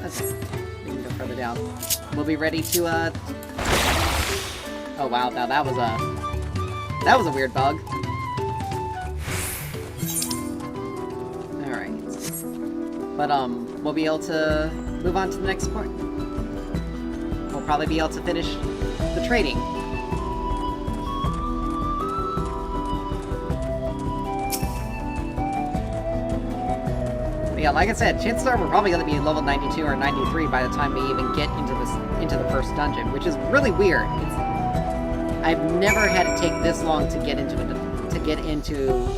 let's see, we can go further down. We'll be ready to, oh wow, now that was a weird bug. Alright. But, we'll be able to move on to the next part. We'll probably be able to finish the trading. Yeah, like I said, chances are we're probably going to be level 92 or 93 by the time we even get into the first dungeon, which is really weird. I've never had it take this long to get into the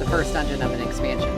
first dungeon of an expansion.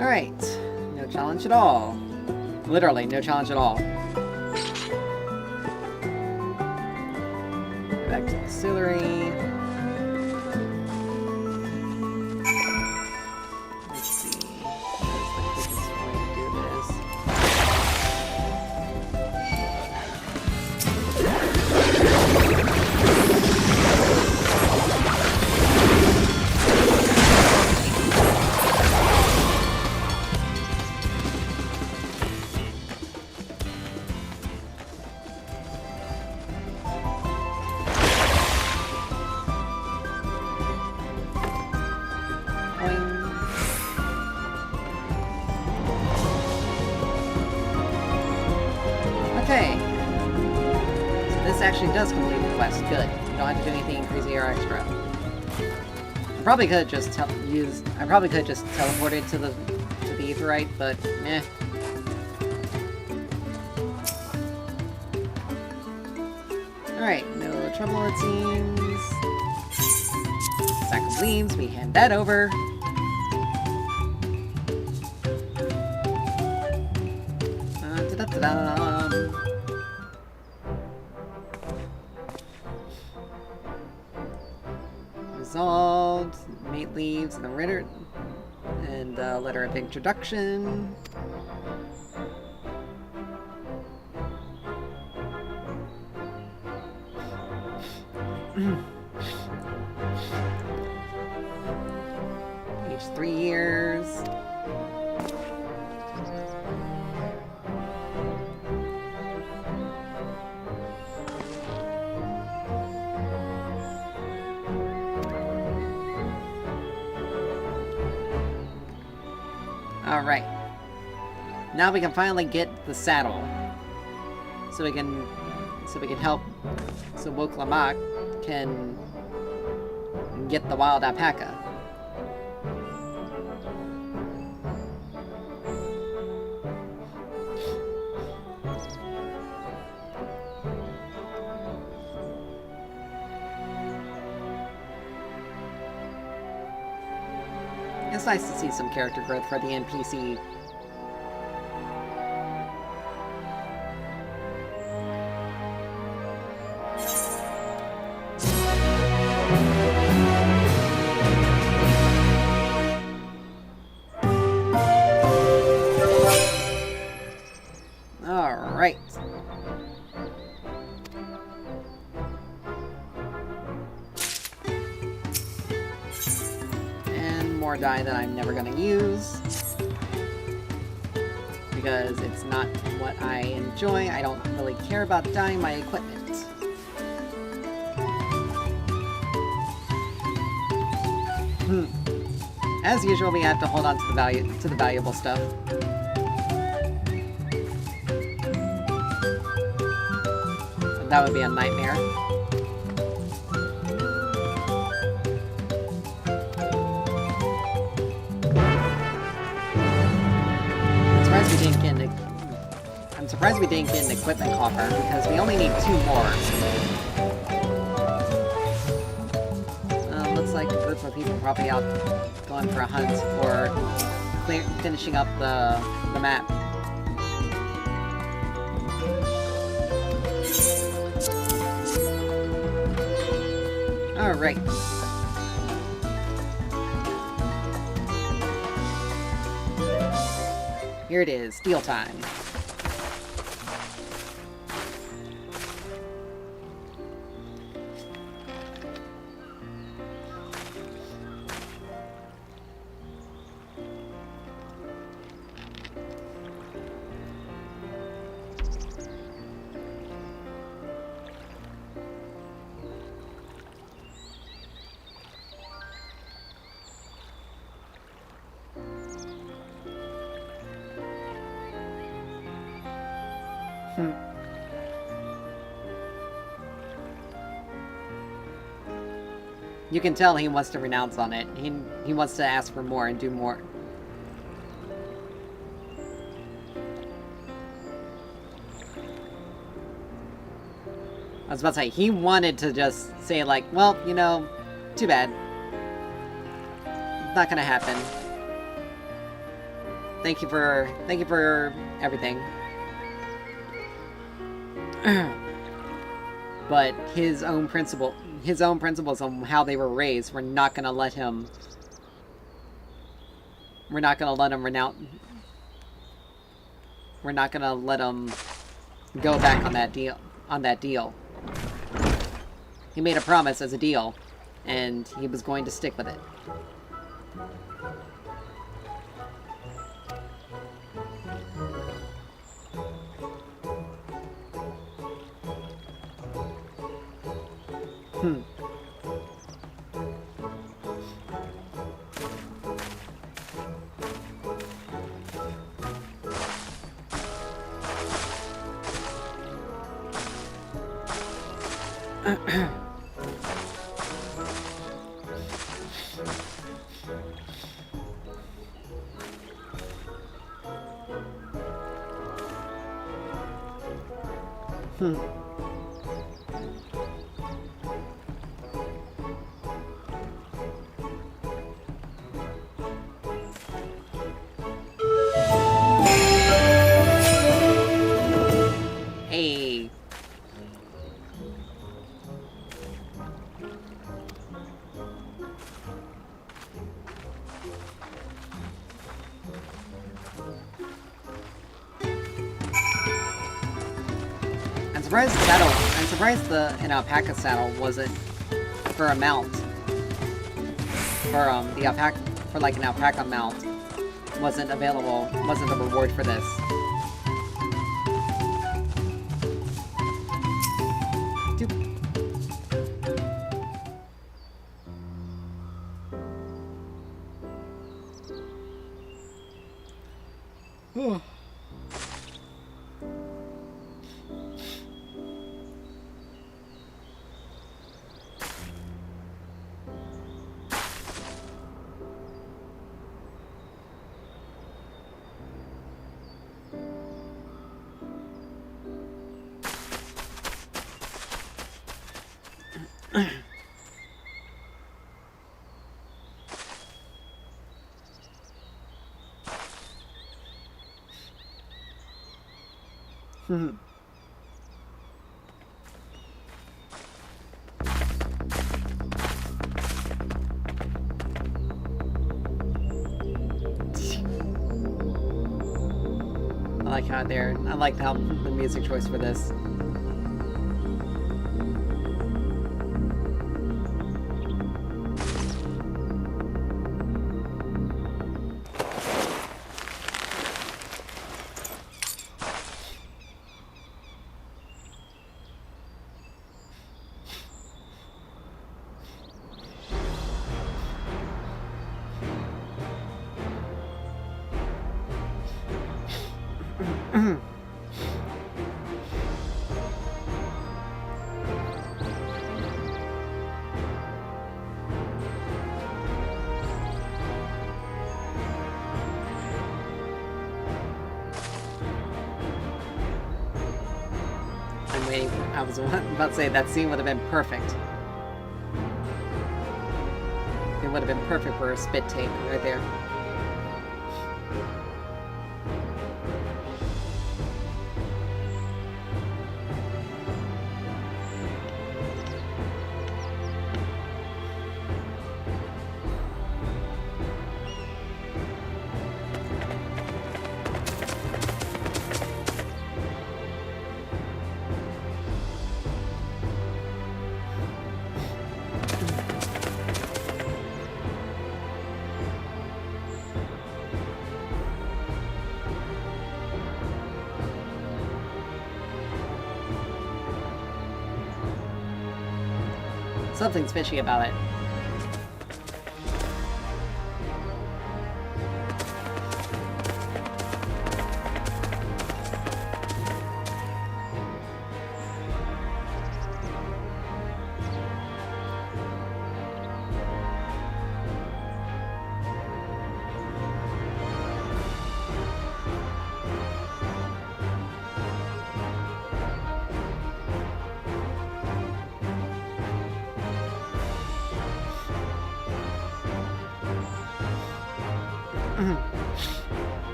Alright, no challenge at all. Literally, no challenge at all. Go back to the distillery. Let's see. What's the quickest way to do this? Okay. So this actually does complete the quest. Good. You don't have to do anything crazy or extra. I probably could have just teleported to the Aetheryte, but meh. Alright, no trouble it seems. Sack of leaves, we hand that over. Resolved, mate leaves, and the letter, letter of introduction. Each 3 years. Alright. Now we can finally get the saddle. So we can help, so Woklamak can get the wild alpaca. It's nice to see some character growth for the NPC. Alright. And more dye that I'm never gonna use. Because it's not what I enjoy. I don't really care about dyeing my equipment. As usual, we have to hold on to the valuable stuff. That would be a nightmare. I'm surprised we didn't get an equipment coffer, because we only need 2 more. Looks like a group of people probably out going for a hunt, or finishing up the map. Alright. Here it is, deal time. You can tell he wants to renounce on it. He wants to ask for more and do more. I was about to say, he wanted to just say like, well, you know, too bad. Not gonna happen. Thank you for everything. But his own principles on how they were raised, we're not gonna let him. We're not gonna let him renounce. We're not gonna let him go back on that deal. He made a promise as a deal, and he was going to stick with it. Hey. I'm surprised an alpaca saddle wasn't for a mount. For the alpaca, for like an alpaca mount, wasn't available. Wasn't a reward for this. I like how the music choice for this. I was about to say that scene would have been perfect. It would have been perfect for a spit tape right there. Something's fishy about it.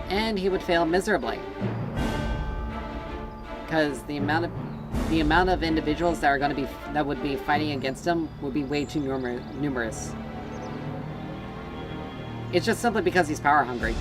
And he would fail miserably, because the amount of individuals that would be fighting against him would be way too numerous. It's just simply because he's power hungry.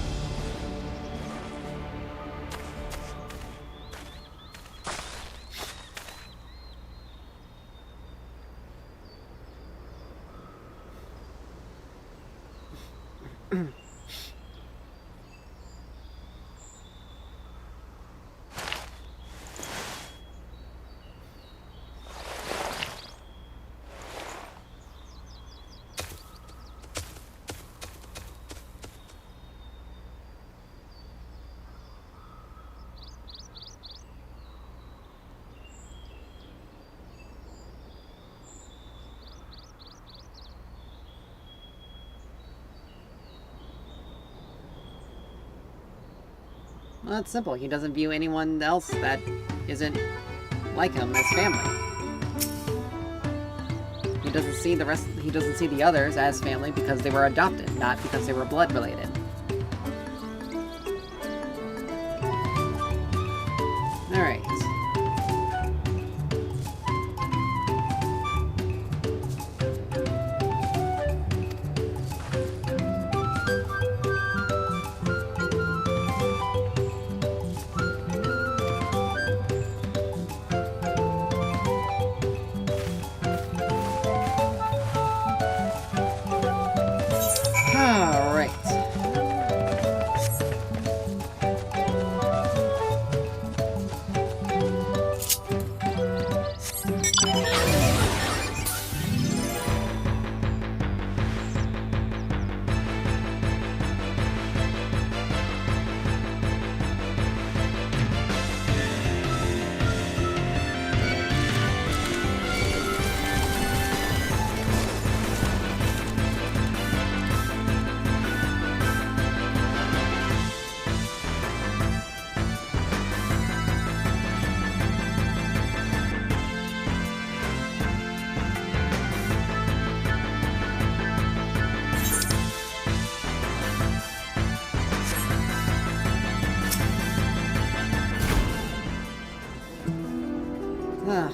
Well, it's simple. He doesn't view anyone else that isn't like him as family. He doesn't see the rest. He doesn't see the others as family because they were adopted, not because they were blood related. All right. All right. Ugh.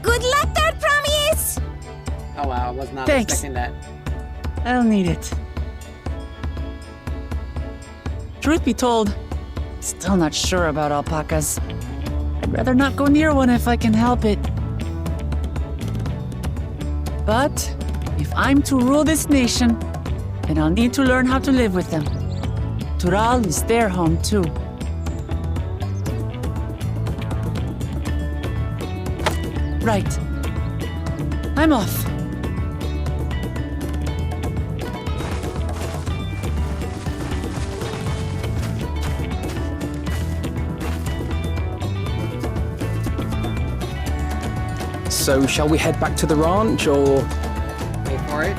Good luck, Dark Promise! Oh wow, I was not Thanks. expecting that. I'll need it. Truth be told, still not sure about alpacas. I'd rather not go near one if I can help it. But if I'm to rule this nation, then I'll need to learn how to live with them. Tural is their home too. Right. I'm off. So, shall we head back to the ranch, or...? Wait for it.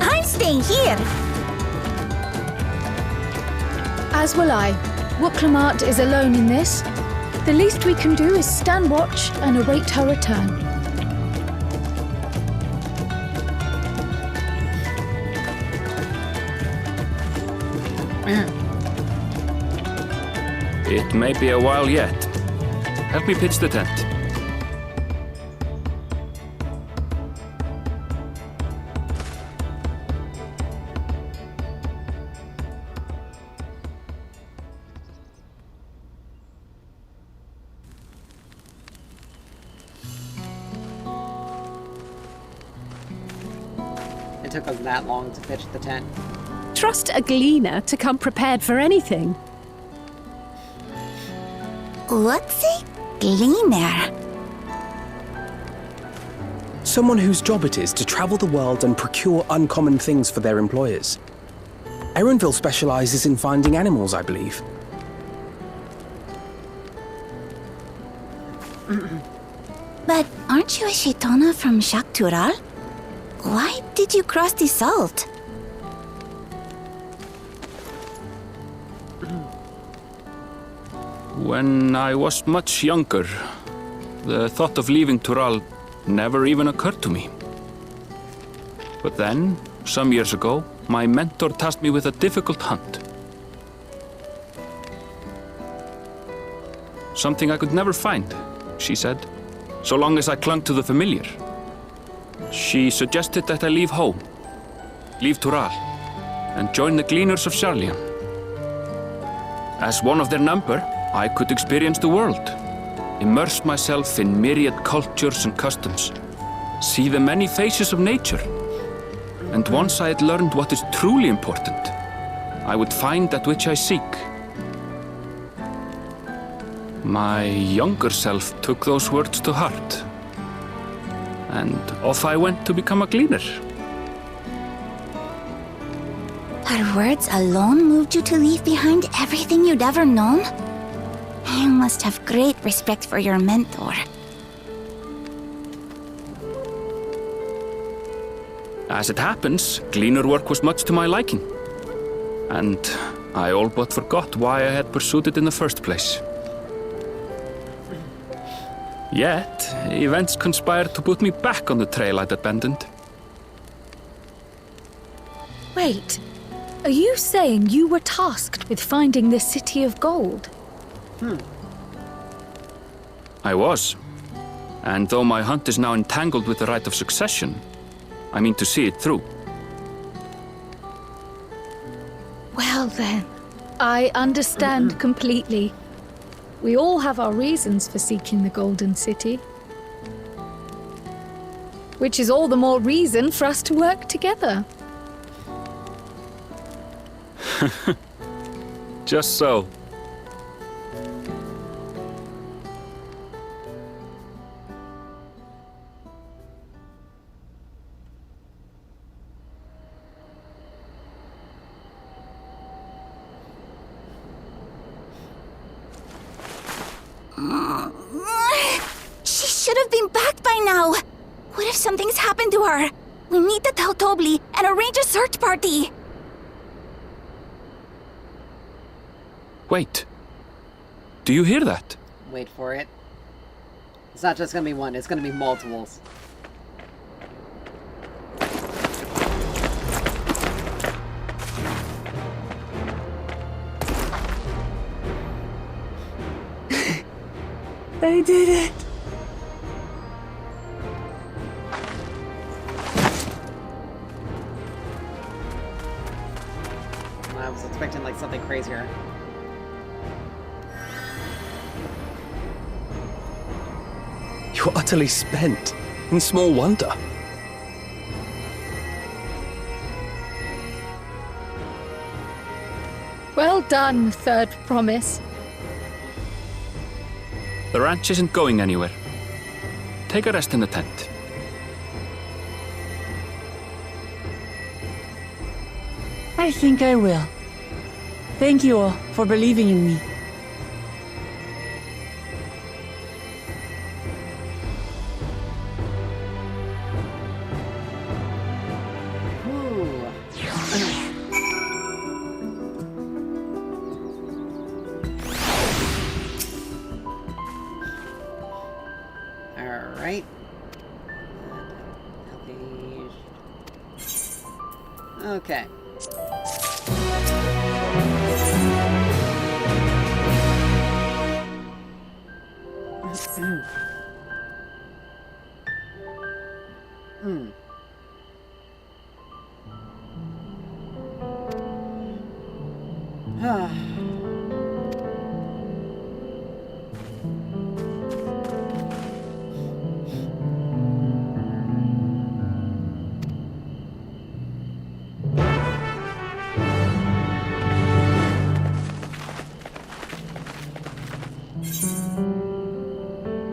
I'm staying here. As will I. Wooklamart is alone in this. The least we can do is stand watch and await her return. It may be a while yet. Help me pitch the tent. It took us that long to pitch the tent. Trust a gleaner to come prepared for anything. What's a gleaner? Someone whose job it is to travel the world and procure uncommon things for their employers. Erenville specializes in finding animals, I believe. But aren't you a Shaitana from Shak Tural? Why did you cross the salt? When I was much younger, the thought of leaving Tural never even occurred to me. But then, some years ago, my mentor tasked me with a difficult hunt. something I could never find, she said, so long as I clung to the familiar. She suggested that I leave home, leave Tural, and join the Gleaners of Sharlayan. As one of their number, I could experience the world, immerse myself in myriad cultures and customs, see the many faces of nature. And once I had learned what is truly important, I would find that which I seek. My younger self took those words to heart, and off I went to become a gleaner. Her words alone moved you to leave behind everything you'd ever known? You must have great respect for your mentor. As it happens, gleaner work was much to my liking, and I all but forgot why I had pursued it in the first place. Yet, events conspired to put me back on the trail I'd abandoned. Wait, are you saying you were tasked with finding the City of Gold? I was. And though my hunt is now entangled with the rite of succession, I mean to see it through. Well then, I understand completely. We all have our reasons for seeking the Golden City. Which is all the more reason for us to work together. Just so. She should have been back by now. What if something's happened to her? We need to tell Tobli and arrange a search party. Wait. Do you hear that? Wait for it. It's not just gonna be one, it's gonna be multiples. I did it. I was expecting like something crazier. You're utterly spent, and small wonder. Well done, Third Promise. The ranch isn't going anywhere. Take a rest in the tent. I think I will. Thank you all for believing in me. Alright. Okay.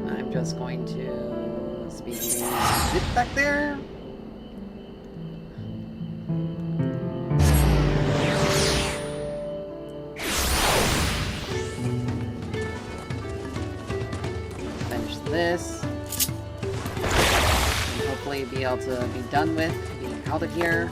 I'm just going to speedily zip back there. Finish this. And hopefully be able to be done with being out of here.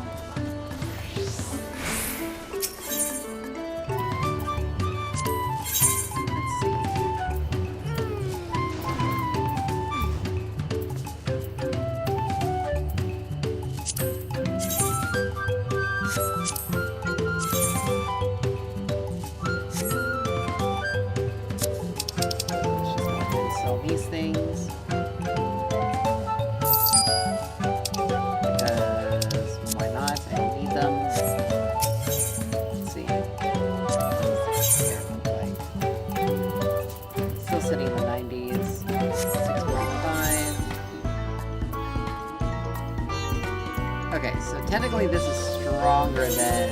Apparently this is stronger than...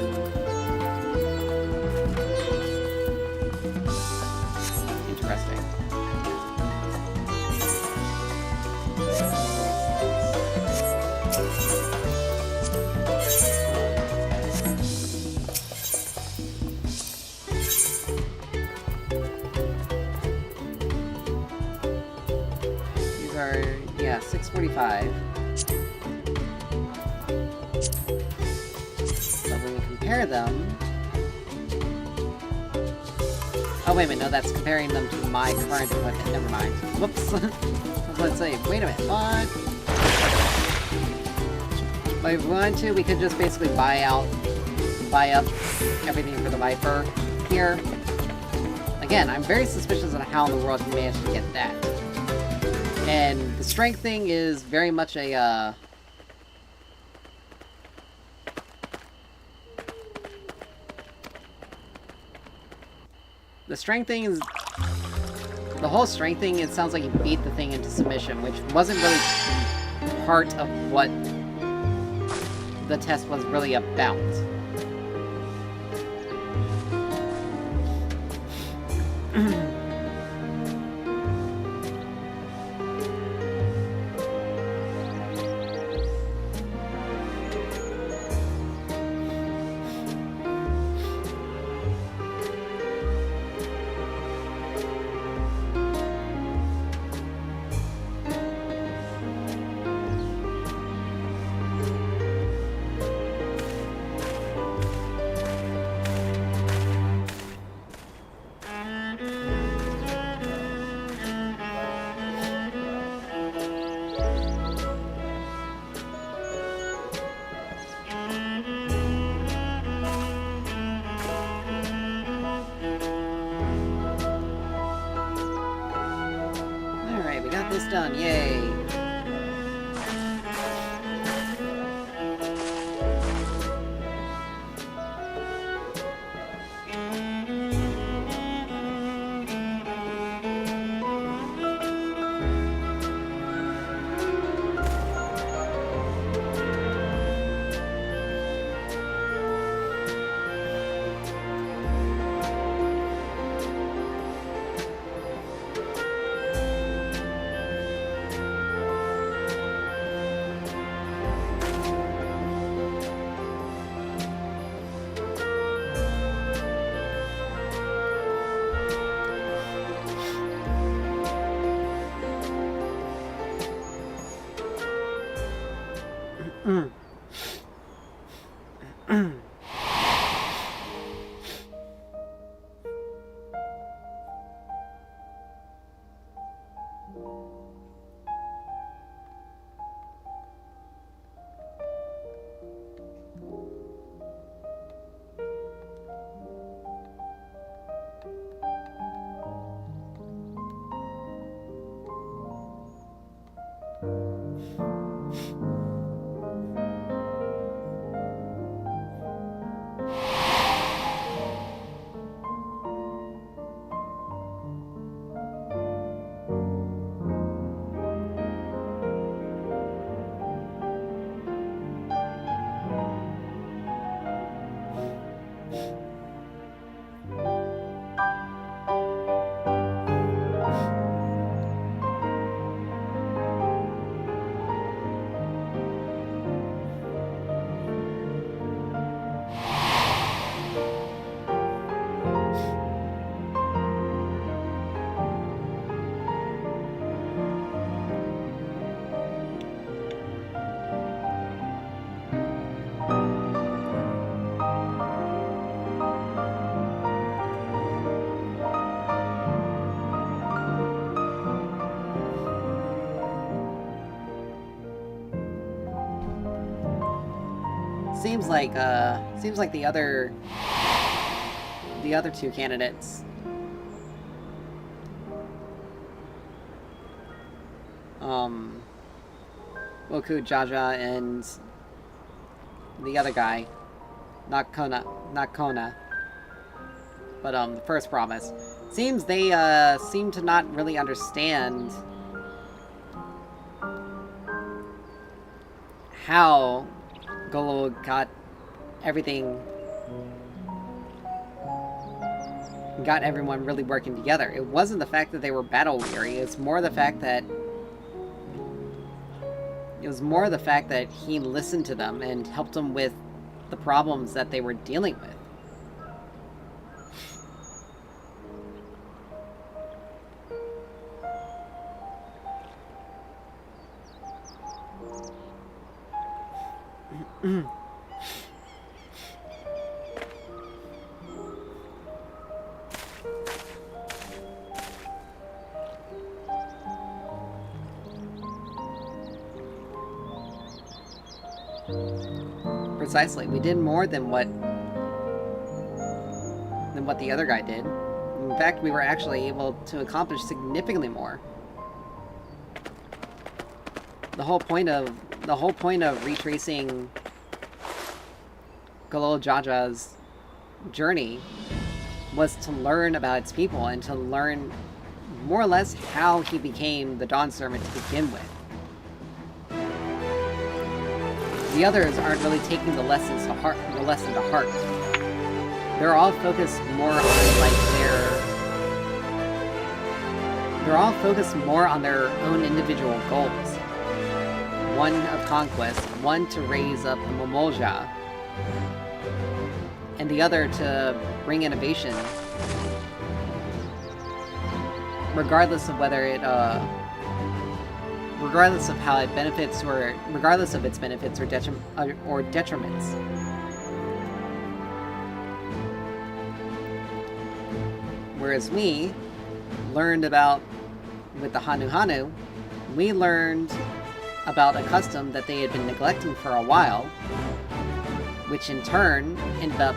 Interesting. These are, yeah, 645. But when we compare them... Oh, wait a minute, no, that's comparing them to my current equipment. Never mind. Whoops. Let's say, wait a minute, what? But if we wanted to, we could just basically buy up everything for the Viper here. Again, I'm very suspicious of how in the world he managed to get that. And the strength thing is very much a, the strength thing is... The whole strength thing, it sounds like he beat the thing into submission, which wasn't really part of what the test was really about. This done, yay! Seems like the other two candidates Woku, Jaja, and the other guy, not Kona, but the first promise. Seems they seem to not really understand how Golo got everything, got everyone really working together. It wasn't the fact that they were battle weary, it's more the fact that he listened to them and helped them with the problems that they were dealing with. Precisely. We did more than what the other guy did. In fact, we were actually able to accomplish significantly more. The whole point of retracing Golol Jaja's journey was to learn about its people and to learn more or less how he became the Dawn Servant to begin with. The others aren't really taking the lesson to heart. They're all focused more on their own individual goals. One of conquest, one to raise up the Momolja, and the other to bring innovation, regardless of whether it regardless of how it benefits, or regardless of its benefits or detriments. Whereas we learned about, with the Hanu, we learned about a custom that they had been neglecting for a while, which in turn ended up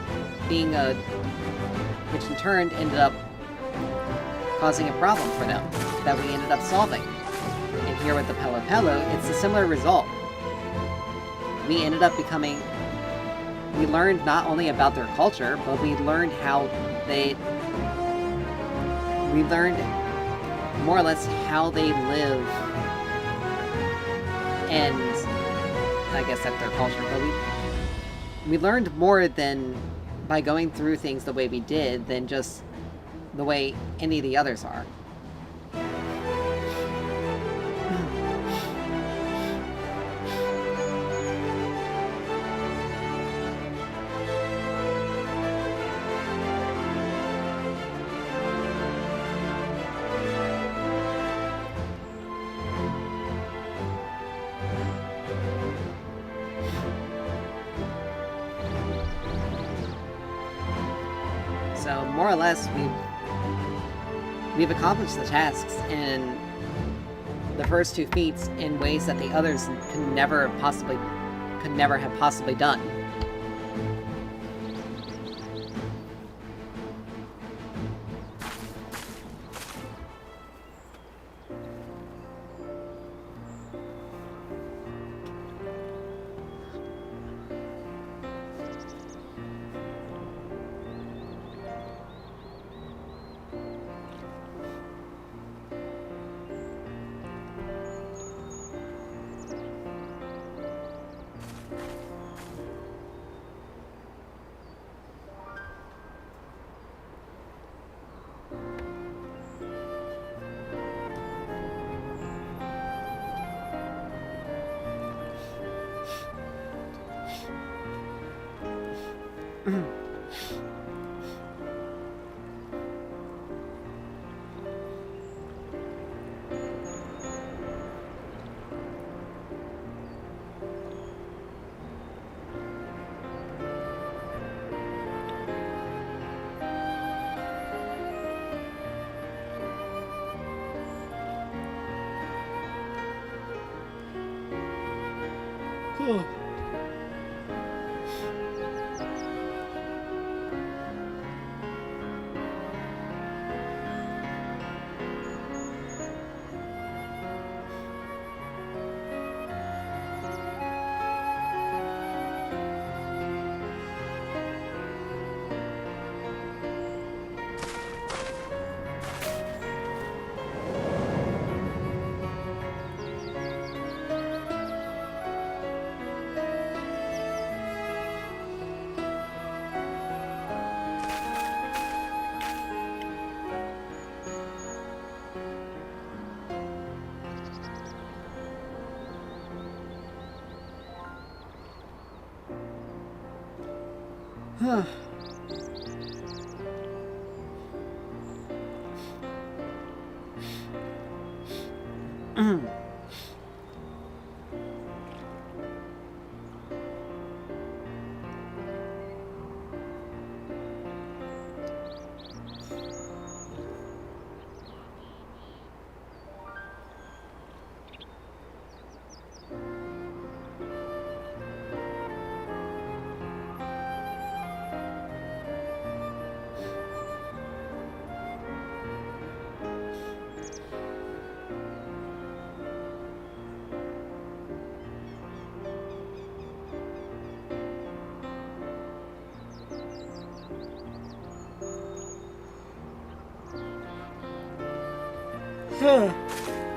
causing a problem for them that we ended up solving. And here with the Pelo Pelo, it's a similar result. We learned not only about their culture, but we learned more or less how they live, and I guess that's their culture, but we learned more than by going through things the way we did than just the way any of the others are. So more or less, we've accomplished the tasks in the first two feats in ways that the others could never have possibly done.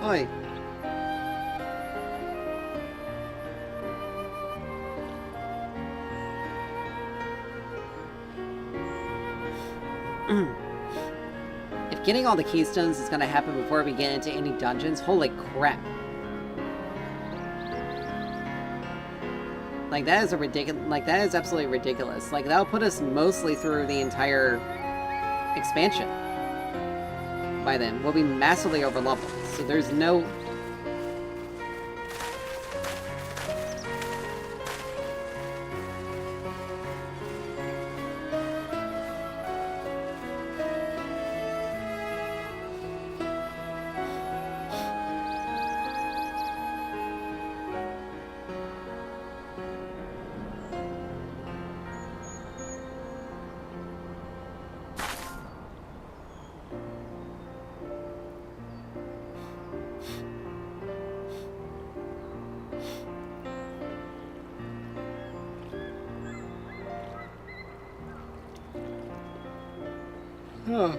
Oi. If getting all the keystones is gonna happen before we get into any dungeons, holy crap. Like, that is a ridiculous, like, that is absolutely ridiculous. Like, that'll put us mostly through the entire expansion. By then, we'll be massively overleveled, so there's no... Huh.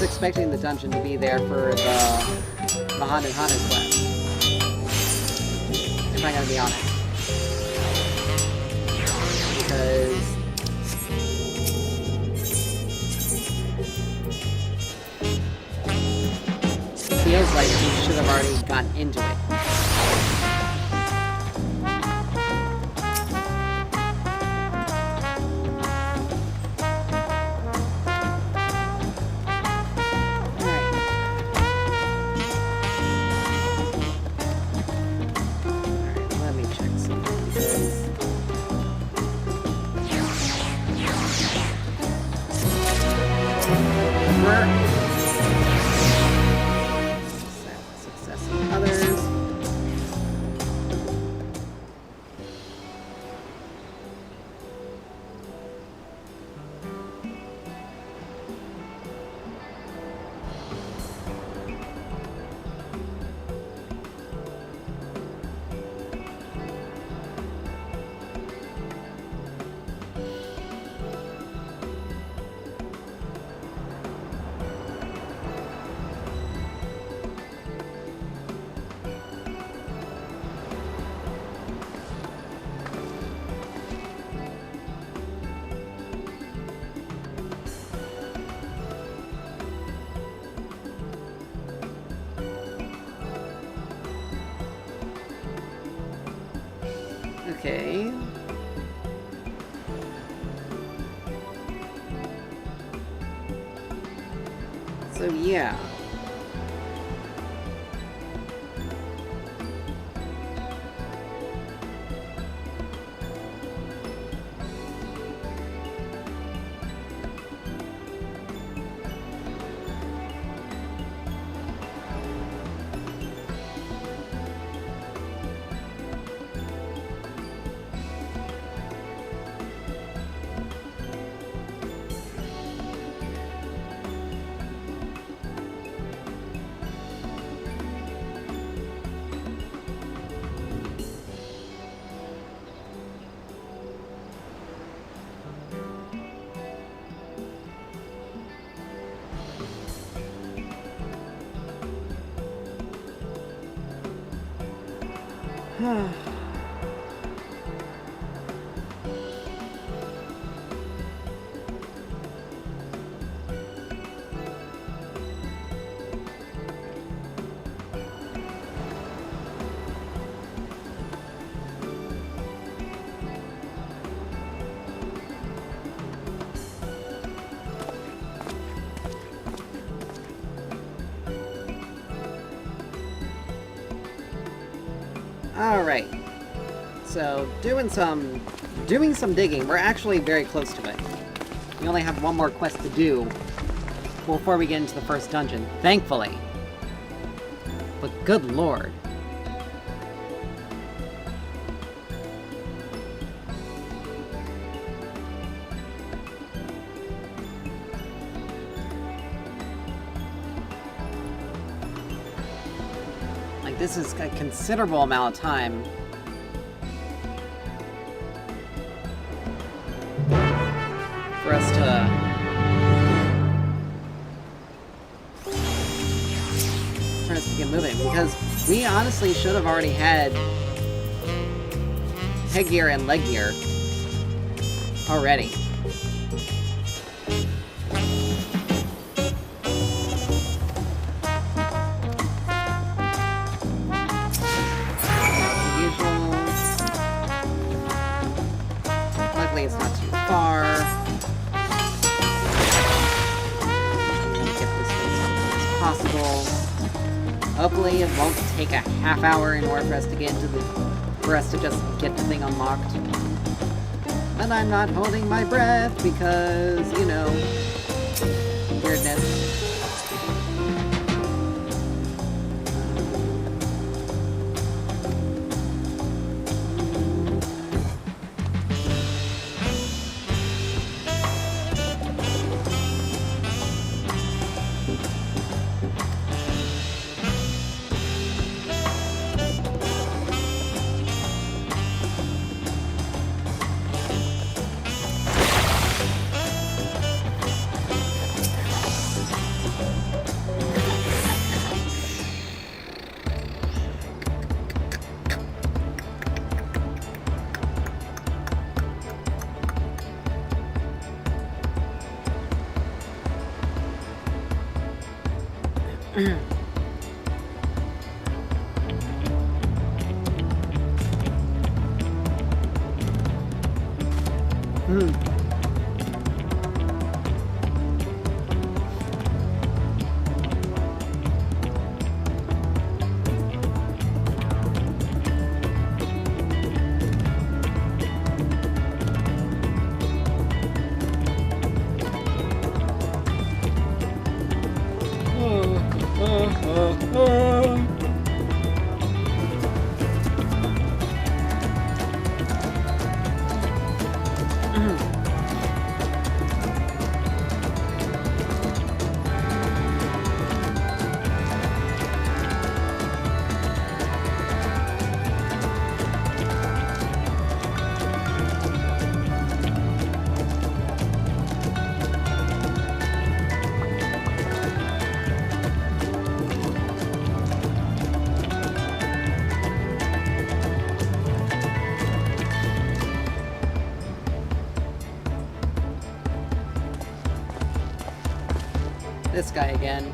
Expecting the dungeon to be there for the Haunted quest. If I'm gonna be honest. Because... it feels like we should have already gotten into it. Okay. So yeah. Alright. So, doing some digging. We're actually very close to it. We only have one more quest to do before we get into the first dungeon, thankfully. But good lord. Like, this is a considerable amount of time. For us to get moving, because we honestly should have already had headgear and leg gear already. Luckily, it's not too far. Get this thing as quick as possible. Hopefully, it won't take a half hour in order for us to get into for us to just get the thing unlocked. And I'm not holding my breath because, you know, weirdness. This guy again.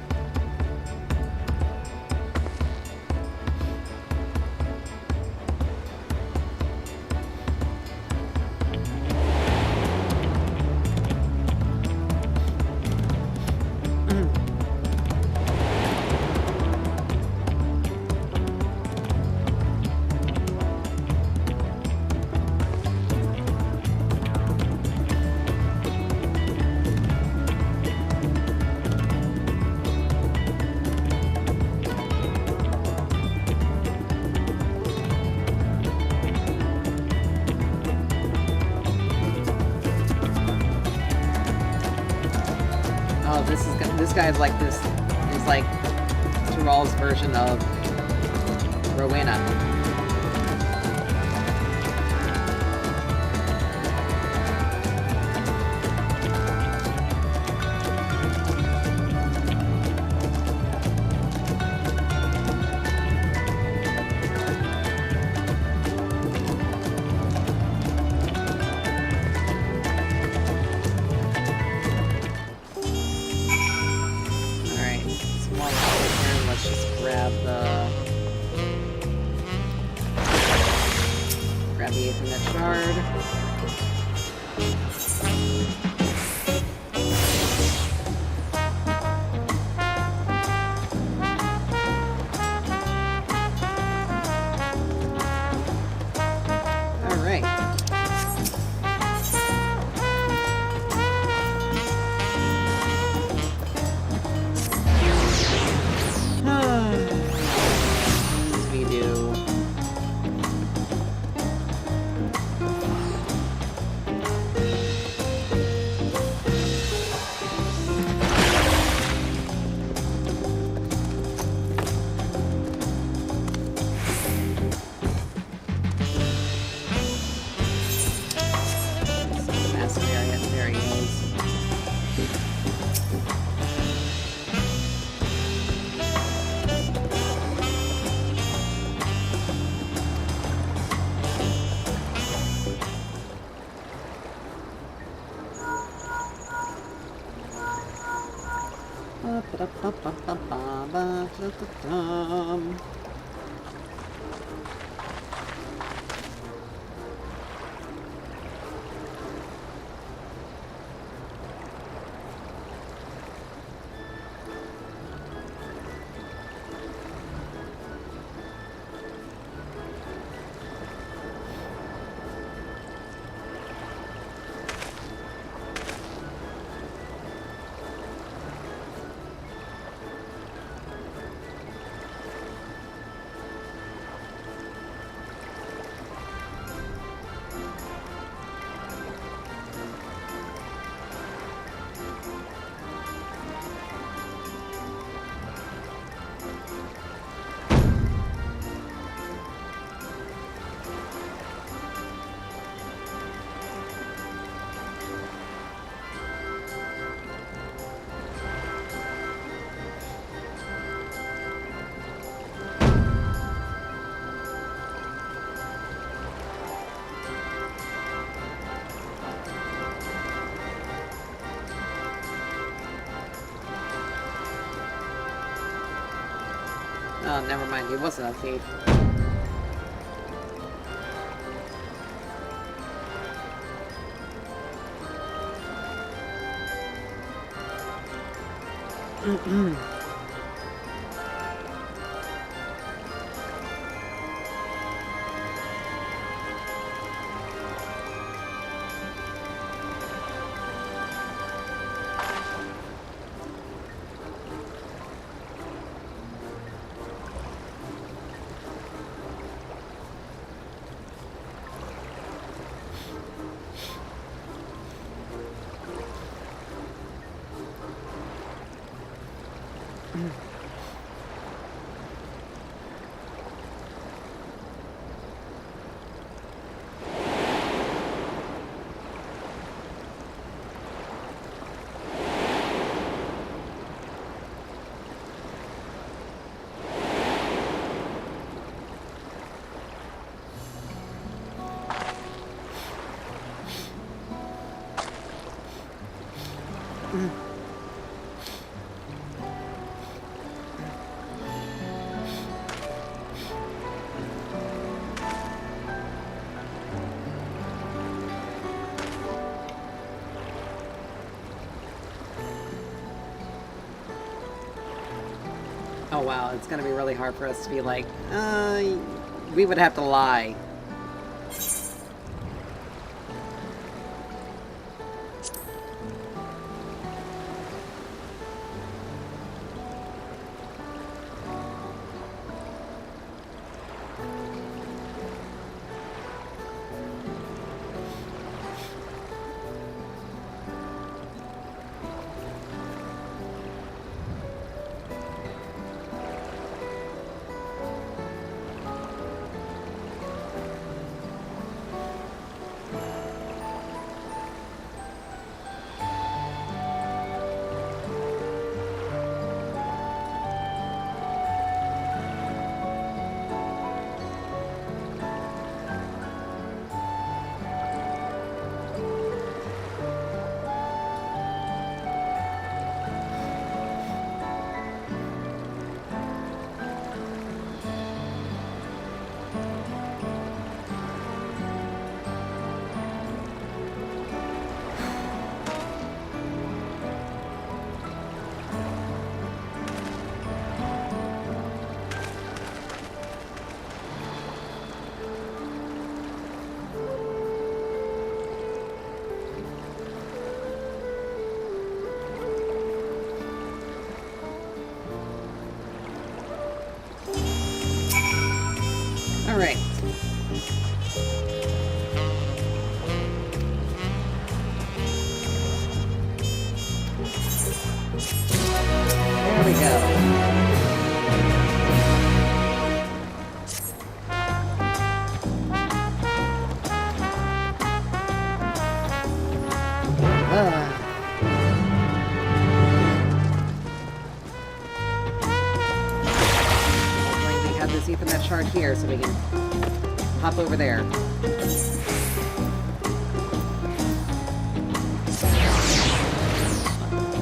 This guy is like this. Is like Tyrell's version of Rowena. be using that shard. Alright. We do. Massive area. There he is. Oh, never mind. He wasn't a thief. Oh wow, it's gonna be really hard for us to be like, we would have to lie. Alright. There we go. Hopefully we have this Ethernet shard here so we can hop over there.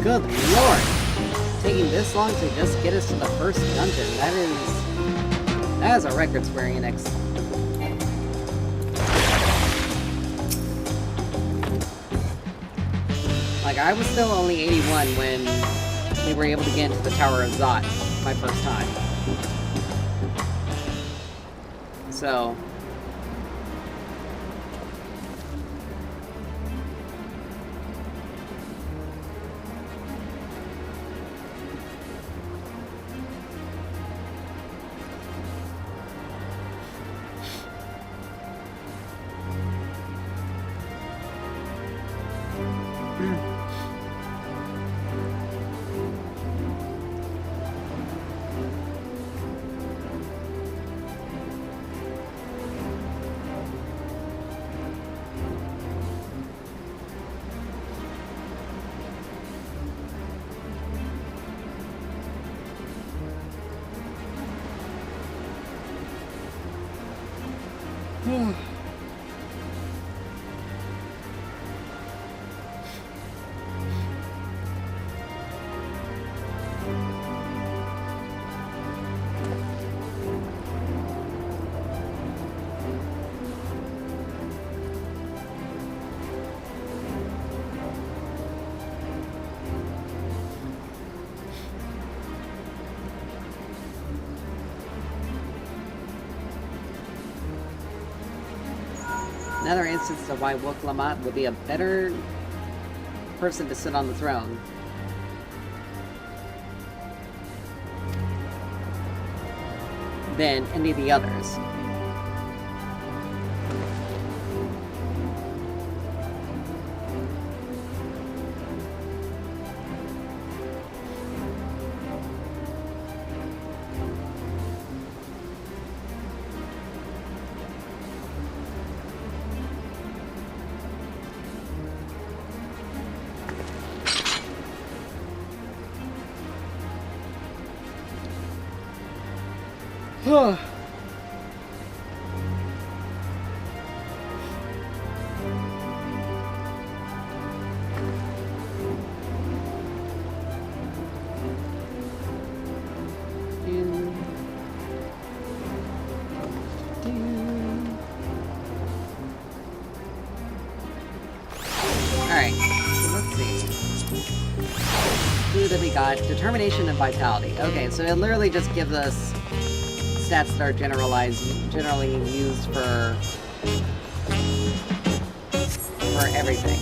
Good lord! Taking this long to just get us to the first dungeon. That is a record, Square Enix. Like, I was still only 81 when we were able to get into the Tower of Zot my first time. So... Another instance of why Wook Lamont would be a better person to sit on the throne. Than any of the others. Alright, so let's see. Who that we got? Determination and Vitality. Okay, so it literally just gives us stats that are generally used for everything.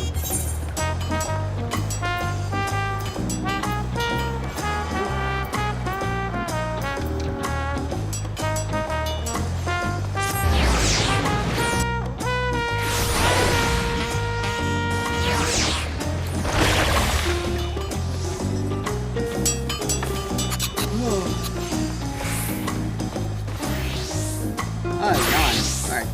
Oh, it's gone. Alright.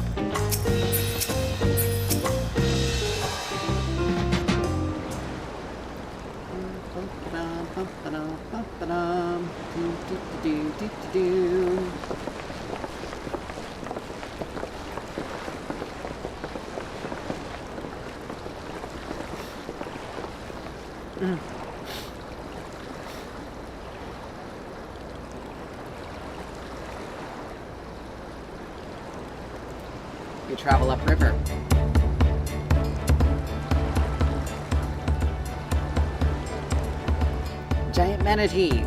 You travel upriver. Giant manatee.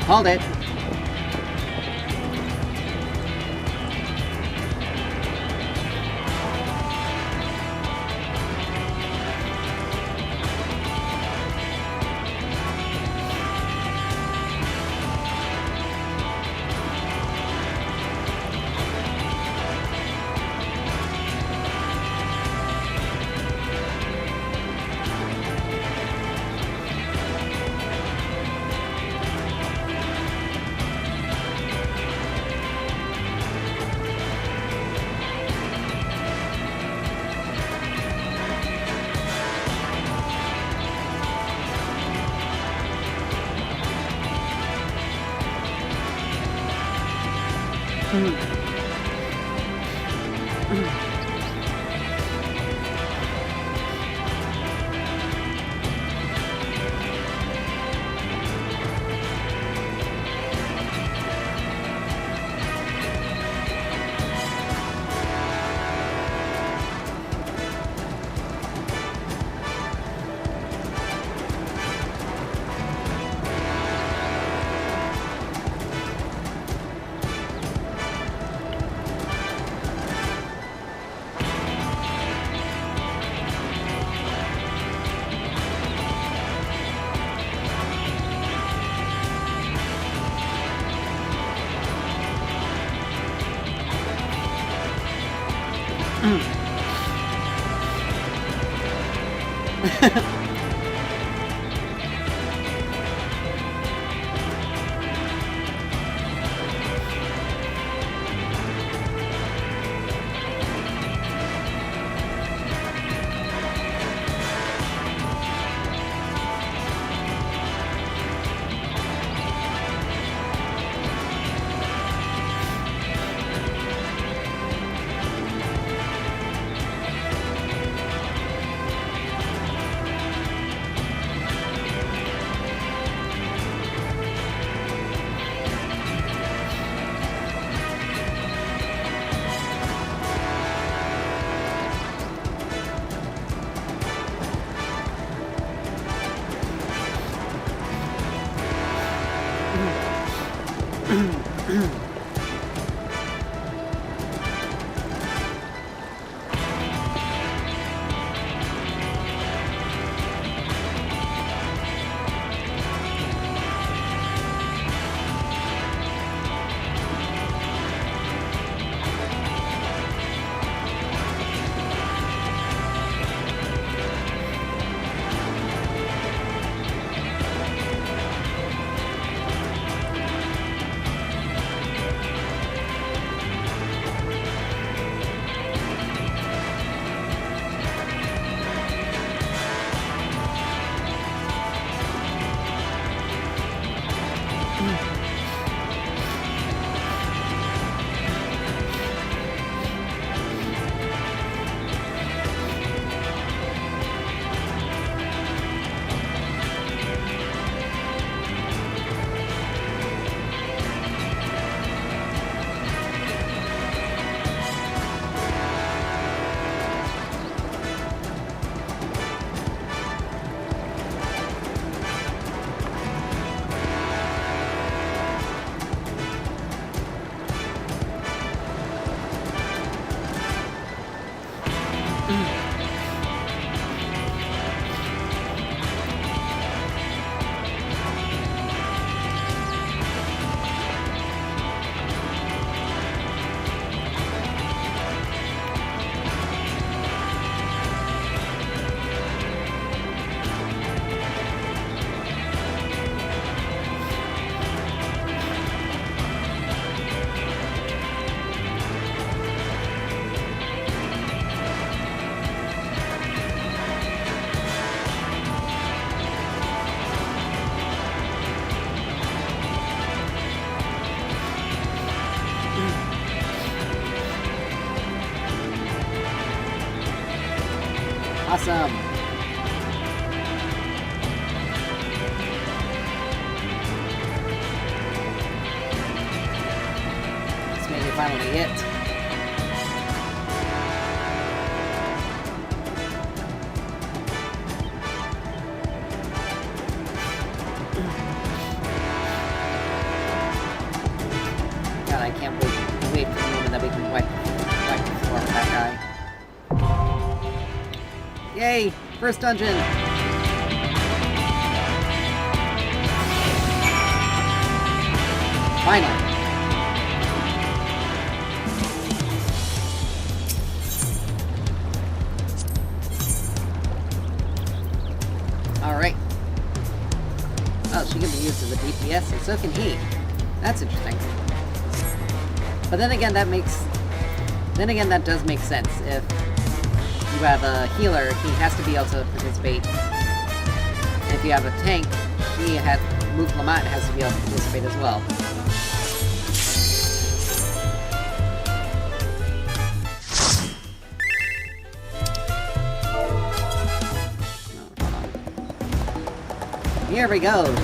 Hold it. Awesome. Let's make it finally hit. God, I can't wait for the moment that we can wipe the floor with that guy. Yay! First dungeon! Finally! Alright. Oh, she can be used as a DPS, and so can he. That's interesting. But then again, that does make sense. If you have a healer, he has to be able to participate. And if you have a tank, Lamont has to be able to participate as well. Oh, hold on. Here we go!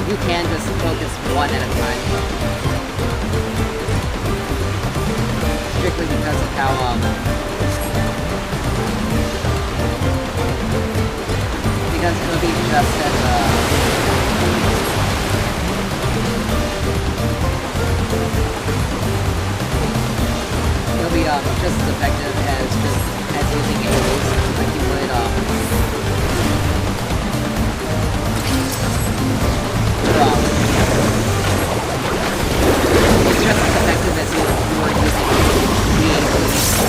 You can just focus one at a time. Strictly because of how, because it'll be just as, it'll be, just as effective as using AoEs, like you would, it's just as effective as you were using the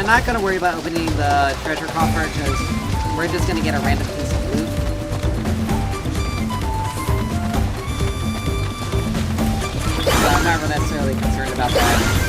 not gonna worry about opening the treasure coffer because we're just gonna get a random piece of loot. So I'm not necessarily concerned about that.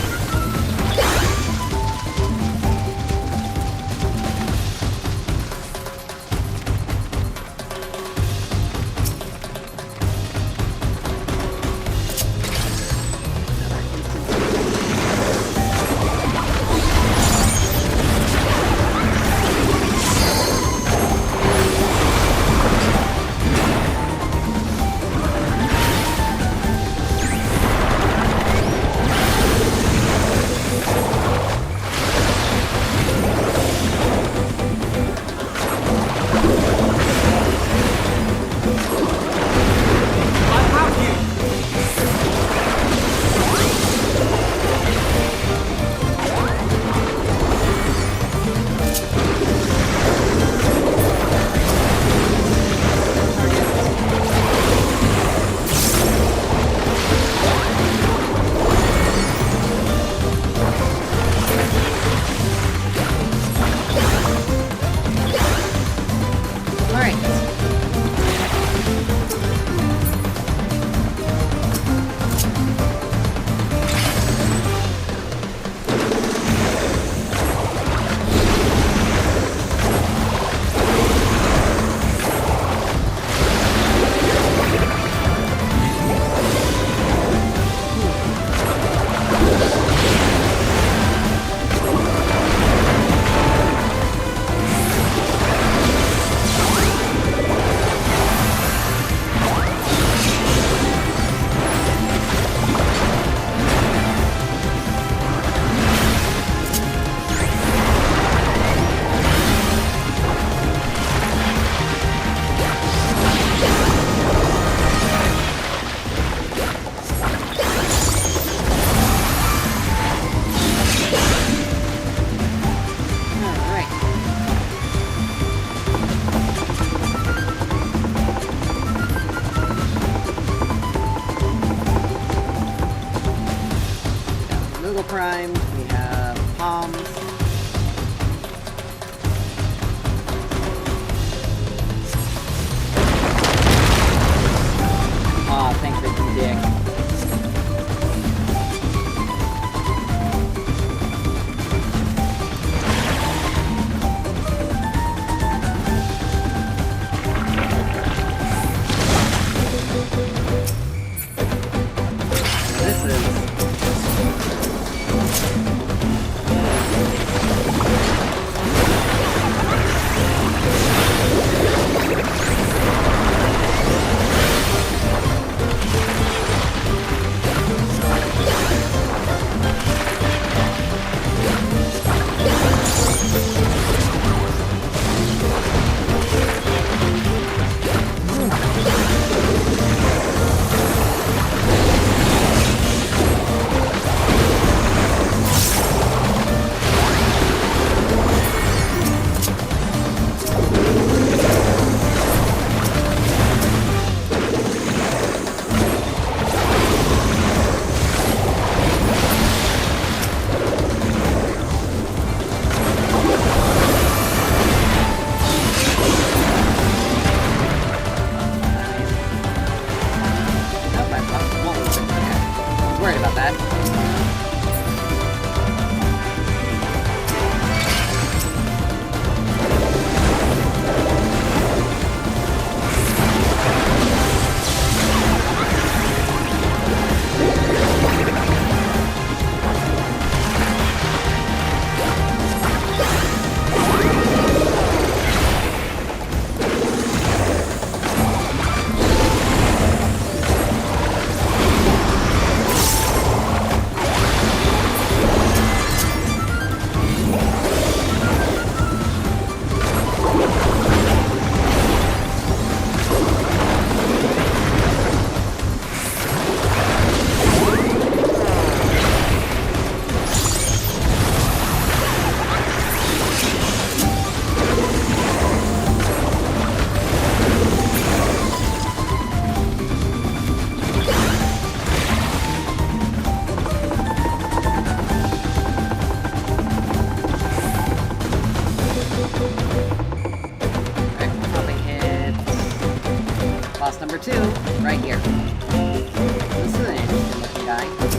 Number 2, right here. This is an interesting looking guy.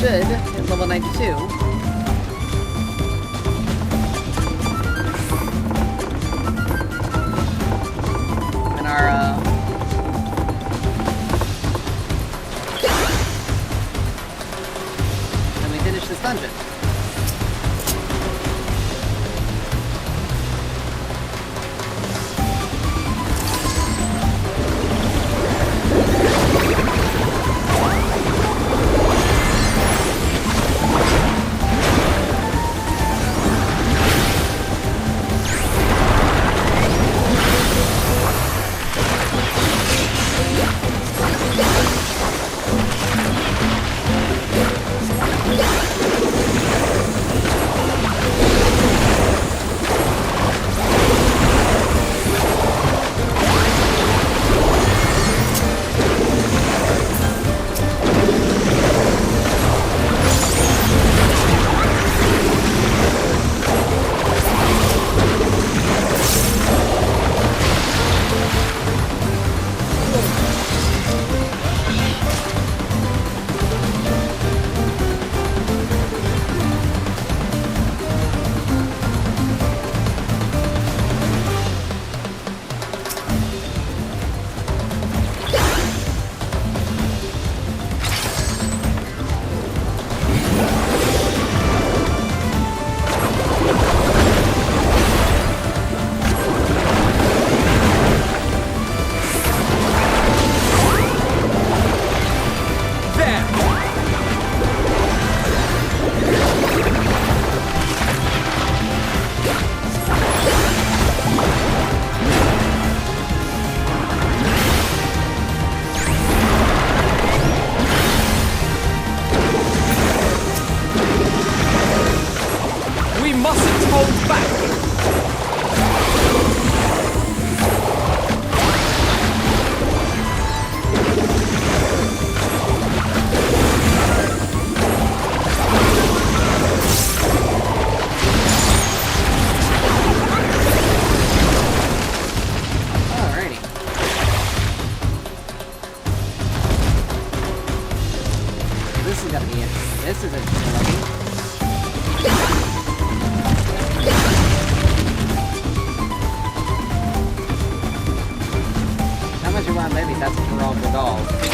should is level 92. And our, then we finish this dungeon. is gonna be interesting. This is interesting looking. How much you want maybe that's a Jerome Vidal.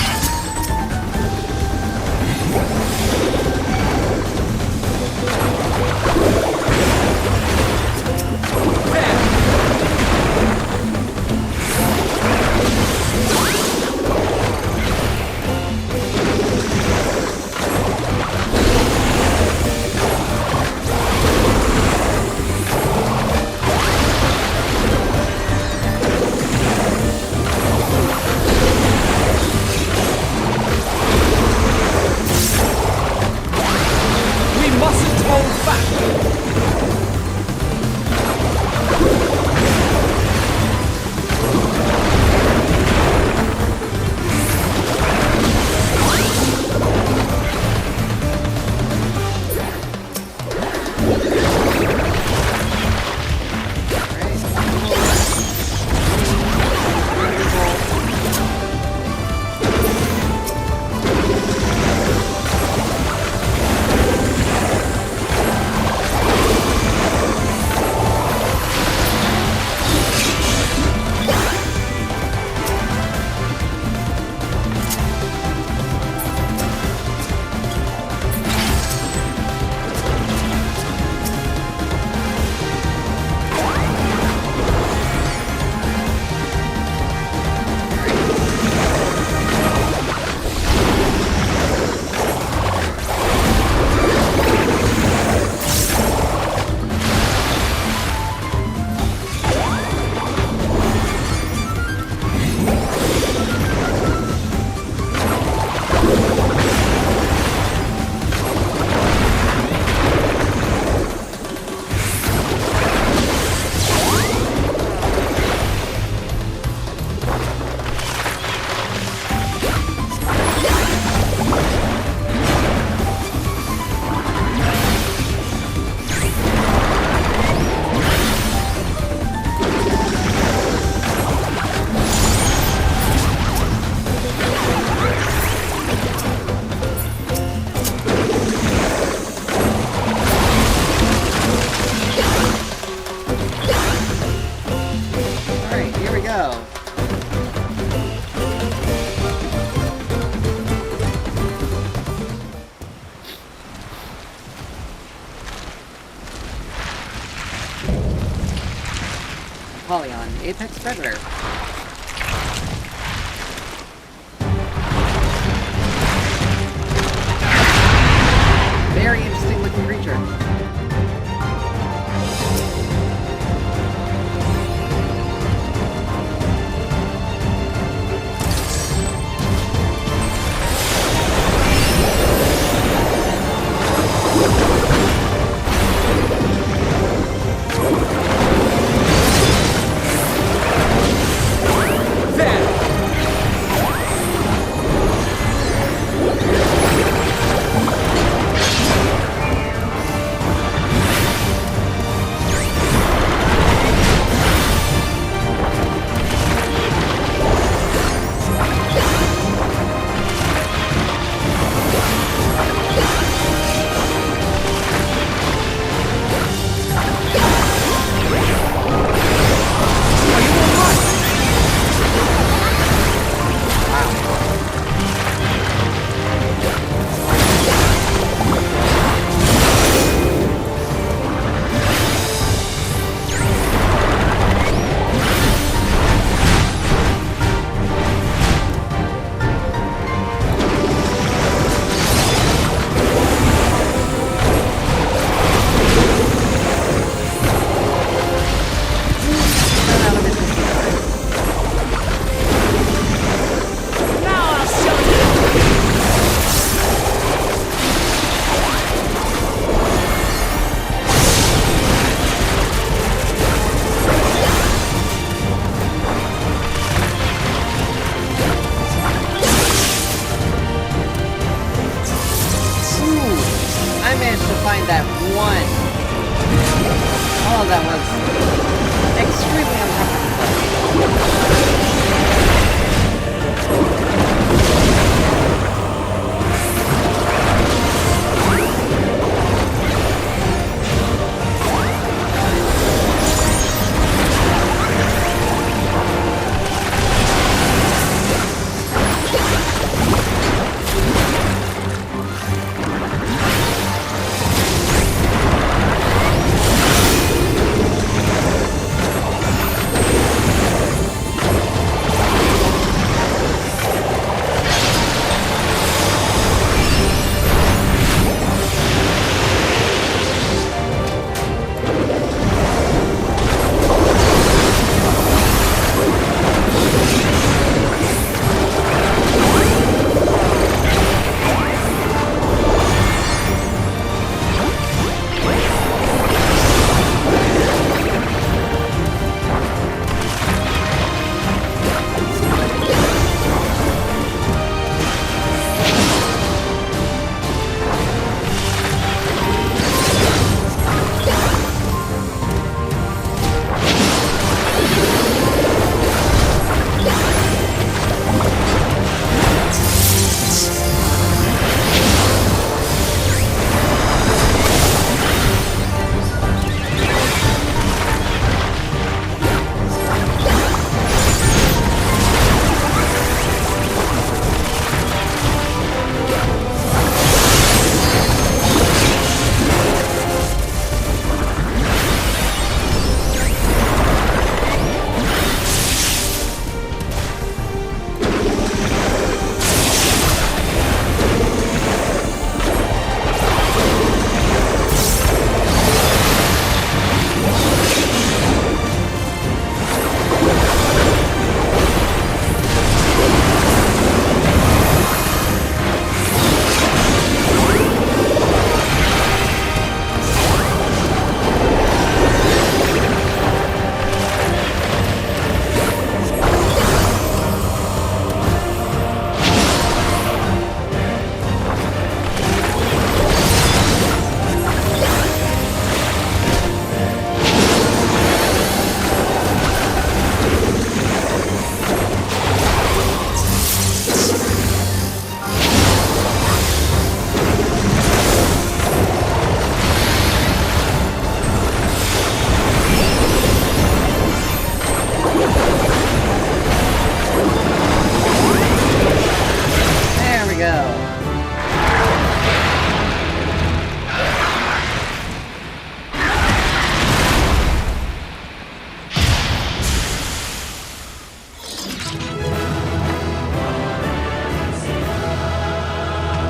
Polyon, Apex Predator. Very interesting looking creature.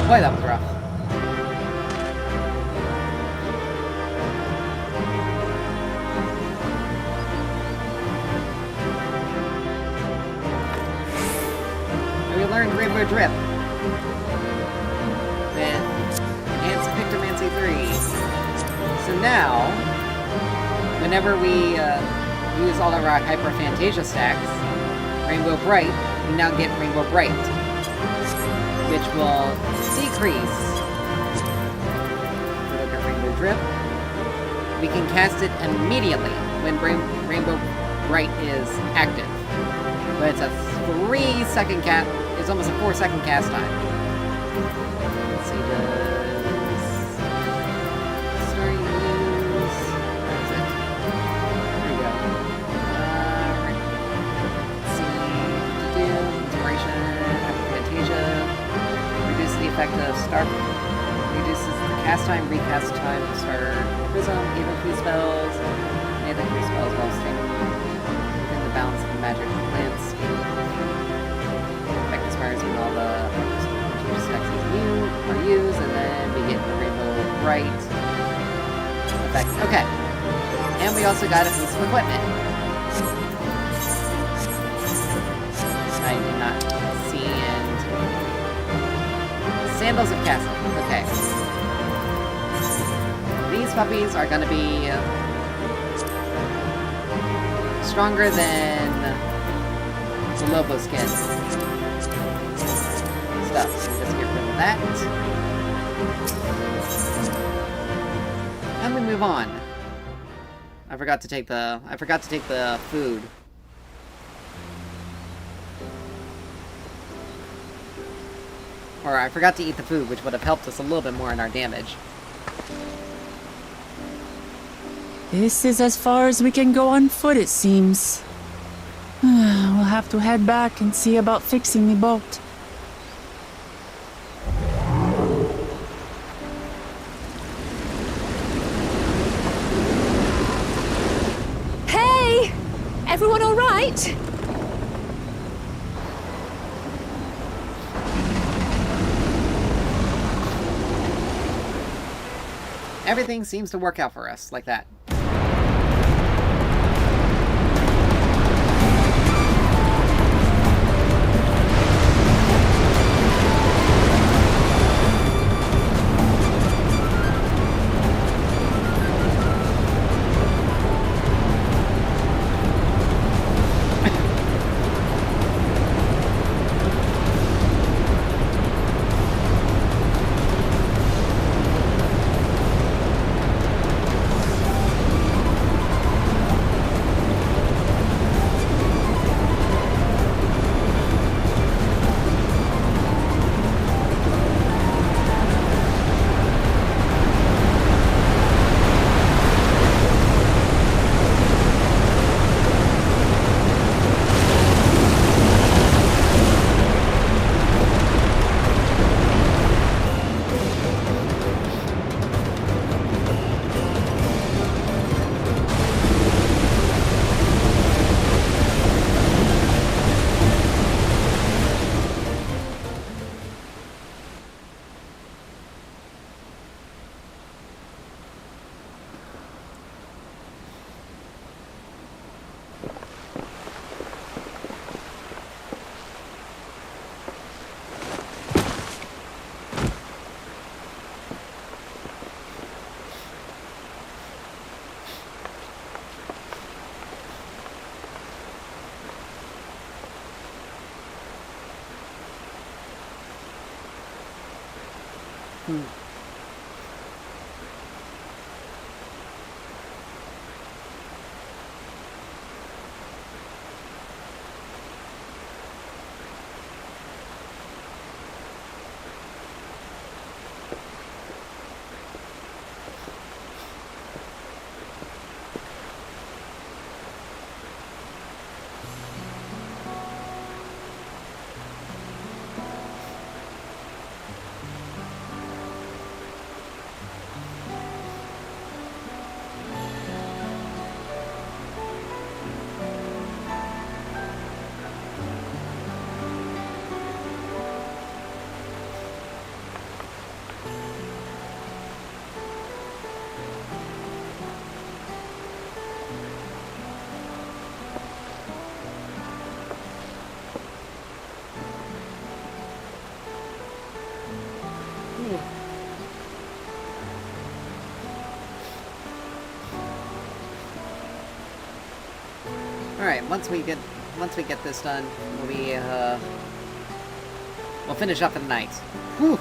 Boy, that was rough. And we learned Rainbow Drip. Then enhanced Pictomancy 3. So now, whenever we use all of our Hyper Fantasia stacks, Rainbow Bright, we now get Rainbow Bright, which will decrease. We look at Rainbow Drip. We can cast it immediately when Rainbow Bright is active. But it's a 3-second cast. It's almost a 4-second cast time. Let's see, does starting use? Where is it? There we go. Right. Let's see. Inspiration. Fantasia. Reduces the effect of Star. Reduces the cast time, recast time of Starter Prism, even food spells, anything food spells while staying within the balance of the magic landscape. Effect expires when all the stacks are used, and then we get the Rainbow Bright effect. Okay. And we also got a piece of equipment. I did not see, and Sandals of Castle. Okay. These puppies are going to be stronger than the Lobo skin stuff. So just get rid of that. And we move on. I forgot to take the food. Or I forgot to eat the food, which would have helped us a little bit more in our damage. This is as far as we can go on foot, it seems. We'll have to head back and see about fixing the boat. Hey! Everyone all right? Everything seems to work out for us like that. once we get this done, we'll finish up for the night. Whew.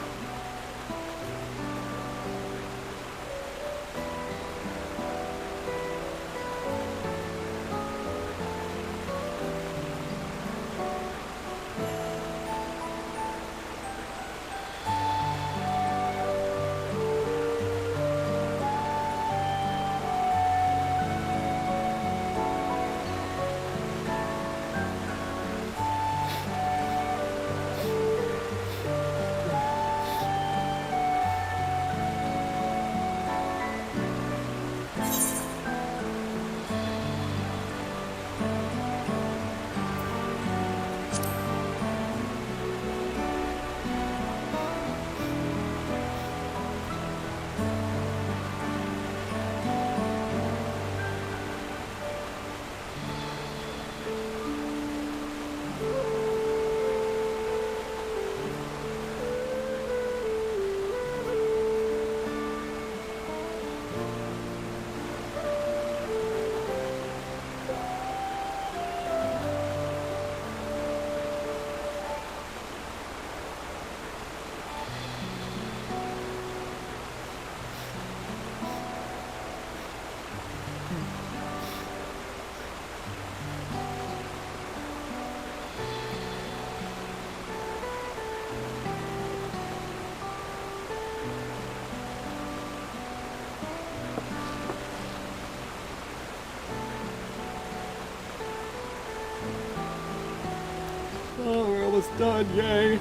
Oh, we're almost done, yay!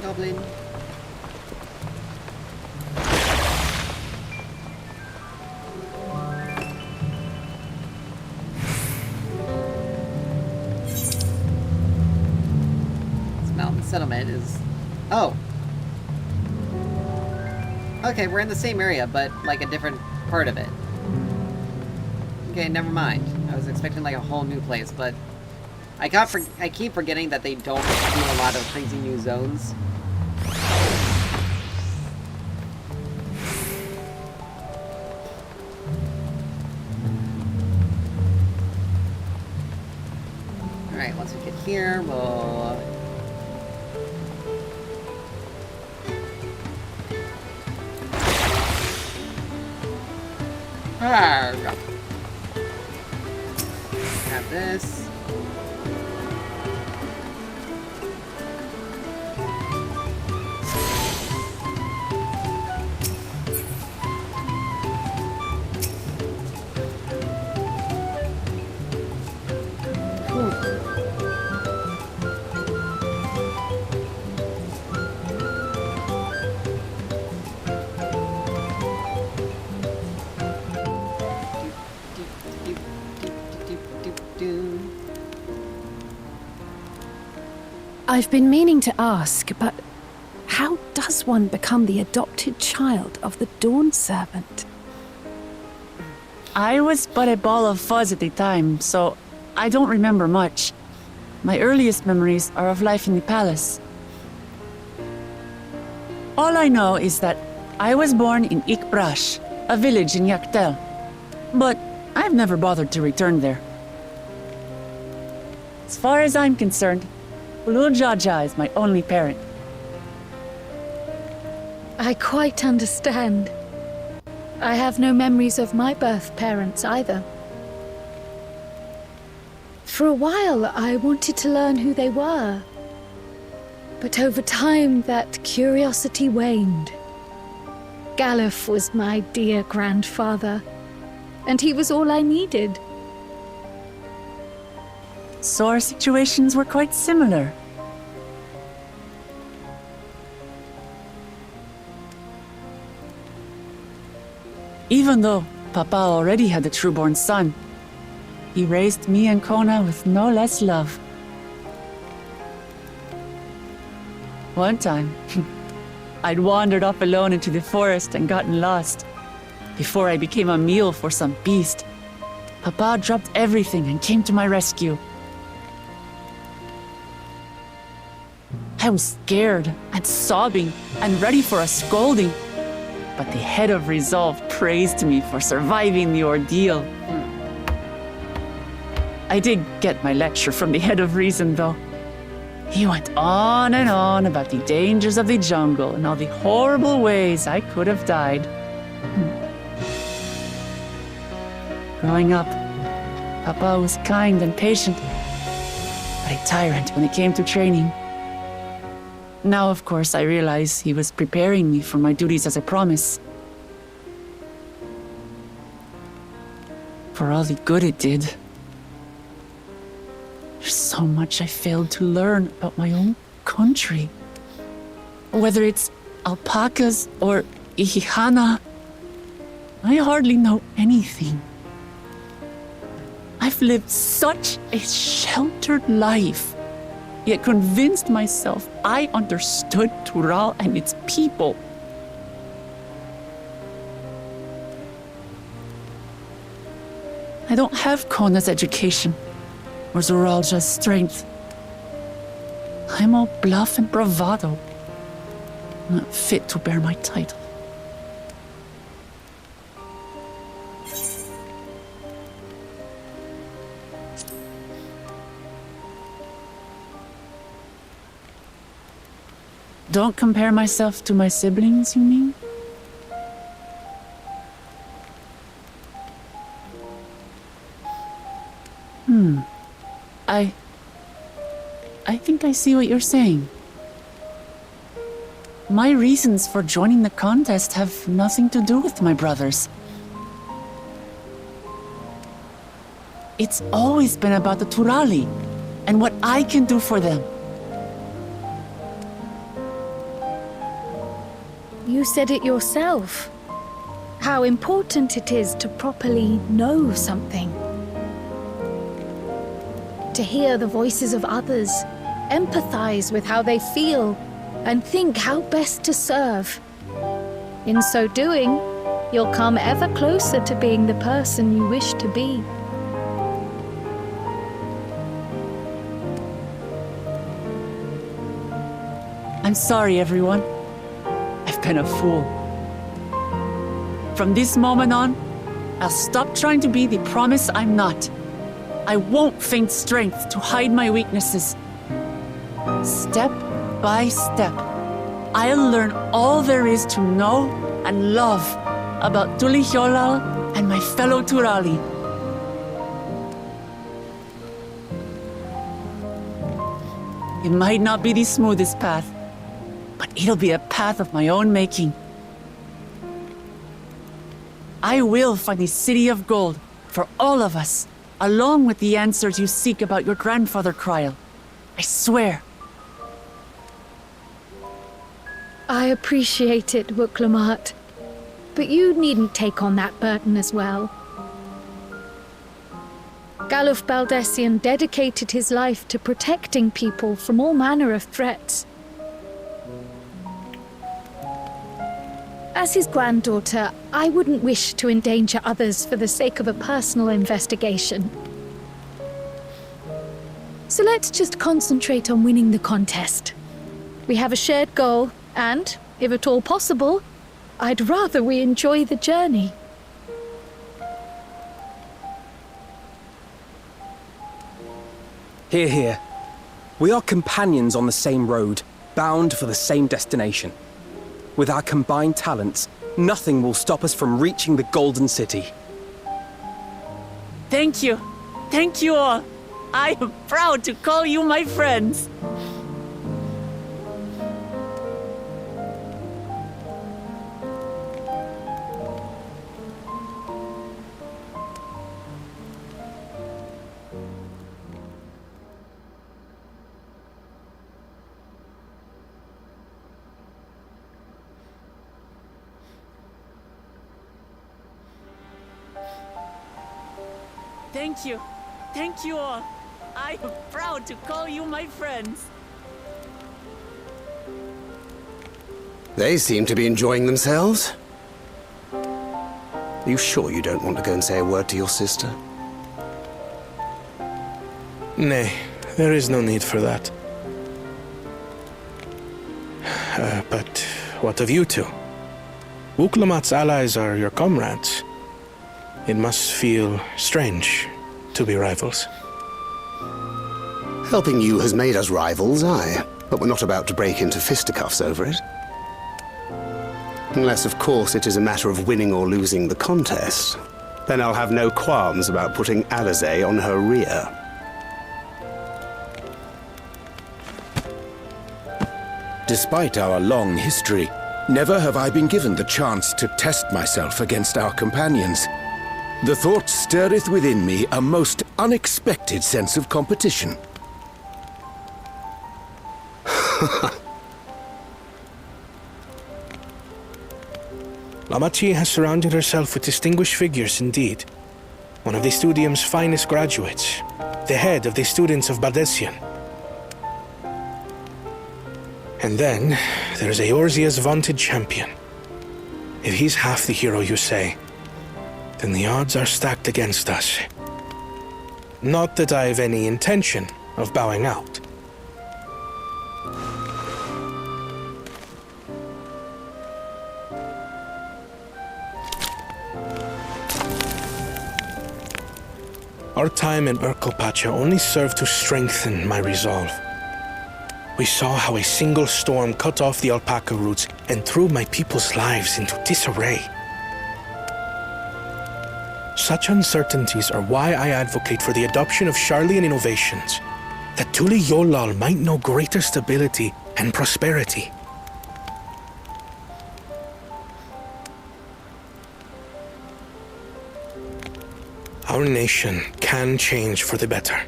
Goblin. This mountain settlement is... Oh! Okay, we're in the same area, but like a different part of it. Okay, never mind. I was expecting like a whole new place, but... I keep forgetting that they don't do a lot of crazy new zones. Alright, once we get here, we'll... Have this. I've been meaning to ask, but how does one become the adopted child of the Dawn Servant? I was but a ball of fuzz at the time, so I don't remember much. My earliest memories are of life in the palace. All I know is that I was born in Ikbrash, a village in Yaktel. But I've never bothered to return there. As far as I'm concerned, Ulul Jaja is my only parent. I quite understand. I have no memories of my birth parents either. For a while, I wanted to learn who they were. But over time, that curiosity waned. Galuf was my dear grandfather, and he was all I needed. So our situations were quite similar. Even though Papa already had a trueborn son. He raised me and Kona with no less love. One time, I'd wandered off alone into the forest and gotten lost. Before I became a meal for some beast, Papa dropped everything and came to my rescue. I was scared and sobbing and ready for a scolding, but the head of resolve praised me for surviving the ordeal. I did get my lecture from the head of reason, though. He went on and on about the dangers of the jungle and all the horrible ways I could have died. Growing up, Papa was kind and patient, but a tyrant when it came to training. Now, of course, I realize he was preparing me for my duties as a promise. For all the good it did. There's so much I failed to learn about my own country. Whether it's alpacas or Ihihana, I hardly know anything. I've lived such a sheltered life, yet convinced myself I understood Tural and its people. I don't have Kona's education, or Zoralja's strength. I'm all bluff and bravado, not fit to bear my title. Don't compare myself to my siblings, you mean? I think I see what you're saying. My reasons for joining the contest have nothing to do with my brothers. It's always been about the Turali and what I can do for them. You said it yourself. How important it is to properly know something. To hear the voices of others, empathize with how they feel, and think how best to serve. In so doing, you'll come ever closer to being the person you wish to be. I'm sorry, everyone. I've been a fool. From this moment on, I'll stop trying to be the promise I'm not. I won't feign strength to hide my weaknesses. Step by step, I'll learn all there is to know and love about Tulihyolal and my fellow Turali. It might not be the smoothest path, but it'll be a path of my own making. I will find the City of Gold for all of us, along with the answers you seek about your grandfather, Kryl. I swear. I appreciate it, Wuklamat. But you needn't take on that burden as well. Galuf Baldessian dedicated his life to protecting people from all manner of threats. As his granddaughter, I wouldn't wish to endanger others for the sake of a personal investigation. So let's just concentrate on winning the contest. We have a shared goal, and, if at all possible, I'd rather we enjoy the journey. Hear, hear. We are companions on the same road, bound for the same destination. With our combined talents, nothing will stop us from reaching the Golden City. Thank you. Thank you all. I am proud to call you my friends. Thank you. Thank you all. I am proud to call you my friends. They seem to be enjoying themselves. Are you sure you don't want to go and say a word to your sister? Nay, there is no need for that. But what of you two? Wuklamat's allies are your comrades. It must feel strange to be rivals. Helping you has made us rivals, aye. But we're not about to break into fisticuffs over it. Unless, of course, it is a matter of winning or losing the contest. Then I'll have no qualms about putting Alizé on her rear. Despite our long history, never have I been given the chance to test myself against our companions. The thought stirreth within me a most unexpected sense of competition. Lamachi has surrounded herself with distinguished figures indeed. One of the Studium's finest graduates, the head of the students of Predecessor. And then, there's Eorzea's vaunted champion. If he's half the hero you say, then the odds are stacked against us. Not that I have any intention of bowing out. Our time in Urkelpacha only served to strengthen my resolve. We saw how a single storm cut off the alpaca roots and threw my people's lives into disarray. Such uncertainties are why I advocate for the adoption of Sharlayan innovations, that Tuli Yolal might know greater stability and prosperity. Our nation can change for the better.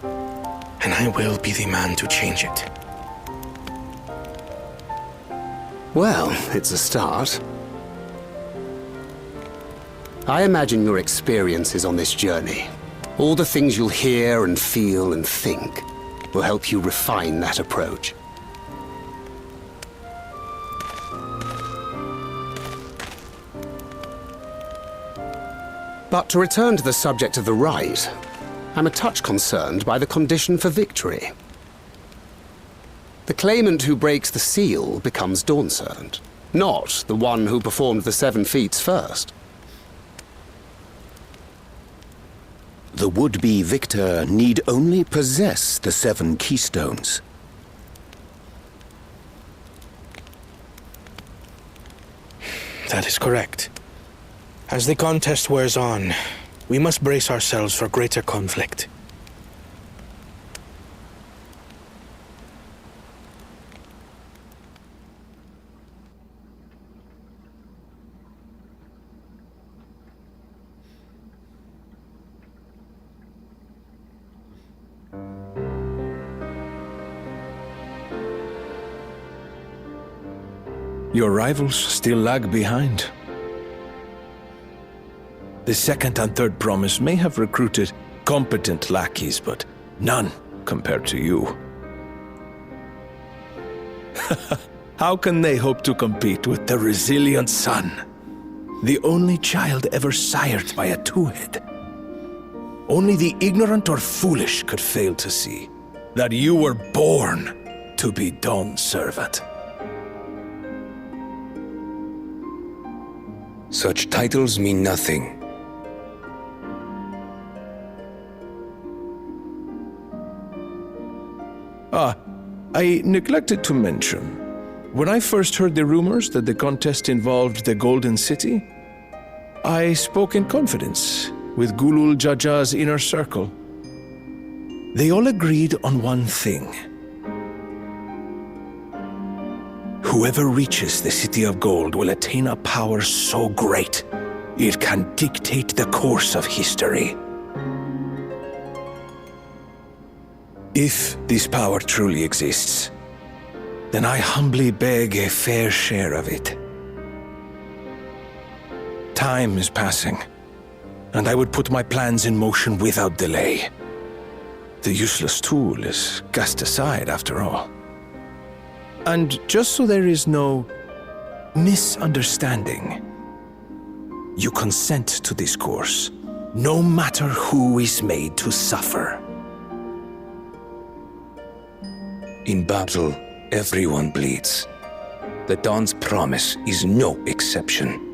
And I will be the man to change it. Well, it's a start. I imagine your experiences on this journey, all the things you'll hear and feel and think, will help you refine that approach. But to return to the subject of the rite, I'm a touch concerned by the condition for victory. The claimant who breaks the seal becomes Dawn Servant, not the one who performed the 7 feats first. The would-be victor need only possess the 7 keystones. That is correct. As the contest wears on, we must brace ourselves for greater conflict. Your rivals still lag behind. The second and third promise may have recruited competent lackeys, but none compared to you. How can they hope to compete with the resilient son? The only child ever sired by a two-head. Only the ignorant or foolish could fail to see that you were born to be Dawn's servant. Such titles mean nothing. I neglected to mention, when I first heard the rumors that the contest involved the Golden City, I spoke in confidence with Gulul Jaja's inner circle. They all agreed on one thing. Whoever reaches the City of Gold will attain a power so great, it can dictate the course of history. If this power truly exists, then I humbly beg a fair share of it. Time is passing, and I would put my plans in motion without delay. The useless tool is cast aside after all. And just so there is no misunderstanding, you consent to this course, no matter who is made to suffer. In battle, everyone bleeds. The Dawn's promise is no exception.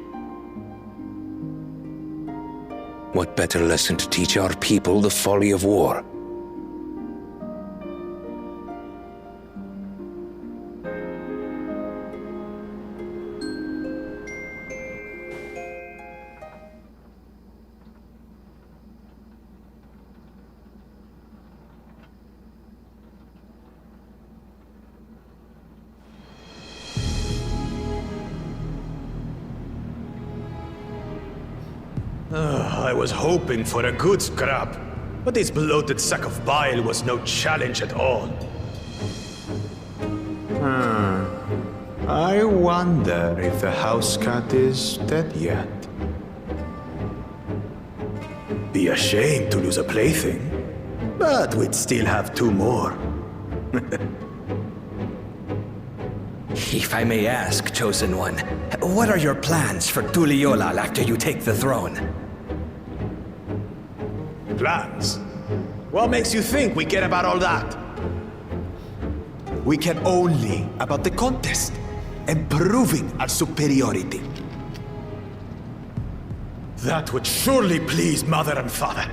What better lesson to teach our people the folly of war? I was hoping for a good scrap, but this bloated sack of bile was no challenge at all. I wonder if the house cat is dead yet. Be ashamed to lose a plaything, but we'd still have 2 more. If I may ask, Chosen One, what are your plans for Tuliolal after you take the throne? Plans? What makes you think we care about all that? We care only about the contest and proving our superiority. That would surely please Mother and Father.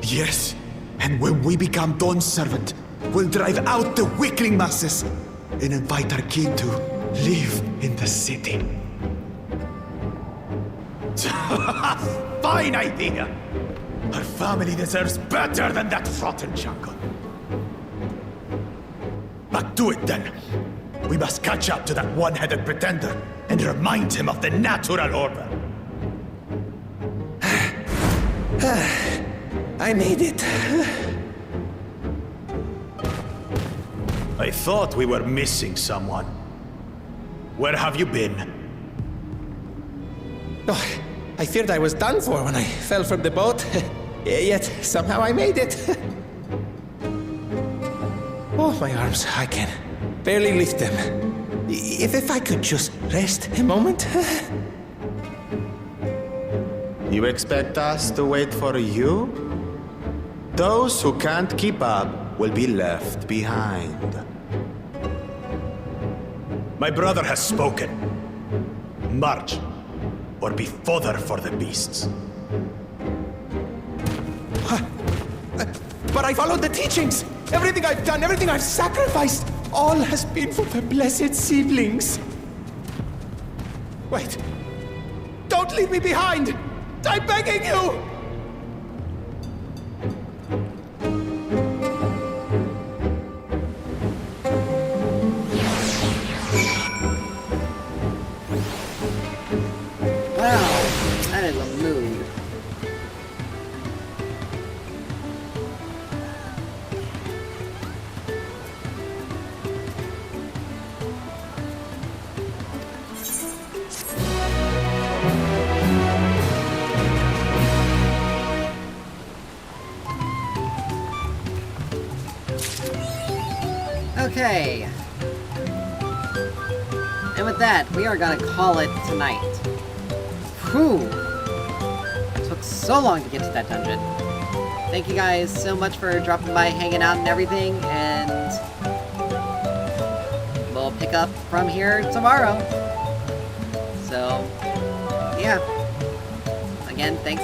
Yes, and when we become Dawn's servant, we'll drive out the weakling masses and invite our kin to live in the city. Fine idea! Our family deserves better than that rotten jungle. But do it then. We must catch up to that one-headed pretender and remind him of the natural order. I made it. I thought we were missing someone. Where have you been? Oh, I feared I was done for when I fell from the boat. Yet somehow I made it. Oh, my arms, I can barely lift them. If I could just rest a moment. You expect us to wait for you? Those who can't keep up will be left behind. My brother has spoken. March, or be fodder for the beasts. But I followed the teachings. Everything I've done, everything I've sacrificed, all has been for the blessed seedlings. Wait. Don't leave me behind! I'm begging you! Wow, that is a mood. Okay. And with that, we are gonna call it tonight. Whew! It took so long to get to that dungeon. Thank you guys so much for dropping by, hanging out and everything, and we'll pick up from here tomorrow. So, yeah. Again, thanks